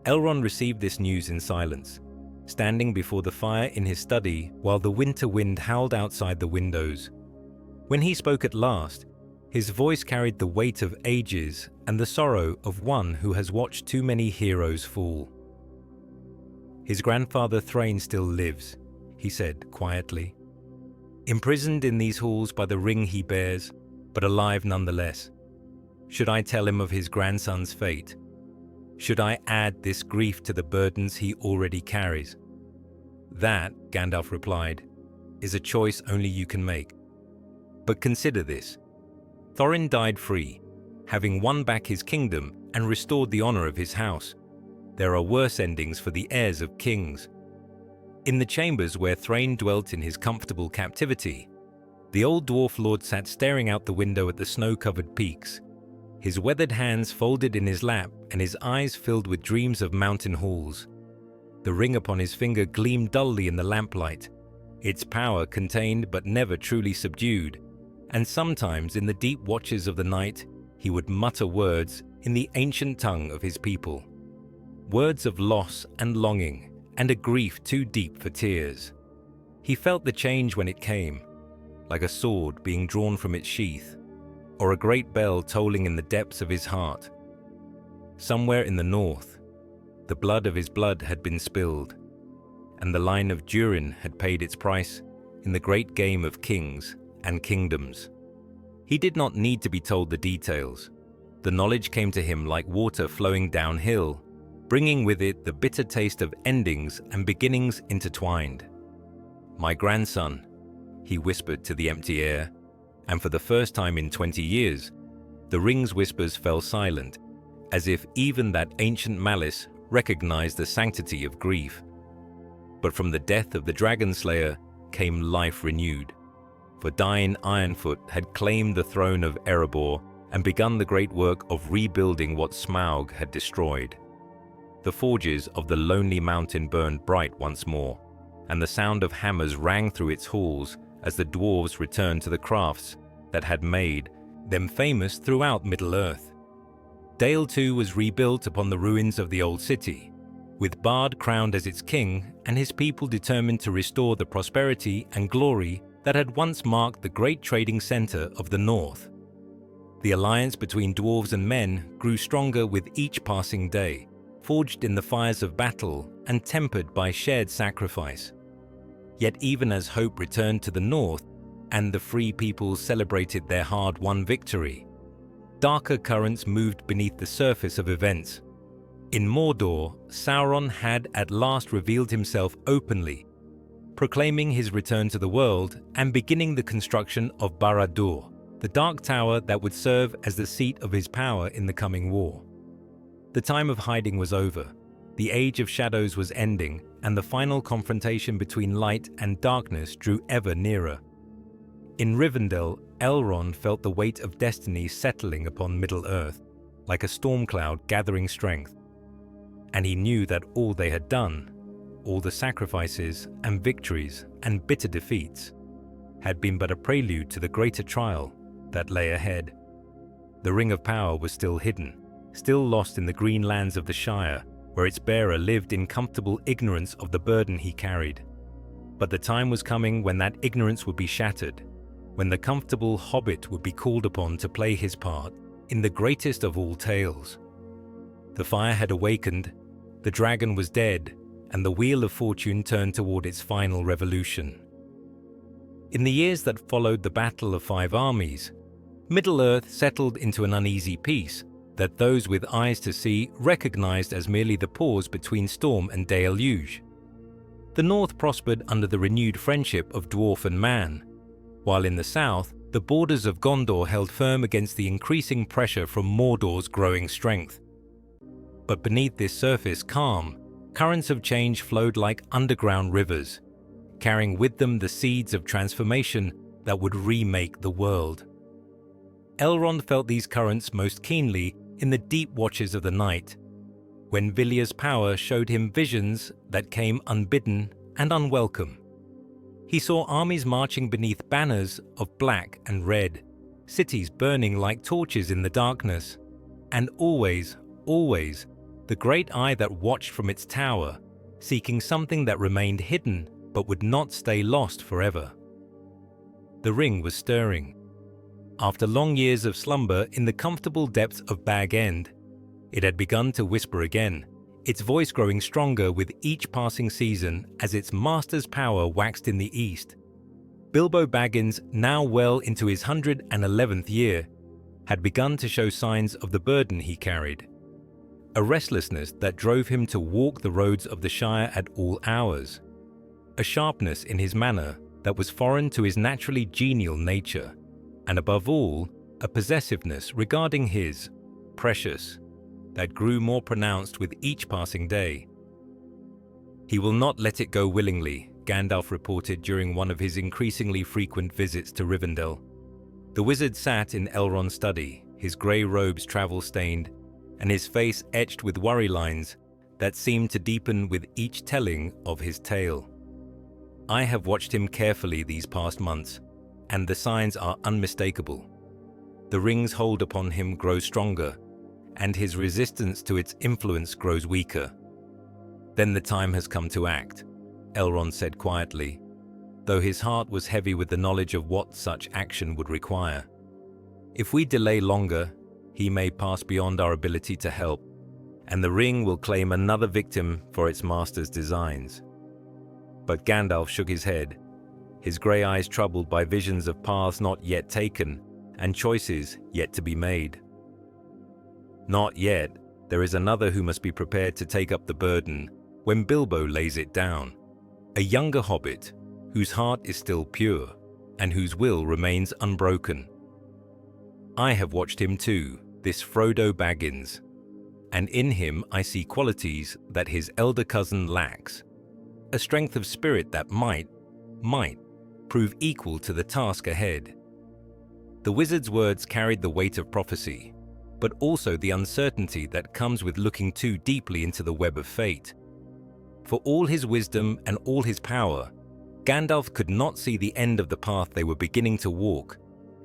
Elrond received this news in silence, standing before the fire in his study while the winter wind howled outside the windows. When he spoke at last, his voice carried the weight of ages and the sorrow of one who has watched too many heroes fall. His grandfather Thrain still lives, he said quietly, imprisoned in these halls by the ring he bears, but alive nonetheless. Should I tell him of his grandson's fate? Should I add this grief to the burdens he already carries? That, Gandalf replied, is a choice only you can make. But consider this. Thorin died free, having won back his kingdom and restored the honor of his house. There are worse endings for the heirs of kings. In the chambers where Thrain dwelt in his comfortable captivity, the old dwarf lord sat staring out the window at the snow-covered peaks, his weathered hands folded in his lap and his eyes filled with dreams of mountain halls. The ring upon his finger gleamed dully in the lamplight, its power contained but never truly subdued, and sometimes in the deep watches of the night he would mutter words in the ancient tongue of his people. Words of loss and longing, and a grief too deep for tears. He felt the change when it came, like a sword being drawn from its sheath, or a great bell tolling in the depths of his heart. Somewhere in the north, the blood of his blood had been spilled, and the line of Durin had paid its price in the great game of kings and kingdoms. He did not need to be told the details. The knowledge came to him like water flowing downhill, bringing with it the bitter taste of endings and beginnings intertwined. "My grandson," he whispered to the empty air, and for the first time in 20 years, the ring's whispers fell silent, as if even that ancient malice recognized the sanctity of grief. But from the death of the dragon slayer came life renewed, for dying Ironfoot had claimed the throne of Erebor and begun the great work of rebuilding what Smaug had destroyed. The forges of the lonely mountain burned bright once more, and the sound of hammers rang through its halls as the dwarves returned to the crafts that had made them famous throughout Middle-earth. Dale too was rebuilt upon the ruins of the old city, with Bard crowned as its king and his people determined to restore the prosperity and glory that had once marked the great trading center of the north. The alliance between dwarves and men grew stronger with each passing day, forged in the fires of battle and tempered by shared sacrifice. Yet even as hope returned to the north and the free peoples celebrated their hard-won victory, darker currents moved beneath the surface of events. In Mordor, Sauron had at last revealed himself openly, proclaiming his return to the world and beginning the construction of Barad-dûr, the Dark Tower that would serve as the seat of his power in the coming war. The time of hiding was over, the Age of Shadows was ending, and the final confrontation between light and darkness drew ever nearer. In Rivendell, Elrond felt the weight of destiny settling upon Middle-earth, like a storm cloud gathering strength. And he knew that all they had done, all the sacrifices and victories and bitter defeats, had been but a prelude to the greater trial that lay ahead. The Ring of Power was still hidden, still lost in the green lands of the Shire, where its bearer lived in comfortable ignorance of the burden he carried. But the time was coming when that ignorance would be shattered, when the comfortable hobbit would be called upon to play his part in the greatest of all tales. The fire had awakened, the dragon was dead, and the wheel of fortune turned toward its final revolution. In the years that followed the Battle of Five Armies, Middle-earth settled into an uneasy peace that those with eyes to see recognized as merely the pause between storm and deluge. The north prospered under the renewed friendship of dwarf and man, while in the south, the borders of Gondor held firm against the increasing pressure from Mordor's growing strength. But beneath this surface calm, currents of change flowed like underground rivers, carrying with them the seeds of transformation that would remake the world. Elrond felt these currents most keenly in the deep watches of the night, when Vilya's power showed him visions that came unbidden and unwelcome. He saw armies marching beneath banners of black and red, cities burning like torches in the darkness, and always, always, the great eye that watched from its tower, seeking something that remained hidden but would not stay lost forever. The ring was stirring. After long years of slumber in the comfortable depths of Bag End, it had begun to whisper again, its voice growing stronger with each passing season as its master's power waxed in the east. Bilbo Baggins, now well into his 111th year, had begun to show signs of the burden he carried. A restlessness that drove him to walk the roads of the Shire at all hours. A sharpness in his manner that was foreign to his naturally genial nature. And above all, a possessiveness regarding his precious that grew more pronounced with each passing day. "He will not let it go willingly," Gandalf reported during one of his increasingly frequent visits to Rivendell. The wizard sat in Elrond's study, his grey robes travel-stained, and his face etched with worry lines that seemed to deepen with each telling of his tale. "I have watched him carefully these past months, and the signs are unmistakable. The ring's hold upon him grows stronger, and his resistance to its influence grows weaker. Then the time has come to act," Elrond said quietly, though his heart was heavy with the knowledge of what such action would require. "If we delay longer, he may pass beyond our ability to help, and the ring will claim another victim for its master's designs." But Gandalf shook his head, his grey eyes troubled by visions of paths not yet taken and choices yet to be made. "Not yet. There is another who must be prepared to take up the burden when Bilbo lays it down. A younger hobbit, whose heart is still pure, and whose will remains unbroken. I have watched him too, this Frodo Baggins, and in him I see qualities that his elder cousin lacks, a strength of spirit that might prove equal to the task ahead." The wizard's words carried the weight of prophecy, but also the uncertainty that comes with looking too deeply into the web of fate. For all his wisdom and all his power, Gandalf could not see the end of the path they were beginning to walk,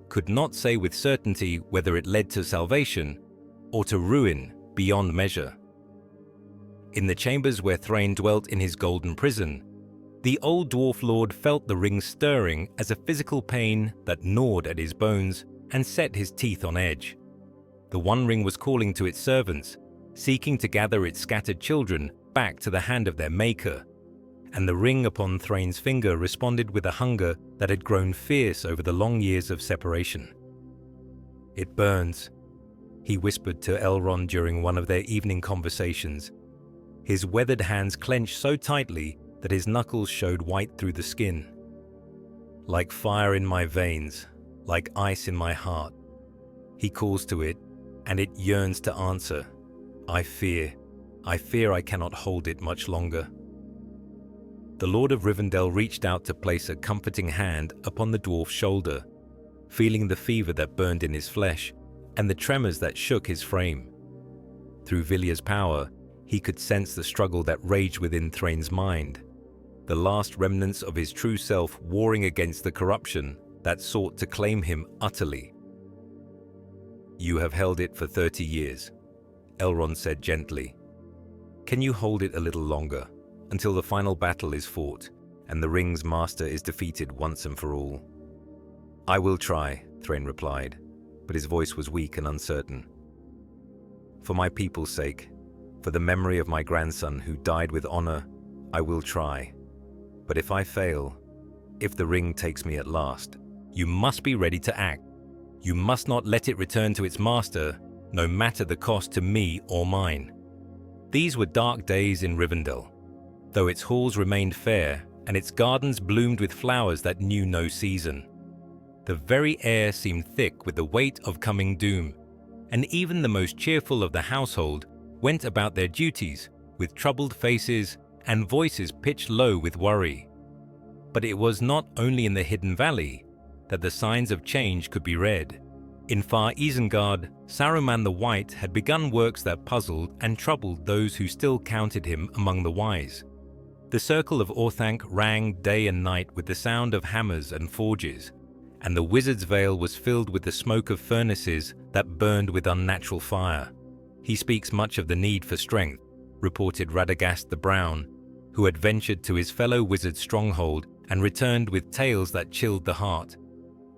could not say with certainty whether it led to salvation or to ruin beyond measure. In the chambers where Thrain dwelt in his golden prison, the old dwarf lord felt the ring stirring as a physical pain that gnawed at his bones and set his teeth on edge. The One Ring was calling to its servants, seeking to gather its scattered children back to the hand of their maker, and the ring upon Thrain's finger responded with a hunger that had grown fierce over the long years of separation. "It burns," he whispered to Elrond during one of their evening conversations, his weathered hands clenched so tightly that his knuckles showed white through the skin. "Like fire in my veins, like ice in my heart. He calls to it, and it yearns to answer. I fear I cannot hold it much longer." The Lord of Rivendell reached out to place a comforting hand upon the dwarf's shoulder, feeling the fever that burned in his flesh and the tremors that shook his frame. Through Vilya's power, he could sense the struggle that raged within Thrain's mind, the last remnants of his true self warring against the corruption that sought to claim him utterly. "You have held it for 30 years, Elrond said gently. "Can you hold it a little longer, until the final battle is fought and the ring's master is defeated once and for all?" "I will try," Thrain replied, but his voice was weak and uncertain. "For my people's sake, for the memory of my grandson who died with honor, I will try. But if I fail, if the ring takes me at last, you must be ready to act. You must not let it return to its master, no matter the cost to me or mine." These were dark days in Rivendell, though its halls remained fair and its gardens bloomed with flowers that knew no season. The very air seemed thick with the weight of coming doom, and even the most cheerful of the household went about their duties with troubled faces and voices pitched low with worry. But it was not only in the hidden valley that the signs of change could be read. In far Isengard, Saruman the White had begun works that puzzled and troubled those who still counted him among the wise. The circle of Orthanc rang day and night with the sound of hammers and forges, and the wizard's vale was filled with the smoke of furnaces that burned with unnatural fire. He speaks much of the need for strength, reported Radagast the Brown, who had ventured to his fellow wizard's stronghold and returned with tales that chilled the heart.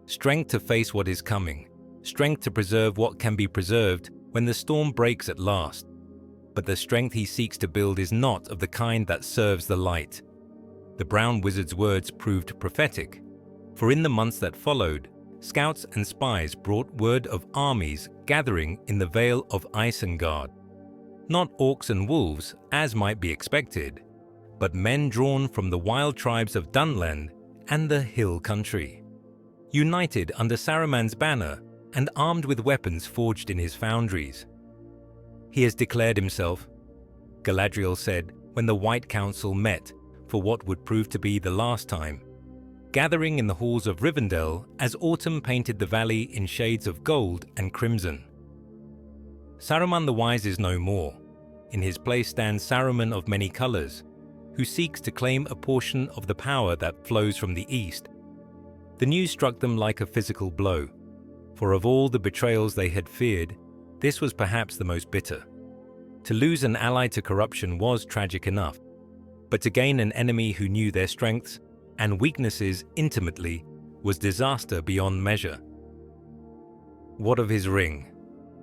Strength to face what is coming, strength to preserve what can be preserved when the storm breaks at last. But the strength he seeks to build is not of the kind that serves the light. The Brown Wizard's words proved prophetic, for in the months that followed, scouts and spies brought word of armies gathering in the Vale of Isengard. Not orcs and wolves, as might be expected, but men drawn from the wild tribes of Dunland and the hill country, united under Saruman's banner and armed with weapons forged in his foundries. "He has declared himself," Galadriel said when the White Council met for what would prove to be the last time, gathering in the halls of Rivendell as autumn painted the valley in shades of gold and crimson. Saruman the Wise is no more. In his place stands Saruman of many colors, who seeks to claim a portion of the power that flows from the east. The news struck them like a physical blow, for of all the betrayals they had feared, this was perhaps the most bitter. To lose an ally to corruption was tragic enough, but to gain an enemy who knew their strengths and weaknesses intimately was disaster beyond measure. "What of his ring?"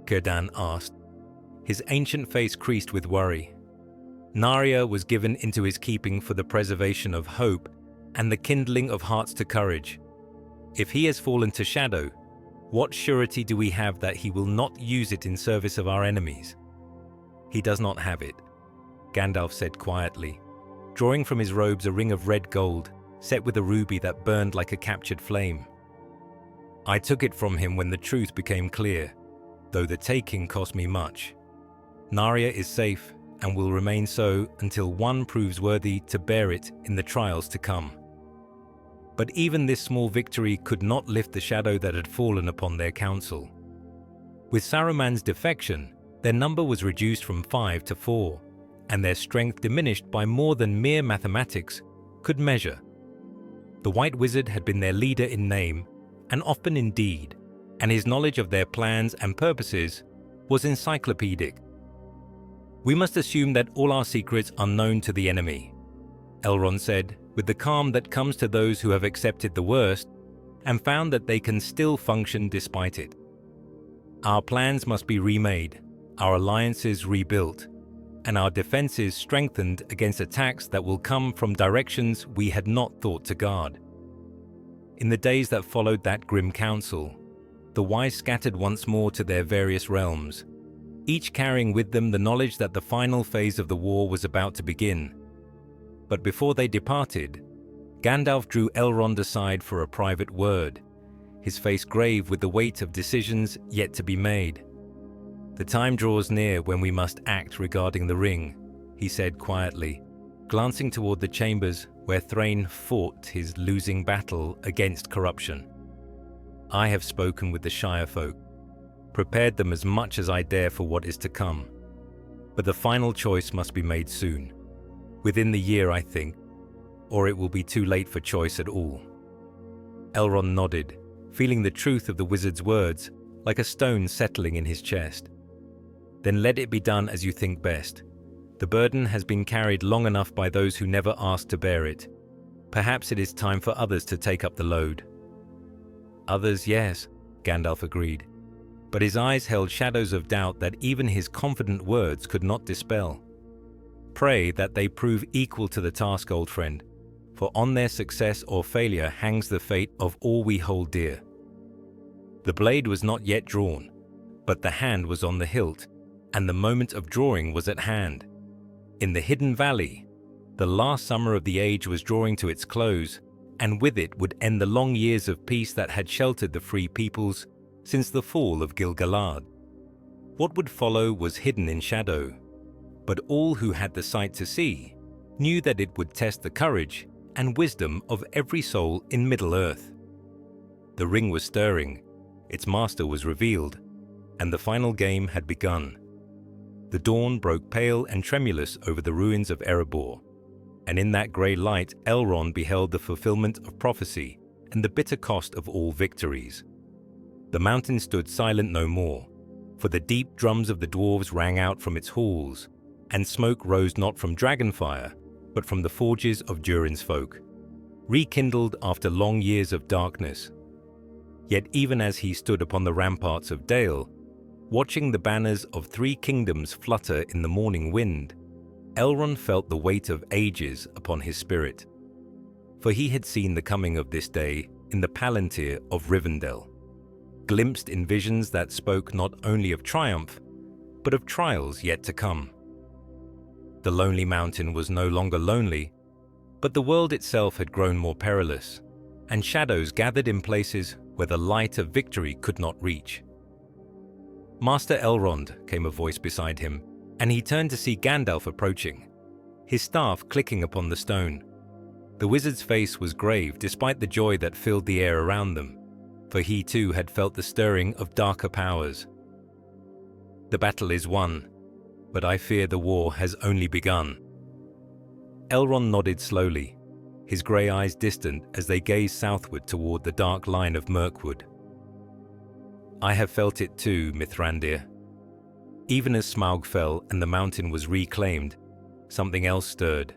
Círdan asked. His ancient face creased with worry. Narya was given into his keeping for the preservation of hope and the kindling of hearts to courage. If he has fallen to shadow, what surety do we have that he will not use it in service of our enemies? "He does not have it," Gandalf said quietly, drawing from his robes a ring of red gold set with a ruby that burned like a captured flame. "I took it from him when the truth became clear, though the taking cost me much. Narya is safe and will remain so until one proves worthy to bear it in the trials to come." But even this small victory could not lift the shadow that had fallen upon their council. With Saruman's defection, their number was reduced from 5 to 4, and their strength diminished by more than mere mathematics could measure. The White Wizard had been their leader in name, and often in deed, and his knowledge of their plans and purposes was encyclopedic. "We must assume that all our secrets are known to the enemy," Elrond said, with the calm that comes to those who have accepted the worst and found that they can still function despite it. "Our plans must be remade, our alliances rebuilt, and our defenses strengthened against attacks that will come from directions we had not thought to guard." In the days that followed that grim council, the wise scattered once more to their various realms, each carrying with them the knowledge that the final phase of the war was about to begin. But before they departed, Gandalf drew Elrond aside for a private word, his face grave with the weight of decisions yet to be made. "The time draws near when we must act regarding the ring," he said quietly, glancing toward the chambers where Thrain fought his losing battle against corruption. "I have spoken with the Shire folk, prepared them as much as I dare for what is to come. But the final choice must be made soon. Within the year, I think, or it will be too late for choice at all." Elrond nodded, feeling the truth of the wizard's words like a stone settling in his chest. "Then let it be done as you think best. The burden has been carried long enough by those who never asked to bear it. Perhaps it is time for others to take up the load." "Others, yes," Gandalf agreed, but his eyes held shadows of doubt that even his confident words could not dispel. "Pray that they prove equal to the task, old friend, for on their success or failure hangs the fate of all we hold dear." The blade was not yet drawn, but the hand was on the hilt, and the moment of drawing was at hand. In the hidden valley, the last summer of the age was drawing to its close, and with it would end the long years of peace that had sheltered the free peoples since the fall of Gil-galad. What would follow was hidden in shadow, but all who had the sight to see knew that it would test the courage and wisdom of every soul in Middle-earth. The ring was stirring, its master was revealed, and the final game had begun. The dawn broke pale and tremulous over the ruins of Erebor, and in that grey light Elrond beheld the fulfillment of prophecy and the bitter cost of all victories. The mountain stood silent no more, for the deep drums of the dwarves rang out from its halls, and smoke rose not from dragonfire, but from the forges of Durin's folk, rekindled after long years of darkness. Yet even as he stood upon the ramparts of Dale, watching the banners of 3 kingdoms flutter in the morning wind, Elrond felt the weight of ages upon his spirit. For he had seen the coming of this day in the Palantir of Rivendell, glimpsed in visions that spoke not only of triumph, but of trials yet to come. The lonely mountain was no longer lonely, but the world itself had grown more perilous, and shadows gathered in places where the light of victory could not reach. "Master Elrond," came a voice beside him, and he turned to see Gandalf approaching, his staff clicking upon the stone. The wizard's face was grave despite the joy that filled the air around them, for he too had felt the stirring of darker powers. "The battle is won, but I fear the war has only begun." Elrond nodded slowly, his grey eyes distant as they gazed southward toward the dark line of Mirkwood. "I have felt it too, Mithrandir." Even as Smaug fell and the mountain was reclaimed, something else stirred.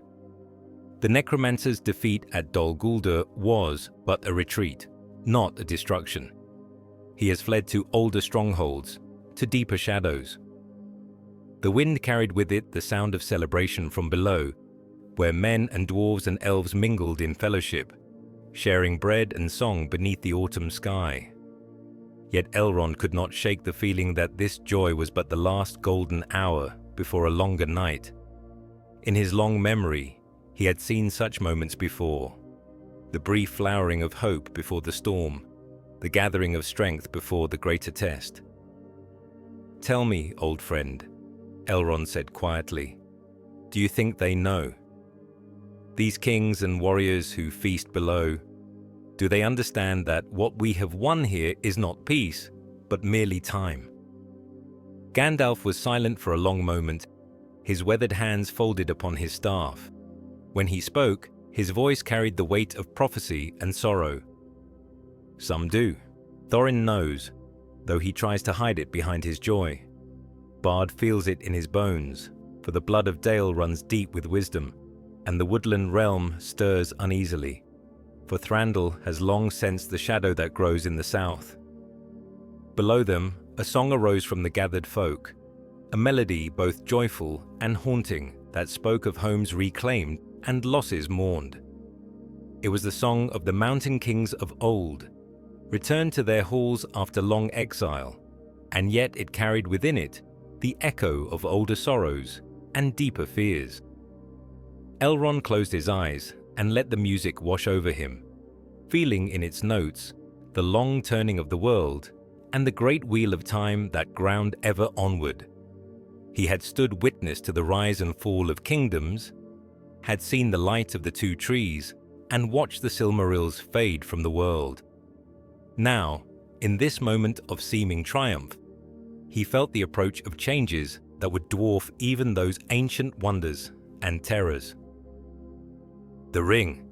The necromancer's defeat at Dol Guldur was but a retreat, not a destruction. He has fled to older strongholds, to deeper shadows. The wind carried with it the sound of celebration from below, where men and dwarves and elves mingled in fellowship, sharing bread and song beneath the autumn sky. Yet Elrond could not shake the feeling that this joy was but the last golden hour before a longer night. In his long memory, he had seen such moments before: the brief flowering of hope before the storm, the gathering of strength before the greater test. "Tell me, old friend," Elrond said quietly, "do you think they know? These kings and warriors who feast below, do they understand that what we have won here is not peace, but merely time?" Gandalf was silent for a long moment, his weathered hands folded upon his staff. When he spoke, his voice carried the weight of prophecy and sorrow. "Some do. Thorin knows, though he tries to hide it behind his joy. Bard feels it in his bones, for the blood of Dale runs deep with wisdom, and the woodland realm stirs uneasily, for Thranduil has long sensed the shadow that grows in the south." Below them, a song arose from the gathered folk, a melody both joyful and haunting that spoke of homes reclaimed and losses mourned. It was the song of the mountain kings of old, returned to their halls after long exile, and yet it carried within it the echo of older sorrows and deeper fears. Elrond closed his eyes and let the music wash over him, feeling in its notes the long turning of the world and the great wheel of time that ground ever onward. He had stood witness to the rise and fall of kingdoms, had seen the light of the 2 trees, and watched the Silmarils fade from the world. Now, in this moment of seeming triumph, he felt the approach of changes that would dwarf even those ancient wonders and terrors. "The ring,"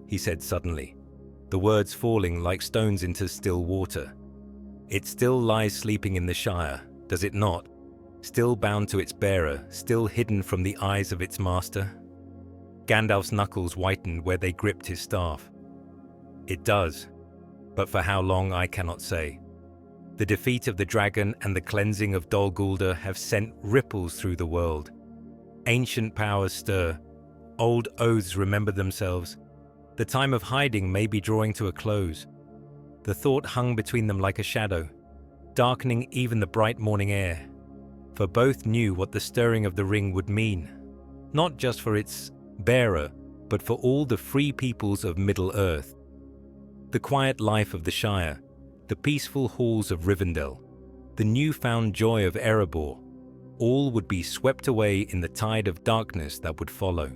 he said suddenly, the words falling like stones into still water. "It still lies sleeping in the Shire, does it not? Still bound to its bearer, still hidden from the eyes of its master?" Gandalf's knuckles whitened where they gripped his staff. "It does, but for how long I cannot say. The defeat of the dragon and the cleansing of Dol Guldur have sent ripples through the world. Ancient powers stir, old oaths remember themselves. The time of hiding may be drawing to a close." The thought hung between them like a shadow, darkening even the bright morning air, for both knew what the stirring of the ring would mean, not just for its bearer, but for all the free peoples of Middle-earth. The quiet life of the Shire, the peaceful halls of Rivendell, the newfound joy of Erebor, all would be swept away in the tide of darkness that would follow.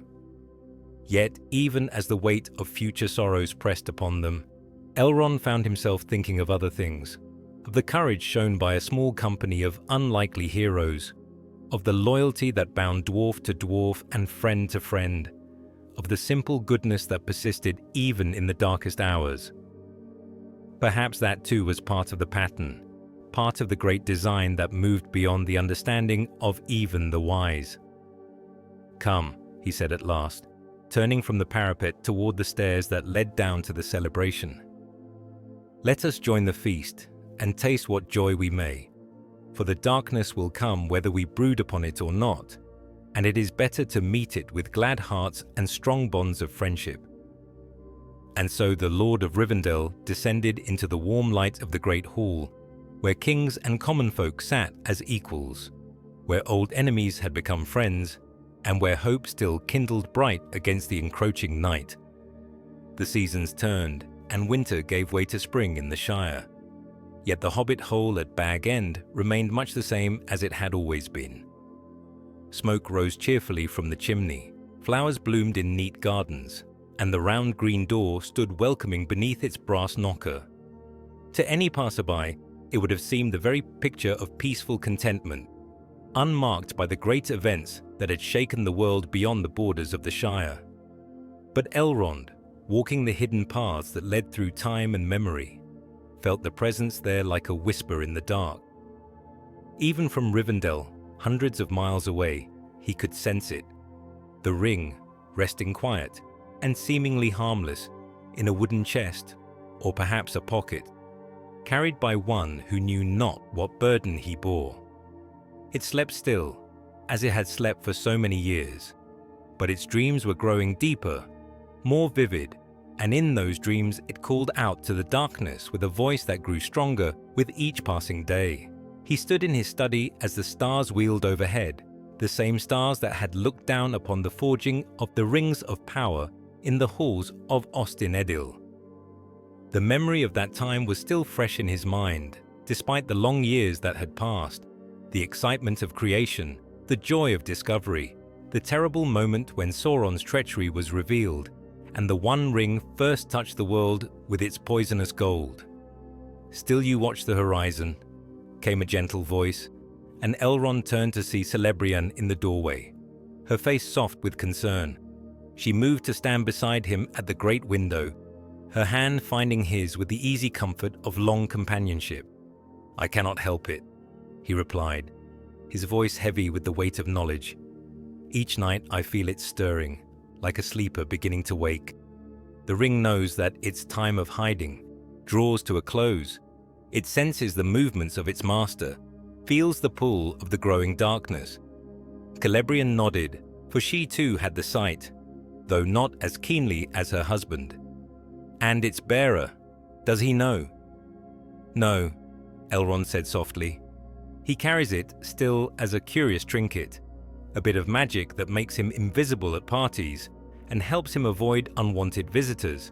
Yet, even as the weight of future sorrows pressed upon them, Elrond found himself thinking of other things, of the courage shown by a small company of unlikely heroes, of the loyalty that bound dwarf to dwarf and friend to friend, of the simple goodness that persisted even in the darkest hours. Perhaps that too was part of the pattern, part of the great design that moved beyond the understanding of even the wise. "Come," he said at last, turning from the parapet toward the stairs that led down to the celebration. "Let us join the feast and taste what joy we may, for the darkness will come whether we brood upon it or not, and it is better to meet it with glad hearts and strong bonds of friendship." And so the Lord of Rivendell descended into the warm light of the great hall, where kings and common folk sat as equals, where old enemies had become friends, and where hope still kindled bright against the encroaching night. The seasons turned, and winter gave way to spring in the Shire. Yet the Hobbit hole at Bag End remained much the same as it had always been. Smoke rose cheerfully from the chimney, flowers bloomed in neat gardens, and the round green door stood welcoming beneath its brass knocker. To any passerby, it would have seemed the very picture of peaceful contentment, unmarked by the great events that had shaken the world beyond the borders of the Shire. But Elrond, walking the hidden paths that led through time and memory, felt the presence there like a whisper in the dark. Even from Rivendell, hundreds of miles away, he could sense it. The ring, resting quiet and seemingly harmless in a wooden chest, or perhaps a pocket, carried by one who knew not what burden he bore. It slept still, as it had slept for so many years, but its dreams were growing deeper, more vivid, and in those dreams it called out to the darkness with a voice that grew stronger with each passing day. He stood in his study as the stars wheeled overhead, the same stars that had looked down upon the forging of the rings of power in the halls of Ostin Edil. The memory of that time was still fresh in his mind, despite the long years that had passed. The excitement of creation, the joy of discovery, the terrible moment when Sauron's treachery was revealed, and the One Ring first touched the world with its poisonous gold. "Still you watch the horizon," came a gentle voice, and Elrond turned to see Celebrian in the doorway, her face soft with concern. She moved to stand beside him at the great window, her hand finding his with the easy comfort of long companionship. "I cannot help it," he replied, his voice heavy with the weight of knowledge. "Each night I feel it stirring, like a sleeper beginning to wake. The ring knows that its time of hiding draws to a close. It senses the movements of its master, feels the pull of the growing darkness." Celebrian nodded, for she too had the sight, though not as keenly as her husband. "And its bearer, does he know?" "No," Elrond said softly. "He carries it still as a curious trinket, a bit of magic that makes him invisible at parties and helps him avoid unwanted visitors.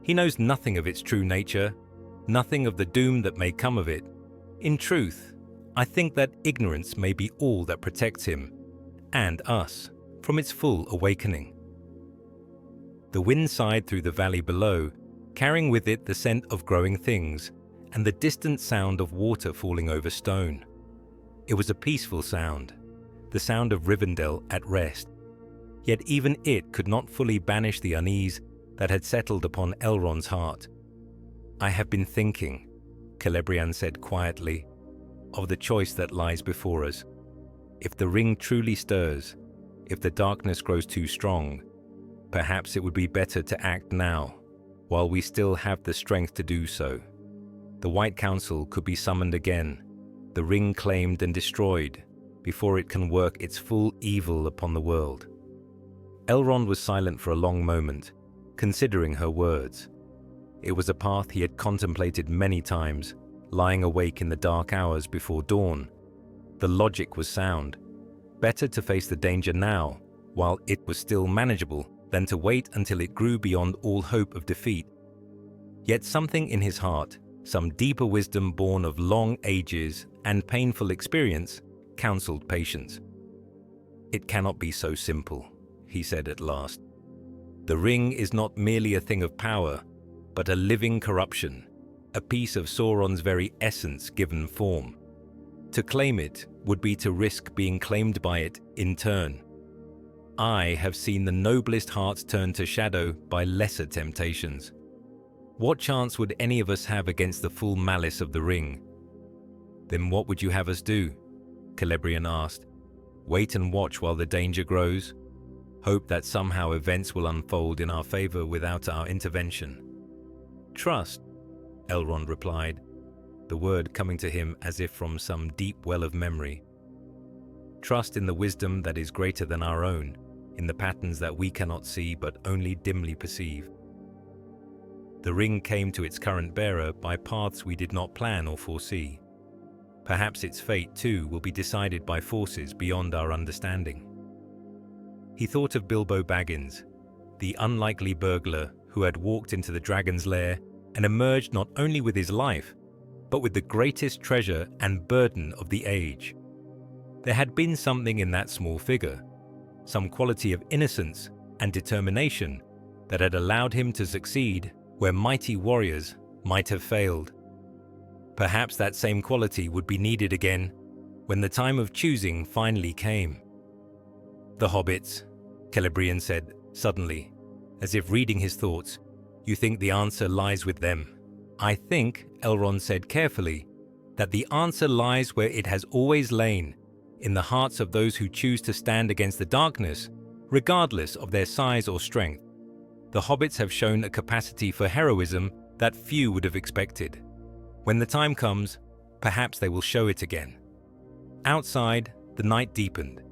He knows nothing of its true nature, nothing of the doom that may come of it. In truth, I think that ignorance may be all that protects him, and us, from its full awakening." The wind sighed through the valley below, carrying with it the scent of growing things and the distant sound of water falling over stone. It was a peaceful sound, the sound of Rivendell at rest. Yet even it could not fully banish the unease that had settled upon Elrond's heart. "I have been thinking," Celebrian said quietly, "of the choice that lies before us. If the ring truly stirs, if the darkness grows too strong, perhaps it would be better to act now, while we still have the strength to do so. The White Council could be summoned again, the ring claimed and destroyed, before it can work its full evil upon the world." Elrond was silent for a long moment, considering her words. It was a path he had contemplated many times, lying awake in the dark hours before dawn. The logic was sound. Better to face the danger now, while it was still manageable, than to wait until it grew beyond all hope of defeat. Yet something in his heart, some deeper wisdom born of long ages and painful experience, counseled patience. "It cannot be so simple," he said at last. "The ring is not merely a thing of power, but a living corruption. a piece of Sauron's very essence given form. To claim it would be to risk being claimed by it in turn. I have seen the noblest hearts turn to shadow by lesser temptations. What chance would any of us have against the full malice of the ring? Then what would you have us do? Celebrian asked. Wait and watch while the danger grows? Hope that somehow events will unfold in our favor without our intervention? Trust, Elrond replied, the word coming to him as if from some deep well of memory. Trust in the wisdom that is greater than our own, in the patterns that we cannot see but only dimly perceive. The ring came to its current bearer by paths we did not plan or foresee. Perhaps its fate, too, will be decided by forces beyond our understanding. He thought of Bilbo Baggins, the unlikely burglar who had walked into the dragon's lair and emerged not only with his life, but with the greatest treasure and burden of the age. There had been something in that small figure, some quality of innocence and determination that had allowed him to succeed where mighty warriors might have failed. Perhaps that same quality would be needed again when the time of choosing finally came. The hobbits, Celebrian said suddenly, as if reading his thoughts. You think the answer lies with them? I think, Elrond said carefully, that the answer lies where it has always lain, in the hearts of those who choose to stand against the darkness, regardless of their size or strength. The hobbits have shown a capacity for heroism that few would have expected. When the time comes, perhaps they will show it again. Outside, the night deepened,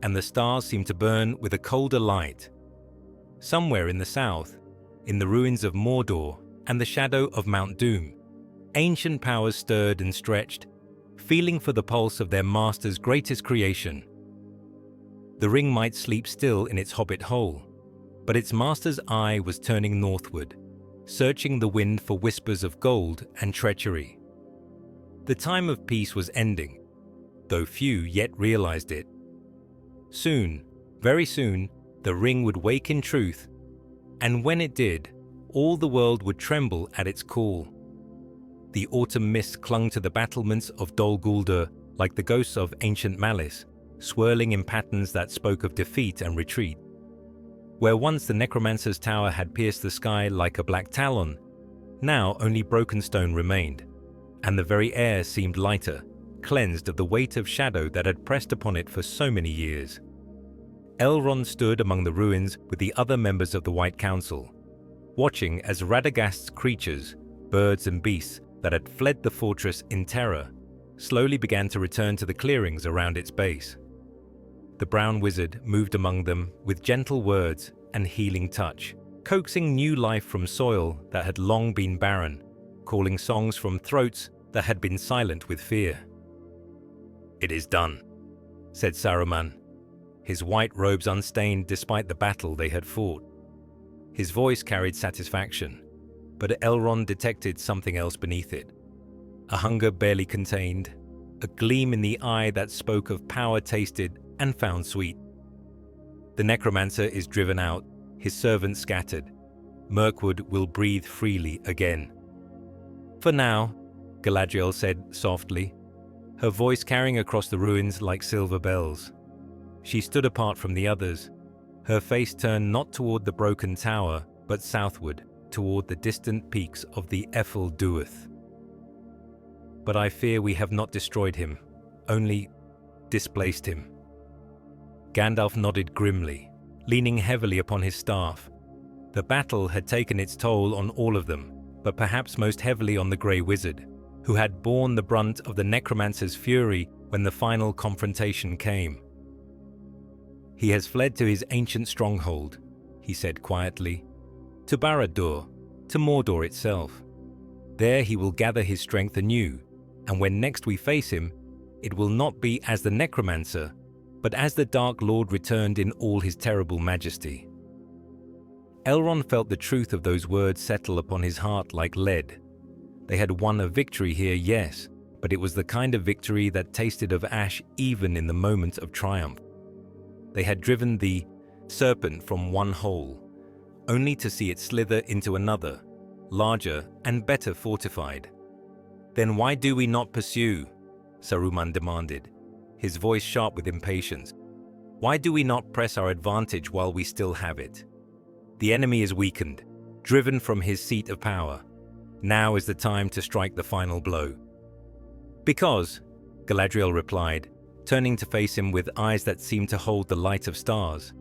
and the stars seemed to burn with a colder light. Somewhere in the south, in the ruins of Mordor and the shadow of Mount Doom, ancient powers stirred and stretched, feeling for the pulse of their master's greatest creation. The ring might sleep still in its hobbit hole, but its master's eye was turning northward, searching the wind for whispers of gold and treachery. The time of peace was ending, though few yet realized it. Soon, very soon, the ring would wake in truth, and when it did, all the world would tremble at its call. The autumn mist clung to the battlements of Dol Guldur like the ghosts of ancient malice, swirling in patterns that spoke of defeat and retreat. Where once the necromancer's tower had pierced the sky like a black talon, now only broken stone remained, and the very air seemed lighter, cleansed of the weight of shadow that had pressed upon it for so many years. Elrond stood among the ruins with the other members of the White Council, watching as Radagast's creatures, birds and beasts that had fled the fortress in terror, slowly began to return to the clearings around its base. The brown wizard moved among them with gentle words and healing touch, coaxing new life from soil that had long been barren, calling songs from throats that had been silent with fear. "It is done," said Saruman, his white robes unstained despite the battle they had fought. His voice carried satisfaction, but Elrond detected something else beneath it. A hunger barely contained, a gleam in the eye that spoke of power tasted and found sweet. The necromancer is driven out, his servants scattered. Mirkwood will breathe freely again. "For now," Galadriel said softly, her voice carrying across the ruins like silver bells. She stood apart from the others, her face turned not toward the broken tower, but southward, toward the distant peaks of the Ephel Duath. "But I fear we have not destroyed him, only displaced him." Gandalf nodded grimly, leaning heavily upon his staff. The battle had taken its toll on all of them, but perhaps most heavily on the Grey Wizard, who had borne the brunt of the necromancer's fury when the final confrontation came. "He has fled to his ancient stronghold," he said quietly, "to Barad-dûr, to Mordor itself. There he will gather his strength anew, and when next we face him, it will not be as the necromancer, but as the Dark Lord returned in all his terrible majesty." Elrond felt the truth of those words settle upon his heart like lead. They had won a victory here, yes, but it was the kind of victory that tasted of ash even in the moment of triumph. They had driven the serpent from one hole, only to see it slither into another, larger, and better fortified. "Then why do we not pursue?" Saruman demanded, his voice sharp with impatience. "Why do we not press our advantage while we still have it? The enemy is weakened, driven from his seat of power. Now is the time to strike the final blow." "Because," Galadriel replied, turning to face him with eyes that seemed to hold the light of stars,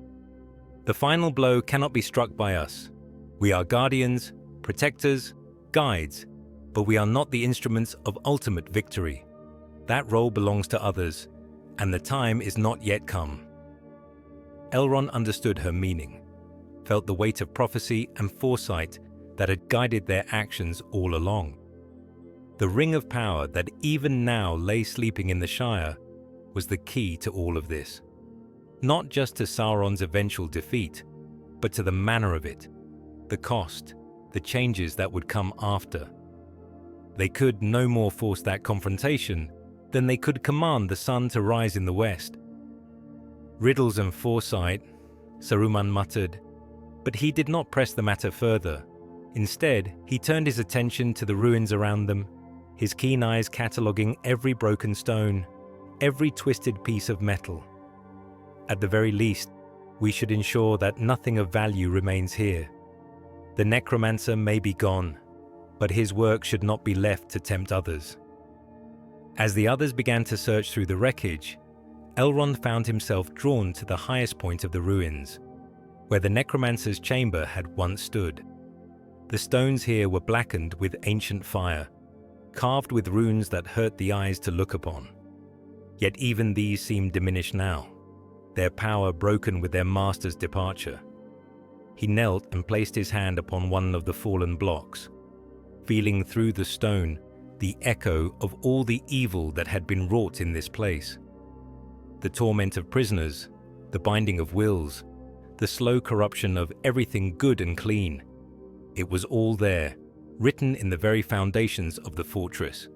"the final blow cannot be struck by us. We are guardians, protectors, guides, but we are not the instruments of ultimate victory. That role belongs to others, and the time is not yet come." Elrond understood her meaning, felt the weight of prophecy and foresight that had guided their actions all along. The ring of power that even now lay sleeping in the Shire was the key to all of this. Not just to Sauron's eventual defeat, but to the manner of it, the cost, the changes that would come after. They could no more force that confrontation than they could command the sun to rise in the west. "Riddles and foresight," Saruman muttered, but he did not press the matter further. Instead, he turned his attention to the ruins around them, his keen eyes cataloguing every broken stone, every twisted piece of metal. "At the very least, we should ensure that nothing of value remains here. The necromancer may be gone, but his work should not be left to tempt others." As the others began to search through the wreckage, Elrond found himself drawn to the highest point of the ruins, where the necromancer's chamber had once stood. The stones here were blackened with ancient fire, carved with runes that hurt the eyes to look upon. Yet even these seemed diminished now, their power broken with their master's departure. He knelt and placed his hand upon one of the fallen blocks, feeling through the stone the echo of all the evil that had been wrought in this place. The torment of prisoners, the binding of wills, the slow corruption of everything good and clean. It was all there, written in the very foundations of the fortress.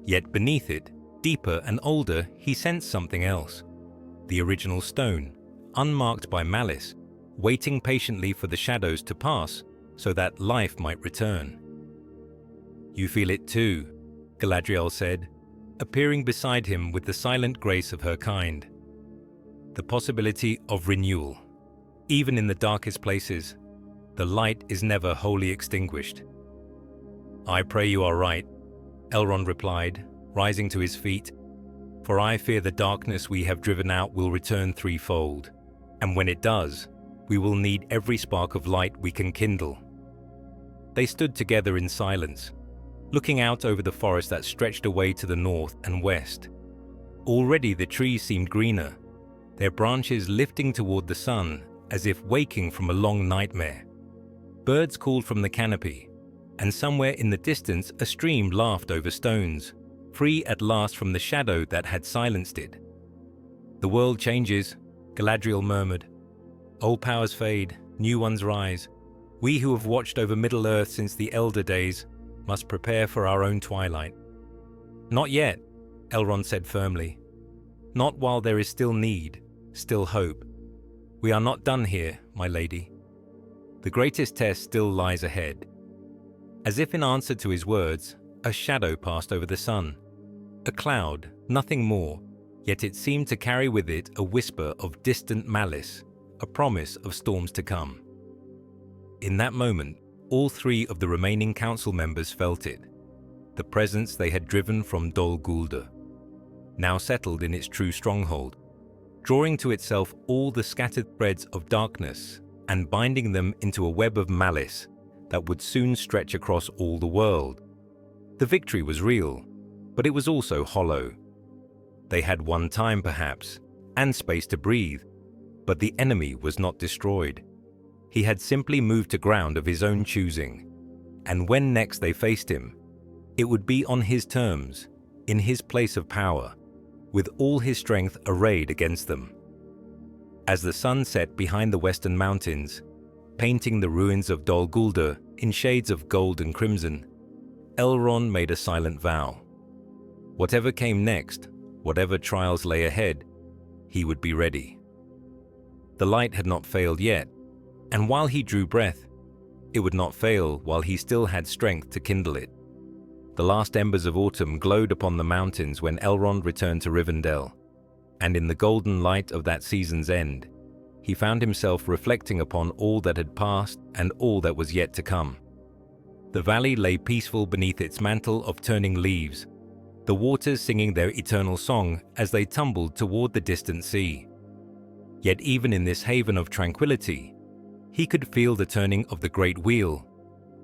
Yet beneath it, deeper and older, he sensed something else. The original stone, unmarked by malice, waiting patiently for the shadows to pass so that life might return. "You feel it too," Galadriel said, appearing beside him with the silent grace of her kind. "The possibility of renewal. Even in the darkest places, the light is never wholly extinguished." "I pray you are right," Elrond replied, rising to his feet, "for I fear the darkness we have driven out will return threefold, and when it does, we will need every spark of light we can kindle." They stood together in silence, looking out over the forest that stretched away to the north and west. Already the trees seemed greener, their branches lifting toward the sun as if waking from a long nightmare. Birds called from the canopy, and somewhere in the distance a stream laughed over stones, free at last from the shadow that had silenced it. "The world changes," Galadriel murmured. "Old powers fade, new ones rise. We who have watched over Middle-earth since the Elder days must prepare for our own twilight." "Not yet," Elrond said firmly. "Not while there is still need, still hope. We are not done here, my lady. The greatest test still lies ahead." As if in answer to his words, a shadow passed over the sun. A cloud, nothing more, yet it seemed to carry with it a whisper of distant malice, a promise of storms to come. In that moment, all three of the remaining council members felt it, the presence they had driven from Dol Guldur, now settled in its true stronghold, drawing to itself all the scattered threads of darkness and binding them into a web of malice that would soon stretch across all the world. The victory was real, but it was also hollow. They had won time perhaps, and space to breathe, but the enemy was not destroyed. He had simply moved to ground of his own choosing, and when next they faced him, it would be on his terms, in his place of power, with all his strength arrayed against them. As the sun set behind the western mountains, painting the ruins of Dol Guldur in shades of gold and crimson, Elrond made a silent vow. Whatever came next, whatever trials lay ahead, he would be ready. The light had not failed yet, and while he drew breath, It would not fail while he still had strength to kindle it. The last embers of autumn glowed upon the mountains when Elrond returned to Rivendell, and in the golden light of that season's end, he found himself reflecting upon all that had passed and all that was yet to come. The valley lay peaceful beneath its mantle of turning leaves, the waters singing their eternal song as they tumbled toward the distant sea. Yet even in this haven of tranquility, he could feel the turning of the great wheel,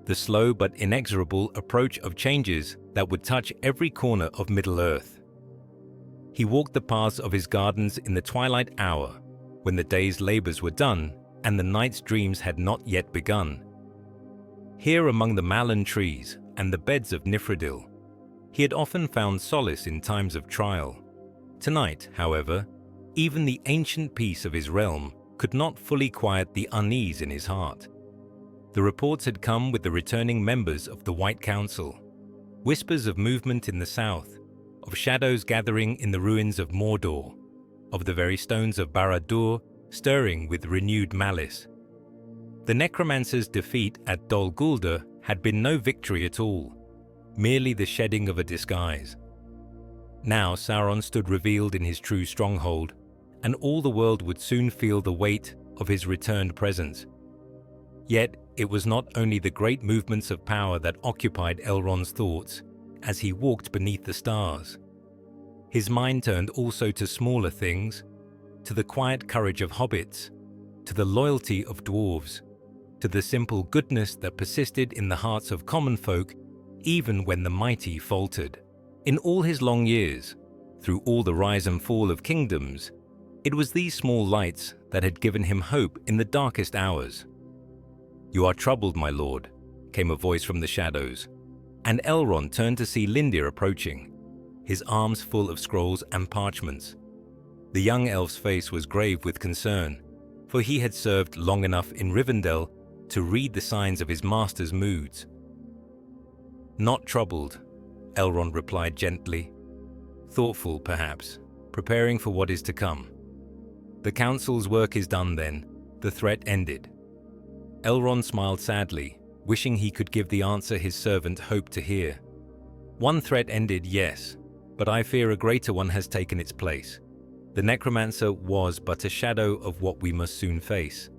the slow but inexorable approach of changes that would touch every corner of Middle-earth. He walked the paths of his gardens in the twilight hour, when the day's labors were done and the night's dreams had not yet begun. Here among the malin trees and the beds of Nifredil, he had often found solace in times of trial. Tonight, however, even the ancient peace of his realm could not fully quiet the unease in his heart. The reports had come with the returning members of the White Council, whispers of movement in the south, of shadows gathering in the ruins of Mordor, of the very stones of Barad-dûr stirring with renewed malice. The necromancer's defeat at Dol Guldur had been no victory at all, merely the shedding of a disguise. Now Sauron stood revealed in his true stronghold, and all the world would soon feel the weight of his returned presence. Yet it was not only the great movements of power that occupied Elrond's thoughts as he walked beneath the stars. His mind turned also to smaller things, to the quiet courage of hobbits, to the loyalty of dwarves, to the simple goodness that persisted in the hearts of common folk even when the mighty faltered. In all his long years, through all the rise and fall of kingdoms, it was these small lights that had given him hope in the darkest hours. "You are troubled, my lord," came a voice from the shadows, and Elrond turned to see Lindir approaching, his arms full of scrolls and parchments. The young elf's face was grave with concern, for he had served long enough in Rivendell to read the signs of his master's moods. "Not troubled," Elrond replied gently. "Thoughtful, perhaps, preparing for what is to come." "The council's work is done then, the threat ended." Elrond smiled sadly, wishing he could give the answer his servant hoped to hear. "One threat ended, yes, but I fear a greater one has taken its place. The necromancer was but a shadow of what we must soon face.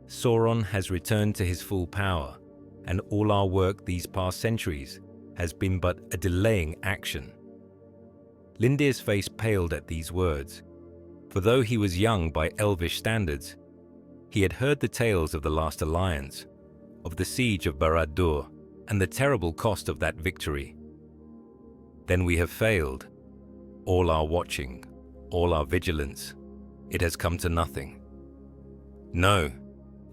Sauron has returned to his full power, and all our work these past centuries has been but a delaying action." Lindir's face paled at these words, for though he was young by elvish standards, he had heard the tales of the last alliance, of the siege of Barad-dûr, and the terrible cost of that victory. "Then we have failed. All our watching, all our vigilance, it has come to nothing." "No,"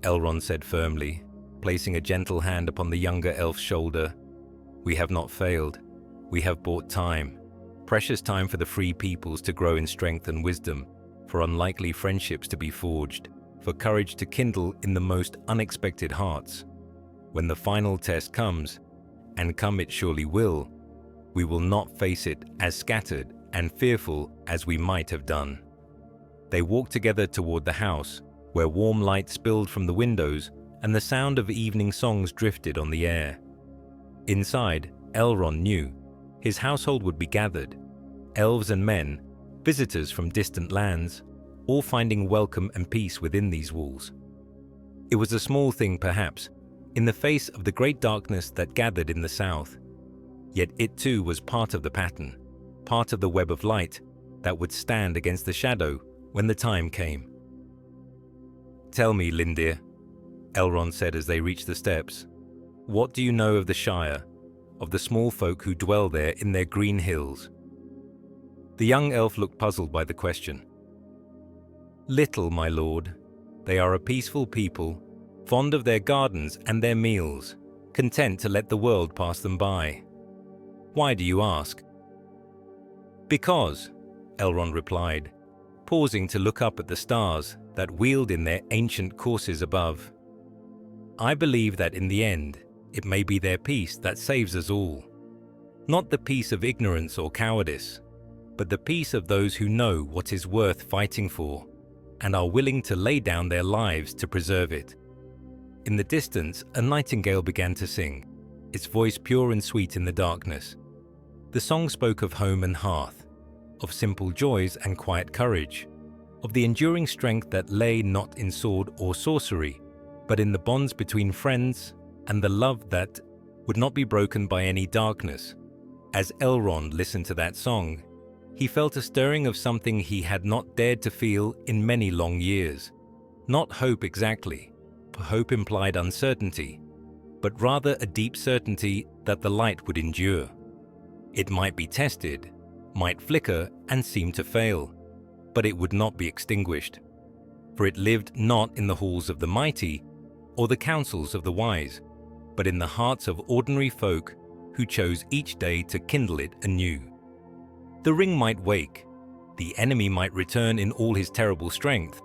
Elrond said firmly, placing a gentle hand upon the younger elf's shoulder. "We have not failed. We have bought time, precious time for the free peoples to grow in strength and wisdom, for unlikely friendships to be forged, for courage to kindle in the most unexpected hearts. When the final test comes, and come it surely will, we will not face it as scattered and fearful as we might have done." They walked together toward the house, where warm light spilled from the windows and the sound of evening songs drifted on the air. Inside, Elrond knew his household would be gathered, elves and men, visitors from distant lands, all finding welcome and peace within these walls. It was a small thing, perhaps, in the face of the great darkness that gathered in the south, yet it too was part of the pattern, part of the web of light that would stand against the shadow when the time came. "Tell me, Lindir," Elrond said as they reached the steps, "what do you know of the Shire, of the small folk who dwell there in their green hills?" The young elf looked puzzled by the question. "Little, my lord. They are a peaceful people, fond of their gardens and their meals, content to let the world pass them by." "Why do you ask?" "Because," Elrond replied, pausing to look up at the stars that wheeled in their ancient courses above. "I believe that in the end, it may be their peace that saves us all. Not the peace of ignorance or cowardice, but the peace of those who know what is worth fighting for and are willing to lay down their lives to preserve it. In the distance, a nightingale began to sing, its voice pure and sweet in the darkness. The song spoke of home and hearth, of simple joys and quiet courage, of the enduring strength that lay not in sword or sorcery, but in the bonds between friends and the love that would not be broken by any darkness. As Elrond listened to that song, he felt a stirring of something he had not dared to feel in many long years. Not hope exactly, for hope implied uncertainty, but rather a deep certainty that the light would endure. It might be tested, might flicker and seem to fail, but it would not be extinguished, for it lived not in the halls of the mighty or the councils of the wise, but in the hearts of ordinary folk who chose each day to kindle it anew. The ring might wake, the enemy might return in all his terrible strength,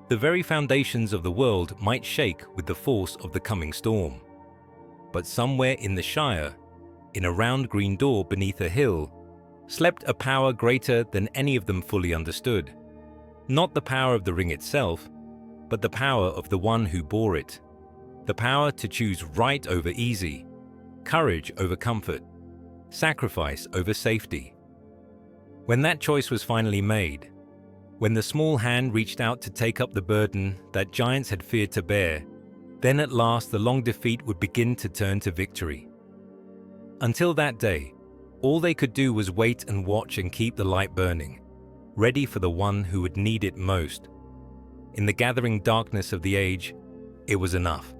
the very foundations of the world might shake with the force of the coming storm. But somewhere in the Shire, in a round green door beneath a hill, slept a power greater than any of them fully understood. Not the power of the ring itself, but the power of the one who bore it. The power to choose right over easy, courage over comfort, sacrifice over safety. When that choice was finally made, when the small hand reached out to take up the burden that giants had feared to bear, then at last the long defeat would begin to turn to victory. Until that day, all they could do was wait and watch and keep the light burning, ready for the one who would need it most. In the gathering darkness of the age, it was enough.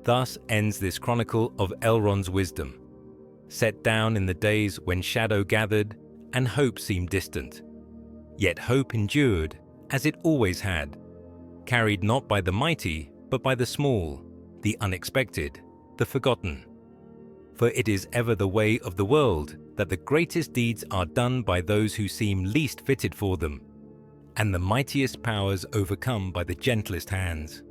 Thus ends this chronicle of Elrond's wisdom, set down in the days when shadow gathered and hope seemed distant. Yet hope endured, as it always had, carried not by the mighty, but by the small, the unexpected, the forgotten. For it is ever the way of the world that the greatest deeds are done by those who seem least fitted for them, and the mightiest powers overcome by the gentlest hands.